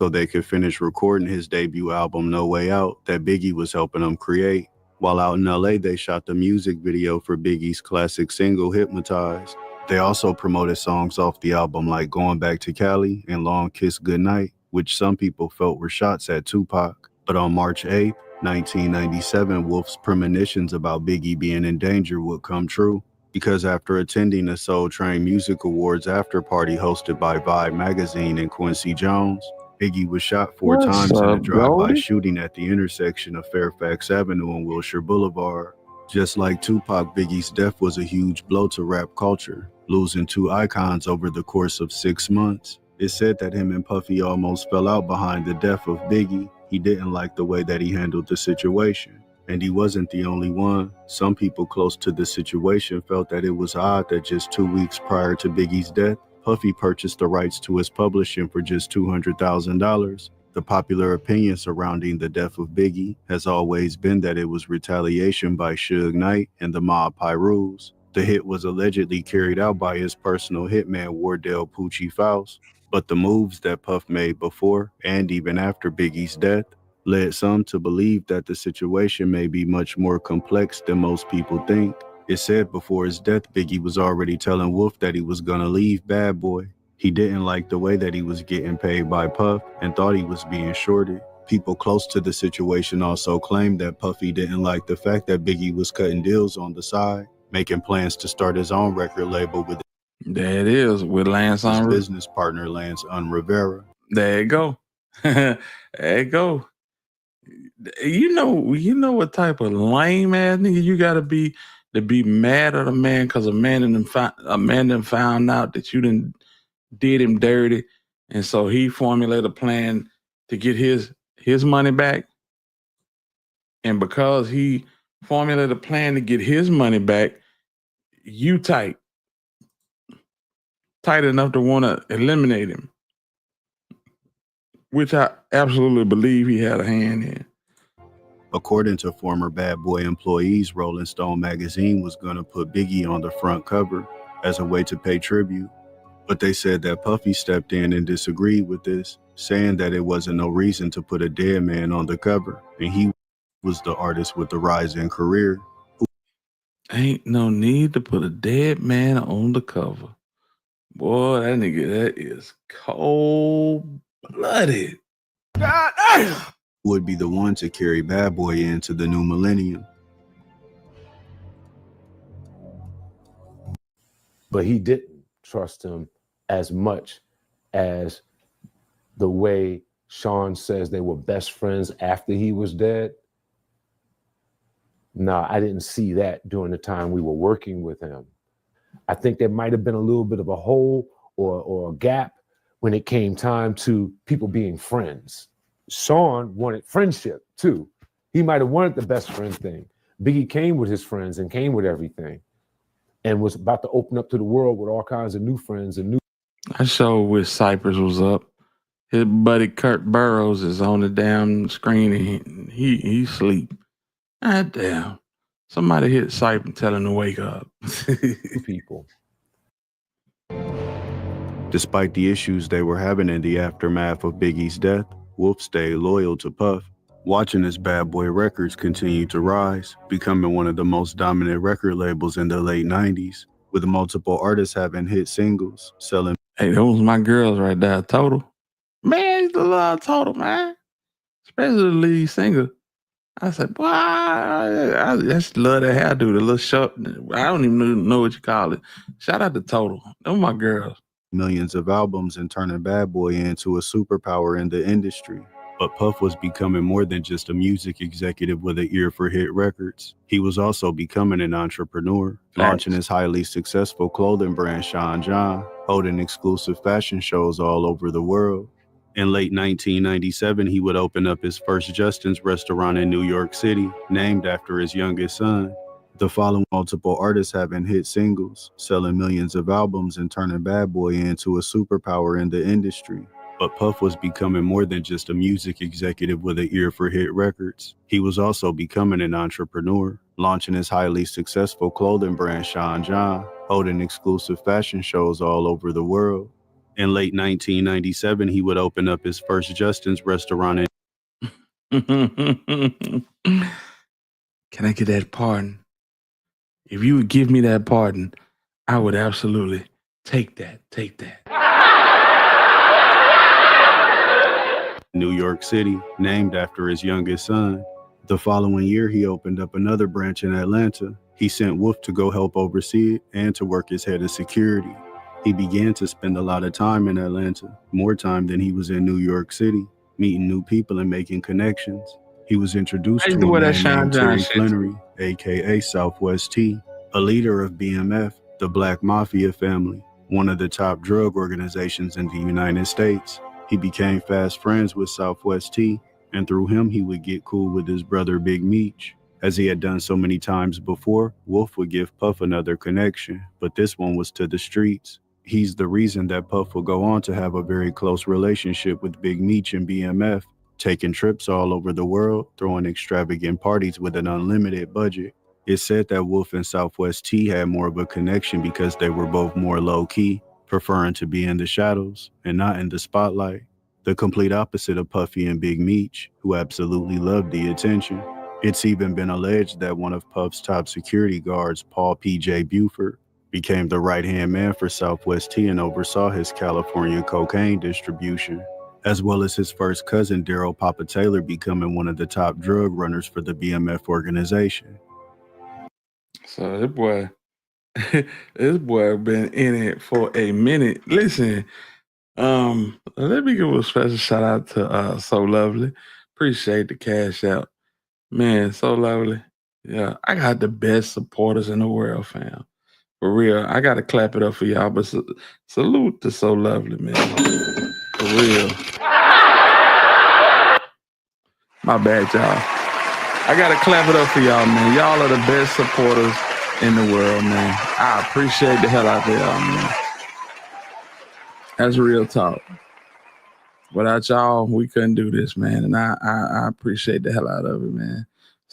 So they could finish recording his debut album, No Way Out, that Biggie was helping them create. While out in LA, they shot the music video for Biggie's classic single, Hypnotized. They also promoted songs off the album like Going Back to Cali and Long Kiss Goodnight, which some people felt were shots at Tupac. But on March 8th, 1997, Wolf's premonitions about Biggie being in danger would come true, because after attending the Soul Train Music Awards after party hosted by Vibe Magazine and Quincy Jones, Biggie was shot 4 times in a drive-by shooting at the intersection of Fairfax Avenue and Wilshire Boulevard. Just like Tupac, Biggie's death was a huge blow to rap culture, losing 2 icons over the course of 6 months. It's said that him and Puffy almost fell out behind the death of Biggie. He didn't like the way that he handled the situation. And he wasn't the only one. Some people close to the situation felt that it was odd that just 2 weeks prior to Biggie's death, Puffy purchased the rights to his publishing for just $200,000. The popular opinion surrounding the death of Biggie has always been that it was retaliation by Suge Knight and the Mob Pirus. The hit was allegedly carried out by his personal hitman Wardell Poochie Faust, but the moves that Puff made before and even after Biggie's death led some to believe that the situation may be much more complex than most people think. It said before his death, Biggie was already telling Wolf that he was gonna leave Bad Boy. He didn't like the way that he was getting paid by Puff and thought he was being shorted. People close to the situation also claimed that Puffy didn't like the fact that Biggie was cutting deals on the side, making plans to start his own record label with There it is, with Lance his on business partner Lance Rivera. There you go. There you go. You know what type of lame ass nigga you gotta be to be mad at a man because a man done found out that you done did him dirty, and so he formulated a plan to get his money back. And because he formulated a plan to get his money back, you tight enough to want to eliminate him, which I absolutely believe he had a hand in. According to former Bad Boy employees, Rolling Stone magazine was going to put Biggie on the front cover as a way to pay tribute. But they said that Puffy stepped in and disagreed with this, saying that it wasn't no reason to put a dead man on the cover, and he was the artist with the rising career. Ain't no need to put a dead man on the cover. Boy, that nigga, that is cold-blooded. God damn! Would be the one to carry Bad Boy into the new millennium. But he didn't trust him as much as the way Sean says they were best friends after he was dead. No, I didn't see that during the time we were working with him. I think there might have been a little bit of a hole or a gap when it came time to people being friends. Sean wanted friendship too. He might have wanted the best friend thing. Biggie came with his friends and came with everything and was about to open up to the world with all kinds of new friends and new. I sure wish Cypress was up. His buddy Kurt Burrows is on the damn screen and he sleep. God damn. Somebody hit Cypress and tell him to wake up. People. Despite the issues they were having in the aftermath of Biggie's death, Wolf stayed loyal to Puff, watching his Bad Boy Records continue to rise, becoming one of the most dominant record labels in the late 90s, with multiple artists having hit singles, selling. Hey, those my girls right there, Total. Man, I used to love Total, man. Especially the lead singer. I said, boy, I just love that hairdo, the little short. I don't even know what you call it. Shout out to Total. Those my girls. Millions of albums and turning Bad Boy into a superpower in the industry. But Puff was becoming more than just a music executive with an ear for hit records. He was also becoming an entrepreneur, launching his highly successful clothing brand, Sean John, holding exclusive fashion shows all over the world. In late 1997, he would open up his first Justin's restaurant in New York City, named after his youngest son. The following multiple artists having hit singles, selling millions of albums and turning Bad Boy into a superpower in the industry. But Puff was becoming more than just a music executive with an ear for hit records. He was also becoming an entrepreneur, launching his highly successful clothing brand, Sean John, holding exclusive fashion shows all over the world. In late 1997, he would open up his first Justin's restaurant in. Can I get that pardon? If you would give me that pardon, I would absolutely take that. New York City, named after his youngest son. The following year, he opened up another branch in Atlanta. He sent Wolf to go help oversee it and to work as head of security. He began to spend a lot of time in Atlanta, more time than he was in New York City, meeting new people and making connections. He was introduced to a man named Terry Flannery, aka Southwest T, a leader of BMF, the Black Mafia family, one of the top drug organizations in the United States. He became fast friends with Southwest T, and through him he would get cool with his brother Big Meech. As he had done so many times before, Wolf would give Puff another connection, but this one was to the streets. He's the reason that Puff will go on to have a very close relationship with Big Meech and BMF, taking trips all over the world, throwing extravagant parties with an unlimited budget. It's said that Wolf and Southwest T had more of a connection because they were both more low-key, preferring to be in the shadows and not in the spotlight. The complete opposite of Puffy and Big Meech, who absolutely loved the attention. It's even been alleged that one of Puff's top security guards, Paul P.J. Buford, became the right-hand man for Southwest T and oversaw his California cocaine distribution, as well as his first cousin, Daryl Papa Taylor, becoming one of the top drug runners for the BMF organization. So this boy been in it for a minute. Listen, let me give a special shout out to So Lovely. Appreciate the cash out. Man, So Lovely. Yeah, I got the best supporters in the world, fam. For real. I gotta clap it up for y'all, but salute to So Lovely, man. For real. My bad, y'all. I gotta clap it up for y'all, man. Y'all are the best supporters in the world, man. I appreciate the hell out of y'all, man. That's real talk. Without y'all, we couldn't do this, man. And I appreciate the hell out of it, man.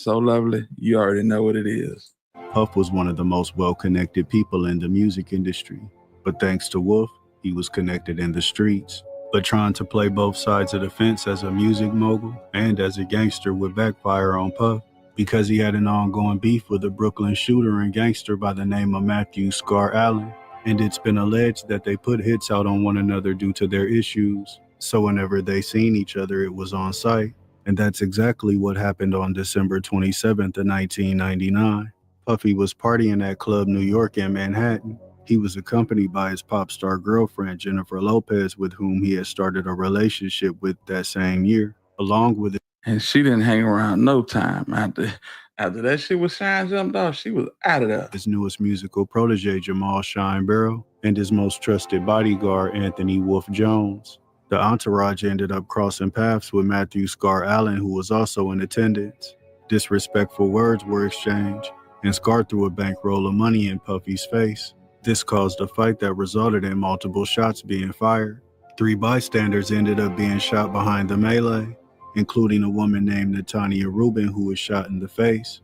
So lovely. You already know what it is. Puff was one of the most well-connected people in the music industry, but thanks to Wolf, he was connected in the streets. But trying to play both sides of the fence as a music mogul and as a gangster would backfire on Puff because he had an ongoing beef with a Brooklyn shooter and gangster by the name of Matthew Scar Allen, and it's been alleged that they put hits out on one another due to their issues. So whenever they seen each other, it was on sight, and that's exactly what happened on December 27th of 1999. Puffy was partying at Club New York in Manhattan. He was accompanied by his pop star girlfriend, Jennifer Lopez, with whom he had started a relationship with that same year, along with it. And she didn't hang around no time. After that shit was Shine jumped off, she was out of there. His newest musical protege, Jamal Shine Barrow, and his most trusted bodyguard, Anthony Wolf Jones. The entourage ended up crossing paths with Matthew Scar Allen, who was also in attendance. Disrespectful words were exchanged, and Scar threw a bankroll of money in Puffy's face. This caused a fight that resulted in multiple shots being fired. 3 bystanders ended up being shot behind the melee, including a woman named Natanya Rubin, who was shot in the face.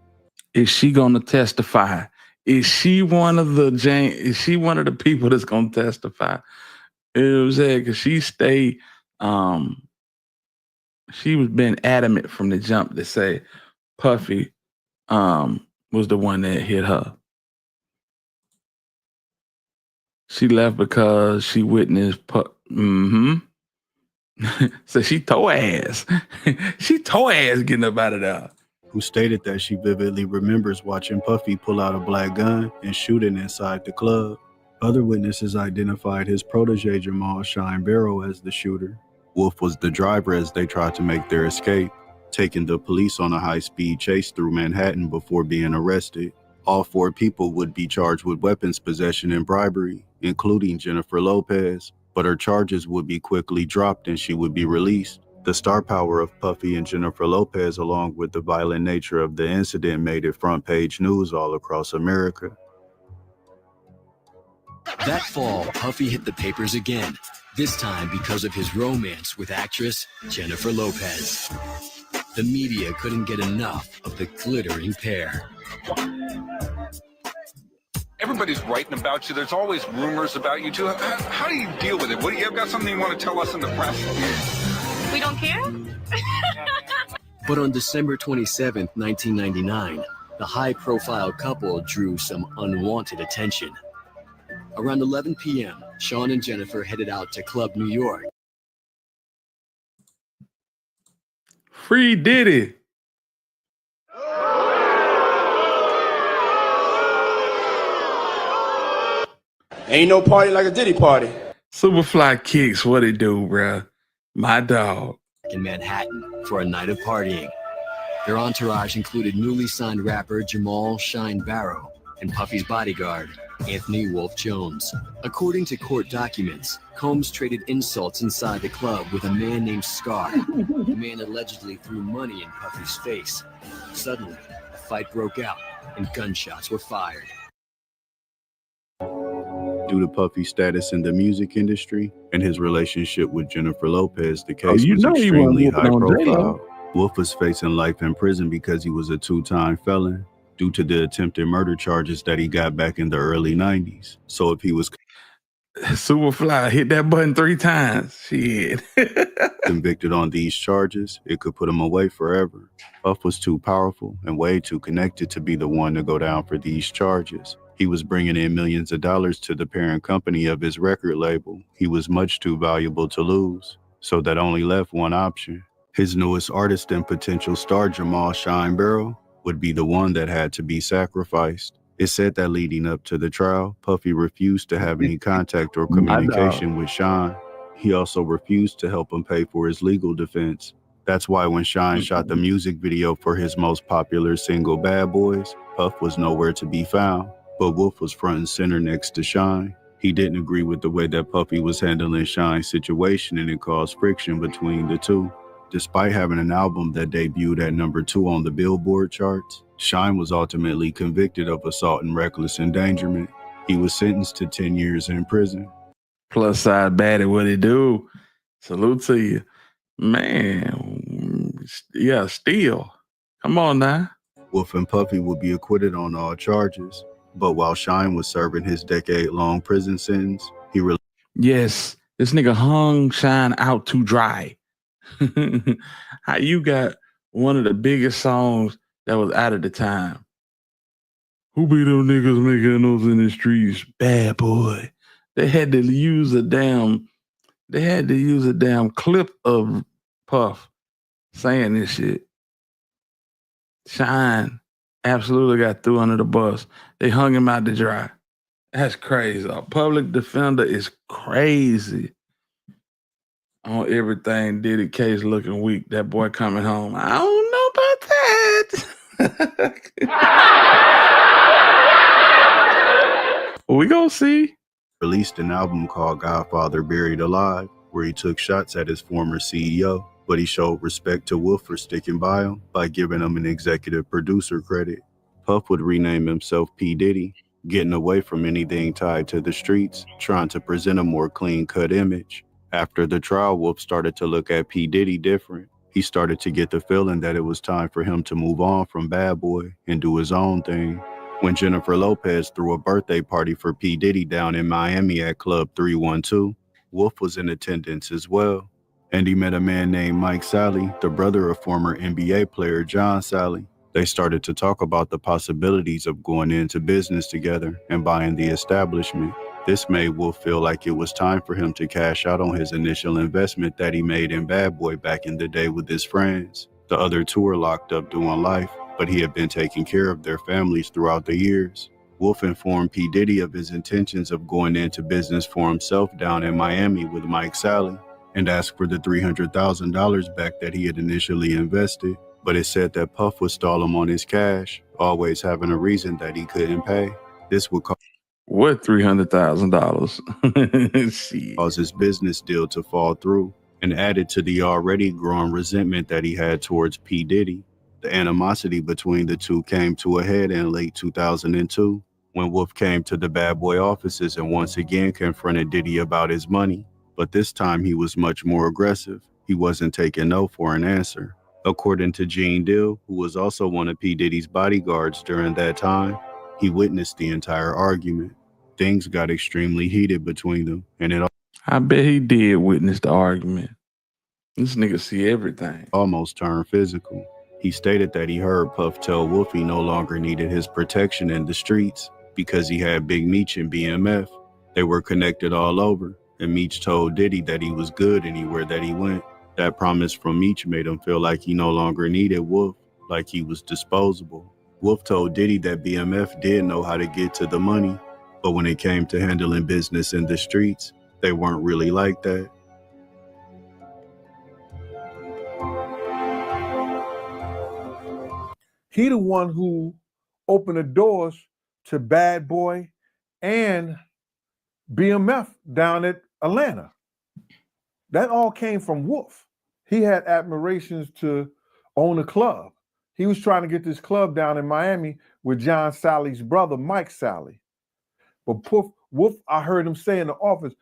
Is she gonna testify? Is she one of the people that's gonna testify? You know what I'm saying? Because she stayed, she was been adamant from the jump to say Puffy was the one that hit her. She left because she witnessed so she tore ass. She tore ass getting up out of there. Who stated that she vividly remembers watching Puffy pull out a black gun and shoot it inside the club. Other witnesses identified his protege Jamal Shine Barrow as the shooter. Wolf was the driver as they tried to make their escape, taking the police on a high-speed chase through Manhattan before being arrested. All 4 people would be charged with weapons possession and bribery, including Jennifer Lopez, but her charges would be quickly dropped and she would be released. The star power of Puffy and Jennifer Lopez, along with the violent nature of the incident, made it front-page news all across America. That fall, Puffy hit the papers again, this time because of his romance with actress Jennifer Lopez. The media couldn't get enough of the glittering pair. Everybody's writing about you. There's always rumors about you too. How do you deal with it? What do you got something you want to tell us in the press? We don't care? But on December 27th, 1999, the high-profile couple drew some unwanted attention. Around 11 p.m., Sean and Jennifer headed out to Club New York. Free Diddy. Ain't no party like a Diddy party. Superfly Kicks, what it do, bruh? My dog. In Manhattan for a night of partying. Their entourage included newly signed rapper Jamal Shine Barrow and Puffy's bodyguard, Anthony Wolf Jones. According to court documents, Combs traded insults inside the club with a man named Scar. The man allegedly threw money in Puffy's face. Suddenly, a fight broke out and gunshots were fired. Due to Puffy's status in the music industry and his relationship with Jennifer Lopez, the case was extremely high profile. Wolf was facing life in prison because he was a 2-time felon due to the attempted murder charges that he got back in the early 90s. So if he was Superfly hit that button 3 times. Shit. convicted on these charges, it could put him away forever. Puff was too powerful and way too connected to be the one to go down for these charges. He was bringing in millions of dollars to the parent company of his record label. He was much too valuable to lose, so that only left one option. His newest artist and potential star, Jamal Shine Barrow, would be the one that had to be sacrificed. It said that leading up to the trial, Puffy refused to have any contact or communication with Shine. He also refused to help him pay for his legal defense. That's why when Shine shot the music video for his most popular single, Bad Boys, Puff was nowhere to be found. But Wolf was front and center next to Shine. He didn't agree with the way that Puffy was handling Shine's situation, and it caused friction between the two. Despite having an album that debuted at number 2 on the Billboard charts, Shine was ultimately convicted of assault and reckless endangerment. He was sentenced to 10 years in prison. Plus side baddie, what it do? Salute to you. Man, yeah, still. Come on now. Wolf and Puffy would be acquitted on all charges, but while Shine was serving his decade-long prison sentence, he Yes, this nigga hung Shine out to dry. How you got one of the biggest songs that was out of the time? Who be them niggas making those in the streets? Bad boy. They had to use a damn clip of Puff saying this shit. Shine absolutely got threw under the bus. They hung him out to dry. That's crazy. A public defender is crazy. On everything, Diddy case looking weak. That boy coming home. I don't know about that. We gonna see. Released an album called Godfather Buried Alive, where he took shots at his former CEO, but he showed respect to Wolf for sticking by him by giving him an executive producer credit. Puff would rename himself P. Diddy, getting away from anything tied to the streets, trying to present a more clean-cut image. After the trial, Wolf started to look at P. Diddy different. He started to get the feeling that it was time for him to move on from Bad Boy and do his own thing. When Jennifer Lopez threw a birthday party for P. Diddy down in Miami at Club 312, Wolf was in attendance as well. And he met a man named Mike Sally, the brother of former NBA player John Sally. They started to talk about the possibilities of going into business together and buying the establishment. This made Wolf feel like it was time for him to cash out on his initial investment that he made in Bad Boy back in the day with his friends. The other two were locked up doing life, but he had been taking care of their families throughout the years. Wolf informed P. Diddy of his intentions of going into business for himself down in Miami with Mike Sally and asked for the $300,000 back that he had initially invested, but it said that Puff would stall him on his cash, always having a reason that he couldn't pay. This would cause What $300,000? cause his business deal to fall through and added to the already growing resentment that he had towards P. Diddy. The animosity between the two came to a head in late 2002 when Wolf came to the Bad Boy offices and once again confronted Diddy about his money. But this time he was much more aggressive. He wasn't taking no for an answer. According to Gene Dill, who was also one of P. Diddy's bodyguards during that time, he witnessed the entire argument. Things got extremely heated between them, and I bet he did witness the argument. This nigga see everything. Almost turned physical. He stated that he heard Puff tell Wolf he no longer needed his protection in the streets because he had Big Meech and BMF. They were connected all over, and Meech told Diddy that he was good anywhere that he went. That promise from Meech made him feel like he no longer needed Wolf, like he was disposable. Wolf told Diddy that BMF did know how to get to the money, but when it came to handling business in the streets, they weren't really like that. He the one who opened the doors to Bad Boy and BMF down at Atlanta. That all came from Wolf. He had admirations to own a club. He was trying to get this club down in Miami with John Sally's brother, Mike Sally. But Wolf, I heard him say in the office,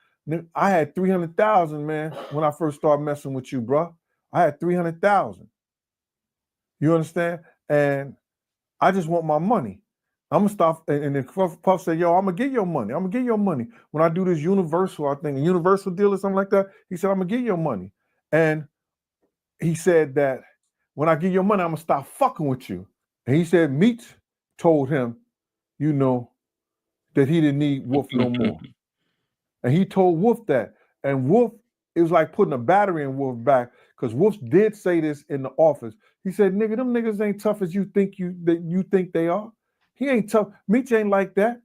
I had 300,000, man, when I first started messing with you, bro. I had 300,000. You understand? And I just want my money. I'm gonna stop. And then Puff said, yo, I'm gonna get your money. I'm gonna get your money. When I do this Universal, I think a Universal deal or something like that, he said, I'm gonna get your money. And he said that when I get your money, I'm gonna stop fucking with you. And he said Meech told him, you know, that he didn't need Wolf no more. And he told Wolf that. And Wolf, it was like putting a battery in Wolf back, because Wolf did say this in the office. He said, nigga, them niggas ain't tough as you think they are. He ain't tough. Meech ain't like that.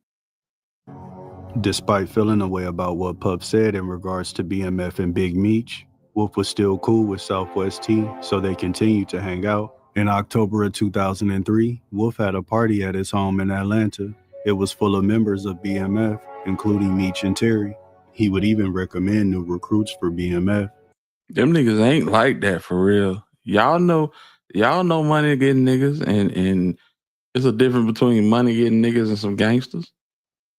Despite feeling a way about what Puff said in regards to BMF and Big Meech, Wolf was still cool with Southwest T, so they continued to hang out. In October of 2003, Wolf had a party at his home in Atlanta. It was full of members of BMF, including Meech and Terry. He would even recommend new recruits for BMF. Them niggas ain't like that for real. Y'all know money getting niggas, and it's a difference between money getting niggas and some gangsters.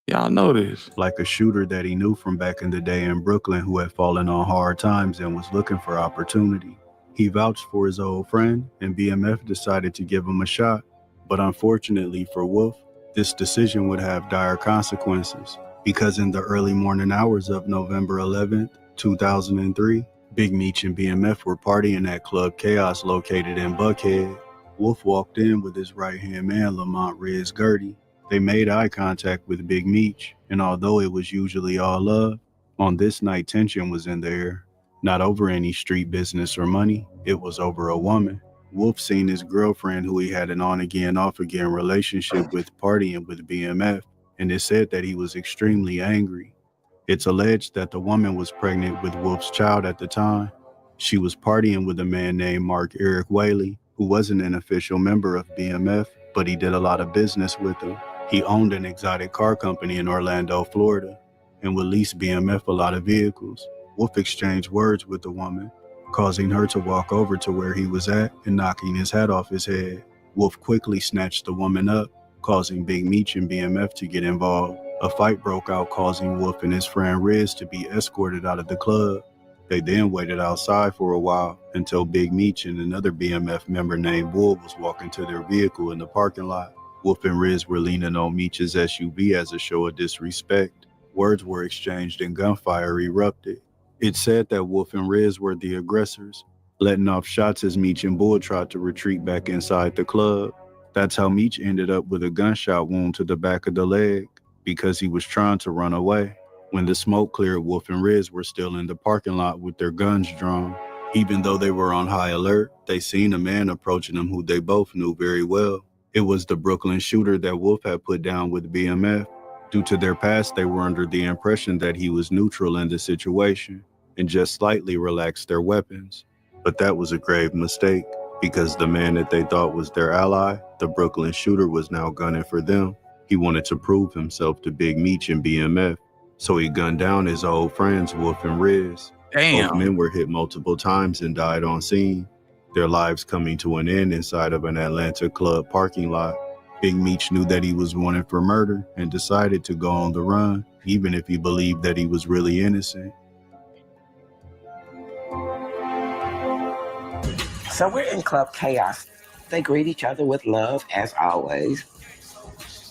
Y'all know this. Like a shooter that he knew from back in the day in Brooklyn who had fallen on hard times and was looking for opportunity. He vouched for his old friend, and BMF decided to give him a shot. But unfortunately for Wolf, this decision would have dire consequences, because in the early morning hours of November 11th, 2003, Big Meech and BMF were partying at Club Chaos located in Buckhead. Wolf walked in with his right-hand man, Lamont Rez Gertie. They made eye contact with Big Meech, and although it was usually all love, on this night tension was in the air. Not over any street business or money, it was over a woman. Wolf seen his girlfriend, who he had an on-again, off-again relationship with, partying with BMF, and it said that he was extremely angry. It's alleged that the woman was pregnant with Wolf's child at the time. She was partying with a man named Mark Eric Whaley, who wasn't an official member of BMF, but he did a lot of business with him. He owned an exotic car company in Orlando, Florida, and would lease BMF a lot of vehicles. Wolf exchanged words with the woman, causing her to walk over to where he was at and knocking his hat off his head. Wolf quickly snatched the woman up, causing Big Meech and BMF to get involved. A fight broke out, causing Wolf and his friend Riz to be escorted out of the club. They then waited outside for a while until Big Meech and another BMF member named Bull was walking to their vehicle in the parking lot. Wolf and Riz were leaning on Meech's SUV as a show of disrespect. Words were exchanged and gunfire erupted. It said that Wolf and Riz were the aggressors, letting off shots as Meech and Bull tried to retreat back inside the club. That's how Meech ended up with a gunshot wound to the back of the leg, because he was trying to run away. When the smoke cleared, Wolf and Riz were still in the parking lot with their guns drawn. Even though they were on high alert, they seen a man approaching them who they both knew very well. It was the Brooklyn shooter that Wolf had put down with BMF. Due to their past, they were under the impression that he was neutral in the situation and just slightly relaxed their weapons. But that was a grave mistake, because the man that they thought was their ally, the Brooklyn shooter, was now gunning for them. He wanted to prove himself to Big Meech and BMF, so he gunned down his old friends, Wolf and Riz. Damn. Both men were hit multiple times and died on scene, their lives coming to an end inside of an Atlanta club parking lot. Big Meech knew that he was wanted for murder and decided to go on the run, even if he believed that he was really innocent. So we're in Club Chaos. They greet each other with love, as always.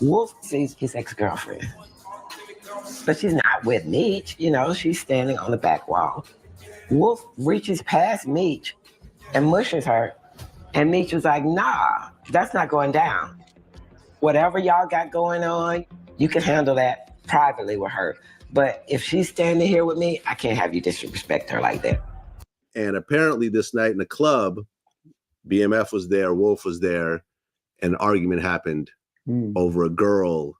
Wolf sees his ex-girlfriend, but she's not with Meech. You know, she's standing on the back wall. Wolf reaches past Meech and mushes her, and Meech was like, nah, that's not going down. Whatever y'all got going on, you can handle that privately with her. But if she's standing here with me, I can't have you disrespect her like that. And apparently this night in the club, BMF was there, Wolf was there, and an argument happened over a girl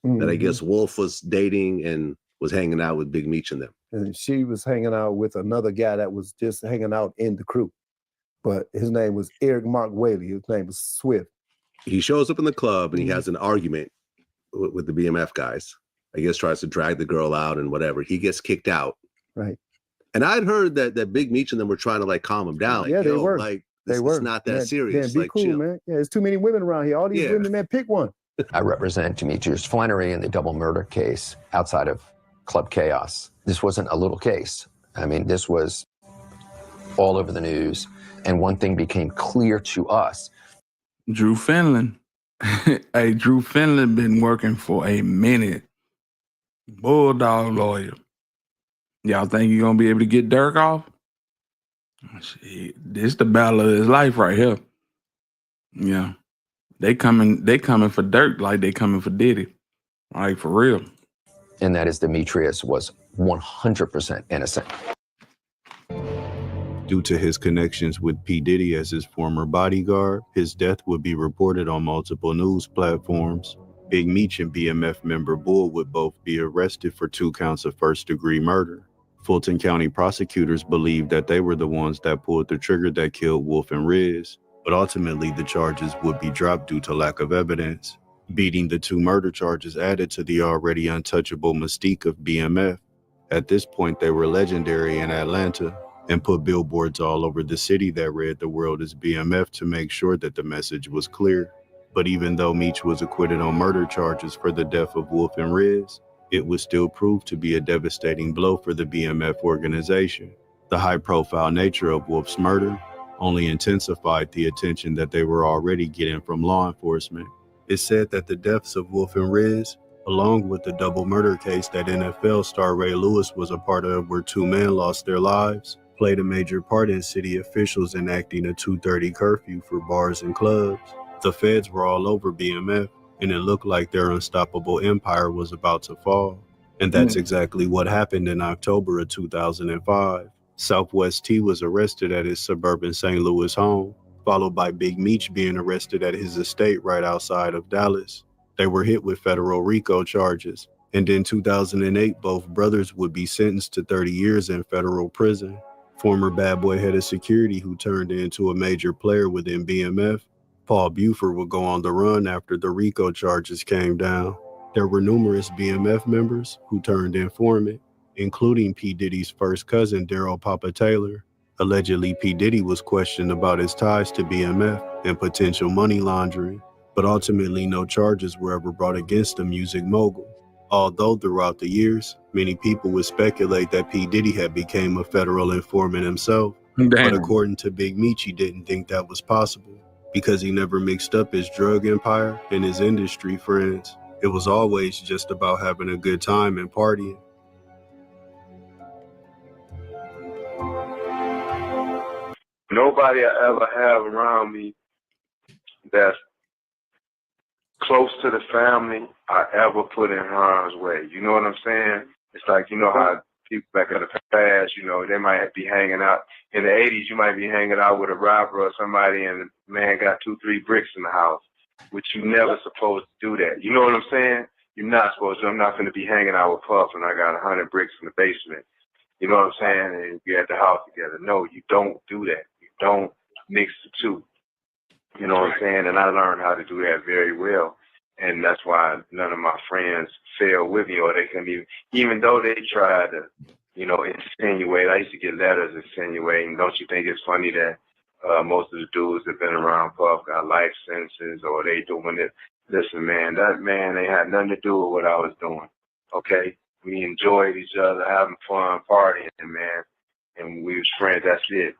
that I guess Wolf was dating and was hanging out with Big Meech and them. And she was hanging out with another guy that was just hanging out in the crew. But his name was Eric Mark Whaley. His name was Swift. He shows up in the club and he has an argument with the BMF guys. I guess tries to drag the girl out and whatever. He gets kicked out. Right. And I'd heard that Big Meech and them were trying to like calm him down. Like, Yeah, they were. Like, They it's were. not that Yeah, serious. Yeah, be like, cool, chill. man. Yeah, there's too many women around here. All these women, man, pick one. I represent Demetrius Flannery in the double murder case outside of Club Chaos. This wasn't a little case. I mean, this was all over the news. And one thing became clear to us. Drew Finland. Hey, Drew Finland been working for a minute. Bulldog lawyer. Y'all think you're gonna be able to get Dirk off? Shit, this the battle of his life right here. Yeah. They coming for Dirk like they coming for Diddy. Like, for real. And that is Demetrius was 100% innocent. Due to his connections with P. Diddy as his former bodyguard, his death would be reported on multiple news platforms. Big Meech and BMF member Bull would both be arrested for 2 counts of first-degree murder. Fulton County prosecutors believed that they were the ones that pulled the trigger that killed Wolf and Riz, but ultimately the charges would be dropped due to lack of evidence. Beating the 2 murder charges added to the already untouchable mystique of BMF. At this point, they were legendary in Atlanta and put billboards all over the city that read "The world is BMF" to make sure that the message was clear. But even though Meech was acquitted on murder charges for the death of Wolf and Riz, it was still proved to be a devastating blow for the BMF organization. The high-profile nature of Wolf's murder only intensified the attention that they were already getting from law enforcement. It's said that the deaths of Wolf and Riz, along with the double murder case that NFL star Ray Lewis was a part of where 2 men lost their lives, played a major part in city officials enacting a 2:30 curfew for bars and clubs. The feds were all over BMF, and it looked like their unstoppable empire was about to fall. And that's exactly what happened in October of 2005. Southwest T was arrested at his suburban St. Louis home, followed by Big Meech being arrested at his estate right outside of Dallas. They were hit with federal RICO charges, and in 2008, both brothers would be sentenced to 30 years in federal prison. Former Bad Boy head of security who turned into a major player within BMF, Paul Buford, would go on the run after the RICO charges came down. There were numerous BMF members who turned informant, including P. Diddy's first cousin, Daryl Papa Taylor. Allegedly, P. Diddy was questioned about his ties to BMF and potential money laundering, but ultimately no charges were ever brought against the music mogul. Although throughout the years, many people would speculate that P. Diddy had become a federal informant himself. Damn. But according to Big Meech, he didn't think that was possible because he never mixed up his drug empire and his industry friends. It was always just about having a good time and partying. Nobody I ever have around me that's close to the family I ever put in harm's way. You know what I'm saying? It's like, you know how people back in the past, you know, they might be hanging out. In the 80s, you might be hanging out with a robber or somebody and the man got 2-3 bricks in the house, which you never supposed to do that. You know what I'm saying? You're not supposed to. I'm not going to be hanging out with Puff and I got 100 bricks in the basement. You know what I'm saying? And you're at the house together. No, you don't do that. You don't mix the two. You know what I'm saying? And I learned how to do that very well. And that's why none of my friends fell with me, or they couldn't even though they tried to, you know, insinuate. I used to get letters insinuating. Don't you think it's funny that most of the dudes that been around Puff got life sentences or they doing it? Listen, man, that man ain't had nothing to do with what I was doing. Okay? We enjoyed each other, having fun, partying, man. And we was friends, that's it.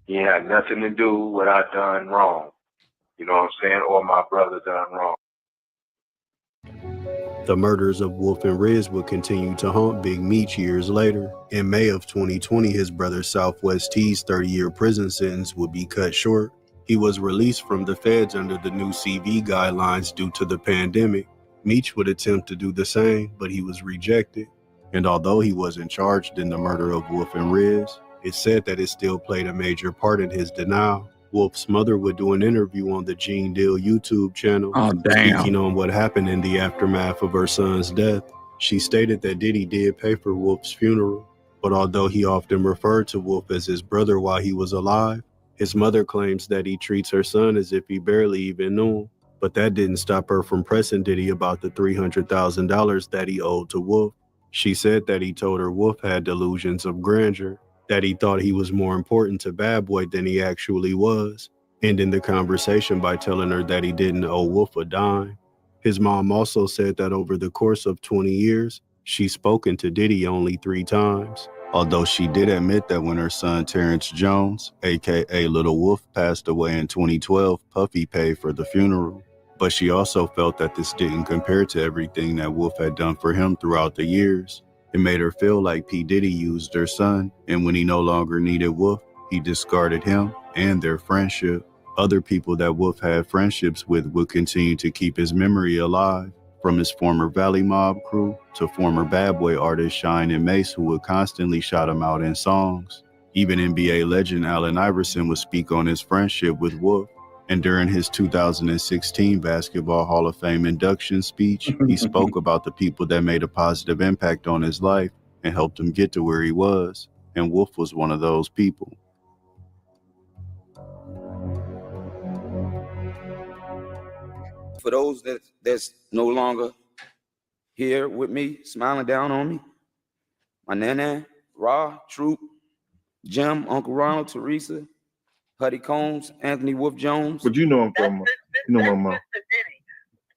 He had nothing to do with what I done wrong. You know what I'm saying? Or my brother done wrong. The murders of Wolf and Riz would continue to haunt Big Meech years later. In May of 2020, his brother Southwest T's 30-year prison sentence would be cut short. He was released from the feds under the new CV guidelines due to the pandemic. Meech would attempt to do the same, but he was rejected. And although he wasn't charged in the murder of Wolf and Riz, it's said that it still played a major part in his denial. Wolf's mother would do an interview on the Gene Deal YouTube channel, speaking on what happened in the aftermath of her son's death. She stated that Diddy did pay for Wolf's funeral, but although he often referred to Wolf as his brother while he was alive, his mother claims that he treats her son as if he barely even knew him. But that didn't stop her from pressing Diddy about the $300,000 that he owed to Wolf. She said that he told her Wolf had delusions of grandeur, that he thought he was more important to Bad Boy than he actually was, ending the conversation by telling her that he didn't owe Wolf a dime. His mom also said that over the course of 20 years, she's spoken to Diddy only 3 times, although she did admit that when her son Terrence Jones, aka Little Wolf, passed away in 2012, Puffy paid for the funeral. But she also felt that this didn't compare to everything that Wolf had done for him throughout the years. It made her feel like P. Diddy used her son, and when he no longer needed Wolf, he discarded him and their friendship. Other people that Wolf had friendships with would continue to keep his memory alive, from his former Valley Mob crew to former Bad Boy artists Shine and Mace, who would constantly shout him out in songs. Even NBA legend Allen Iverson would speak on his friendship with Wolf. And during his 2016 Basketball Hall of Fame induction speech, he spoke about the people that made a positive impact on his life and helped him get to where he was. And Wolf was one of those people. For those that's no longer here with me, smiling down on me, my Nana, Ra, Troop, Jim, Uncle Ronald, Teresa, Huddy Combs, Anthony Wolf Jones. But you know him from, you know my mom.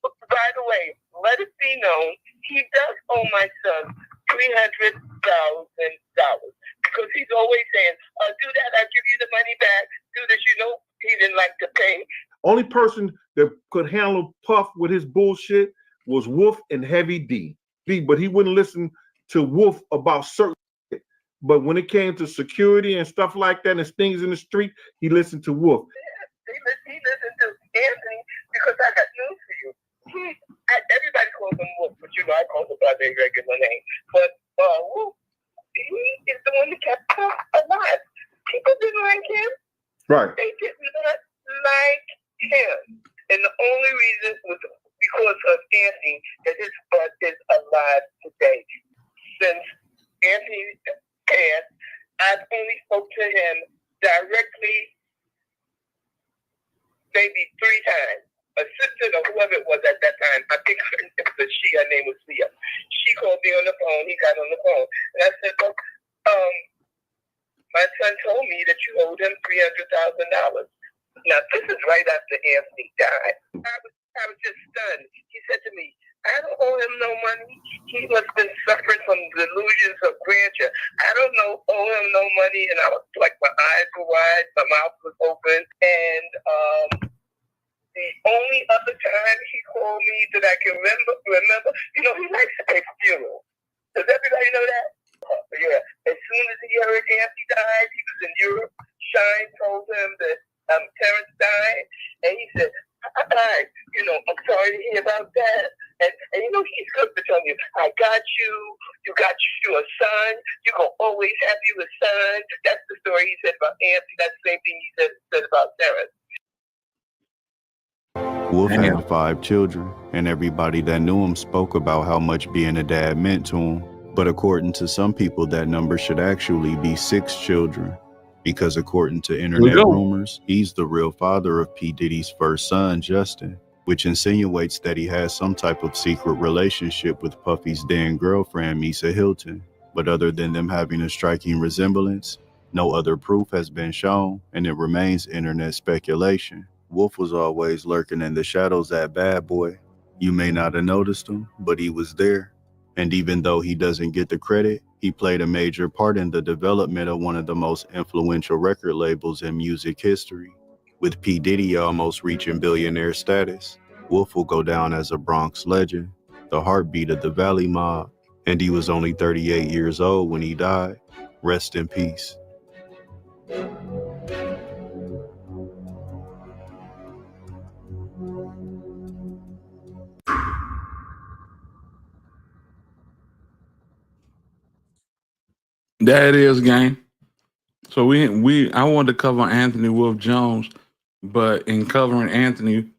By the way, let it be known, he does owe my son $300,000. because he's always saying, do that, I give you the money back, do this, he didn't like to pay. Only person that could handle Puff with his bullshit was Wolf and Heavy D. But he wouldn't listen to Wolf about certain shit. But when it came to security and stuff like that and things in the street, he listened to Wolf. He listened to Anthony because I got news for you. Everybody calls him Wolf, but I call him by their regular name. But Wolf, he is the one that kept Puff alive. People didn't like him. Right. They did not like him. And the only reason was because of Anthony that his butt is alive today. Since Anthony passed, I've only spoke to him directly maybe 3 times. Assistant or whoever it was at that time, I think it was she, her name was Leah. She called me on the phone, he got on the phone. And I said, look, my son told me that you owed him $300,000. Now, this is right after Anthony died. I was just stunned. He said to me, I don't owe him no money. He must have been suffering from delusions of grandeur. I don't owe him no money. And I was like, my eyes were wide, my mouth was open. And the only other time he called me that I can remember, he likes to pay for funerals. Does everybody know that? Yeah. As soon as he heard Anthony died, he was in Europe. Shine told him that Terrence died, and he said, I'm sorry to hear about that. And he's good for telling you, I got you got you a son, you're going to always have you a son. That's the story he said about Anthony. That's the same thing he said about Terrence. Wolf had 5 children, and everybody that knew him spoke about how much being a dad meant to him. But according to some people, that number should actually be 6 children, because according to internet rumors, he's the real father of P. Diddy's first son, Justin, which insinuates that he has some type of secret relationship with Puffy's then girlfriend, Misa Hilton. But other than them having a striking resemblance, no other proof has been shown, and it remains internet speculation. Wolf was always lurking in the shadows at Bad Boy. You may not have noticed him, but he was there. And even though he doesn't get the credit, he played a major part in the development of one of the most influential record labels in music history. With P. Diddy almost reaching billionaire status, Wolf will go down as a Bronx legend, the heartbeat of the Valley Mob, and he was only 38 years old when he died. Rest in peace. That is game. So I wanted to cover Anthony Wolf Jones, but in covering Anthony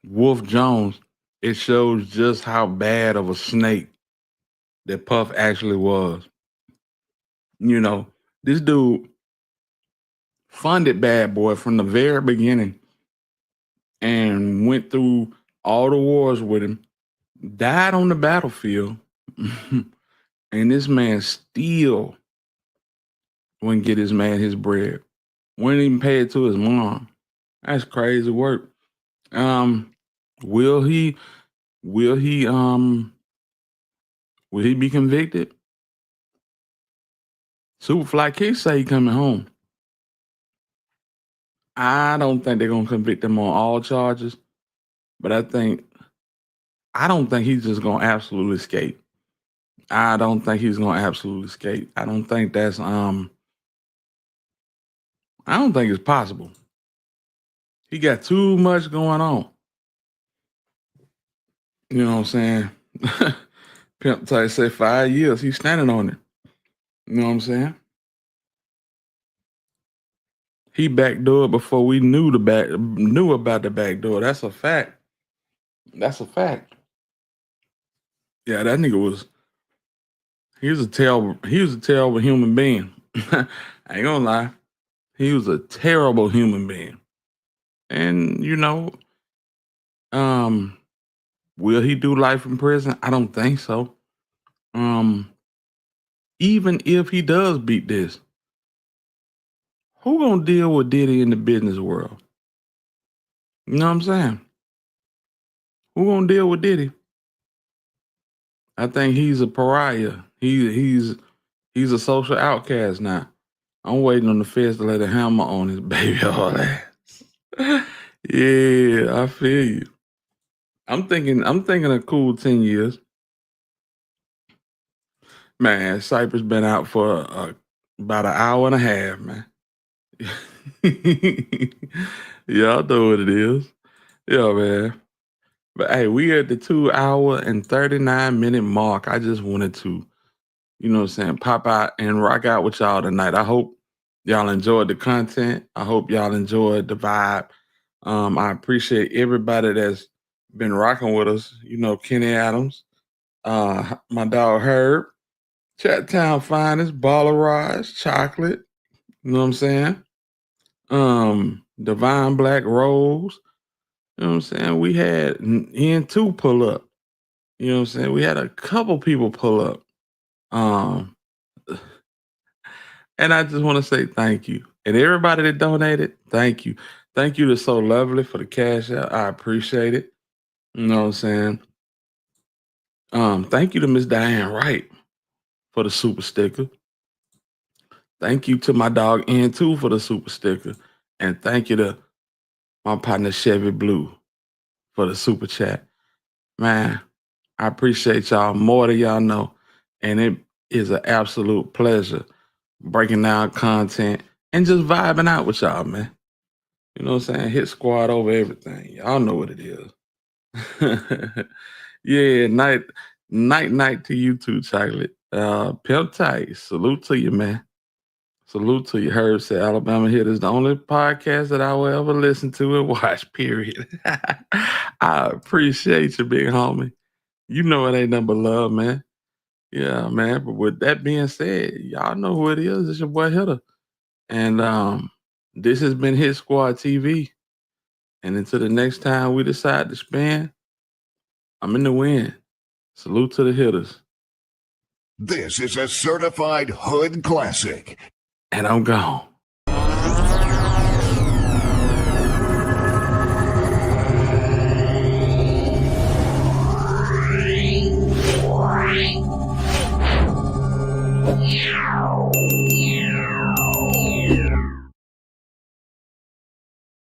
Wolf Jones, it shows just how bad of a snake that Puff actually was. This dude funded Bad Boy from the very beginning and went through all the wars with him, died on the battlefield, and this man still wouldn't get his man his bread. Wouldn't even pay it to his mom. That's crazy work. Will he be convicted? Superfly Kid say he coming home. I don't think they're gonna convict him on all charges, but I don't think he's just gonna absolutely escape. I don't think he's gonna absolutely escape. I don't think it's possible. He got too much going on. You know what I'm saying? Pimp Tight say 5 years. He's standing on it. You know what I'm saying? He backdoored before we knew about the backdoor. That's a fact. That's a fact. Yeah, that nigga he was a terrible human being. I ain't gonna lie. He was a terrible human being. And will he do life in prison? I don't think so. Even if he does beat this, who gonna deal with Diddy in the business world? You know what I'm saying? Who gonna deal with Diddy? I think he's a pariah. He's He's a social outcast now. I'm waiting on the feds to lay a hammer on his baby all that. Yeah, I feel you. I'm thinking a cool 10 years. Man, Cypress been out for about an hour and a half, man. Y'all know what it is. Yeah, man. But hey, we at the 2 hour and 39-minute mark. I just wanted to, you know what I'm saying, pop out and rock out with y'all tonight. I hope y'all enjoyed the content. I hope y'all enjoyed the vibe. I appreciate everybody that's been rocking with us. You know, Kenny Adams, my dog Herb, Chat Town Finest, Baller Rise, Chocolate, you know what I'm saying? Divine Black Rose, you know what I'm saying? We had N2 pull up. You know what I'm saying? We had a couple people pull up. And I just want to say thank you. And everybody that donated, thank you. Thank you to So Lovely for the cash out. I appreciate it. You know what I'm saying? Thank you to Miss Diane Wright for the super sticker. Thank you to my dog N2 for the super sticker. And thank you to my partner Chevy Blue for the super chat. Man, I appreciate y'all more than y'all know. And it is an absolute pleasure breaking down content and just vibing out with y'all, man. You know what I'm saying? Hit squad over everything. Y'all know what it is. Yeah, night to you too, Chocolate. Pimp tight. Salute to you, man. Salute to you. Herb said Alabama Hit is the only podcast that I will ever listen to and watch, period. I appreciate you, big homie. You know it ain't nothing but love, man. Yeah, man. But with that being said, y'all know who it is. It's your boy Hitter. And this has been Hit Squad TV. And until the next time we decide to spin, I'm in the win. Salute to the hitters. This is a certified hood classic. And I'm gone.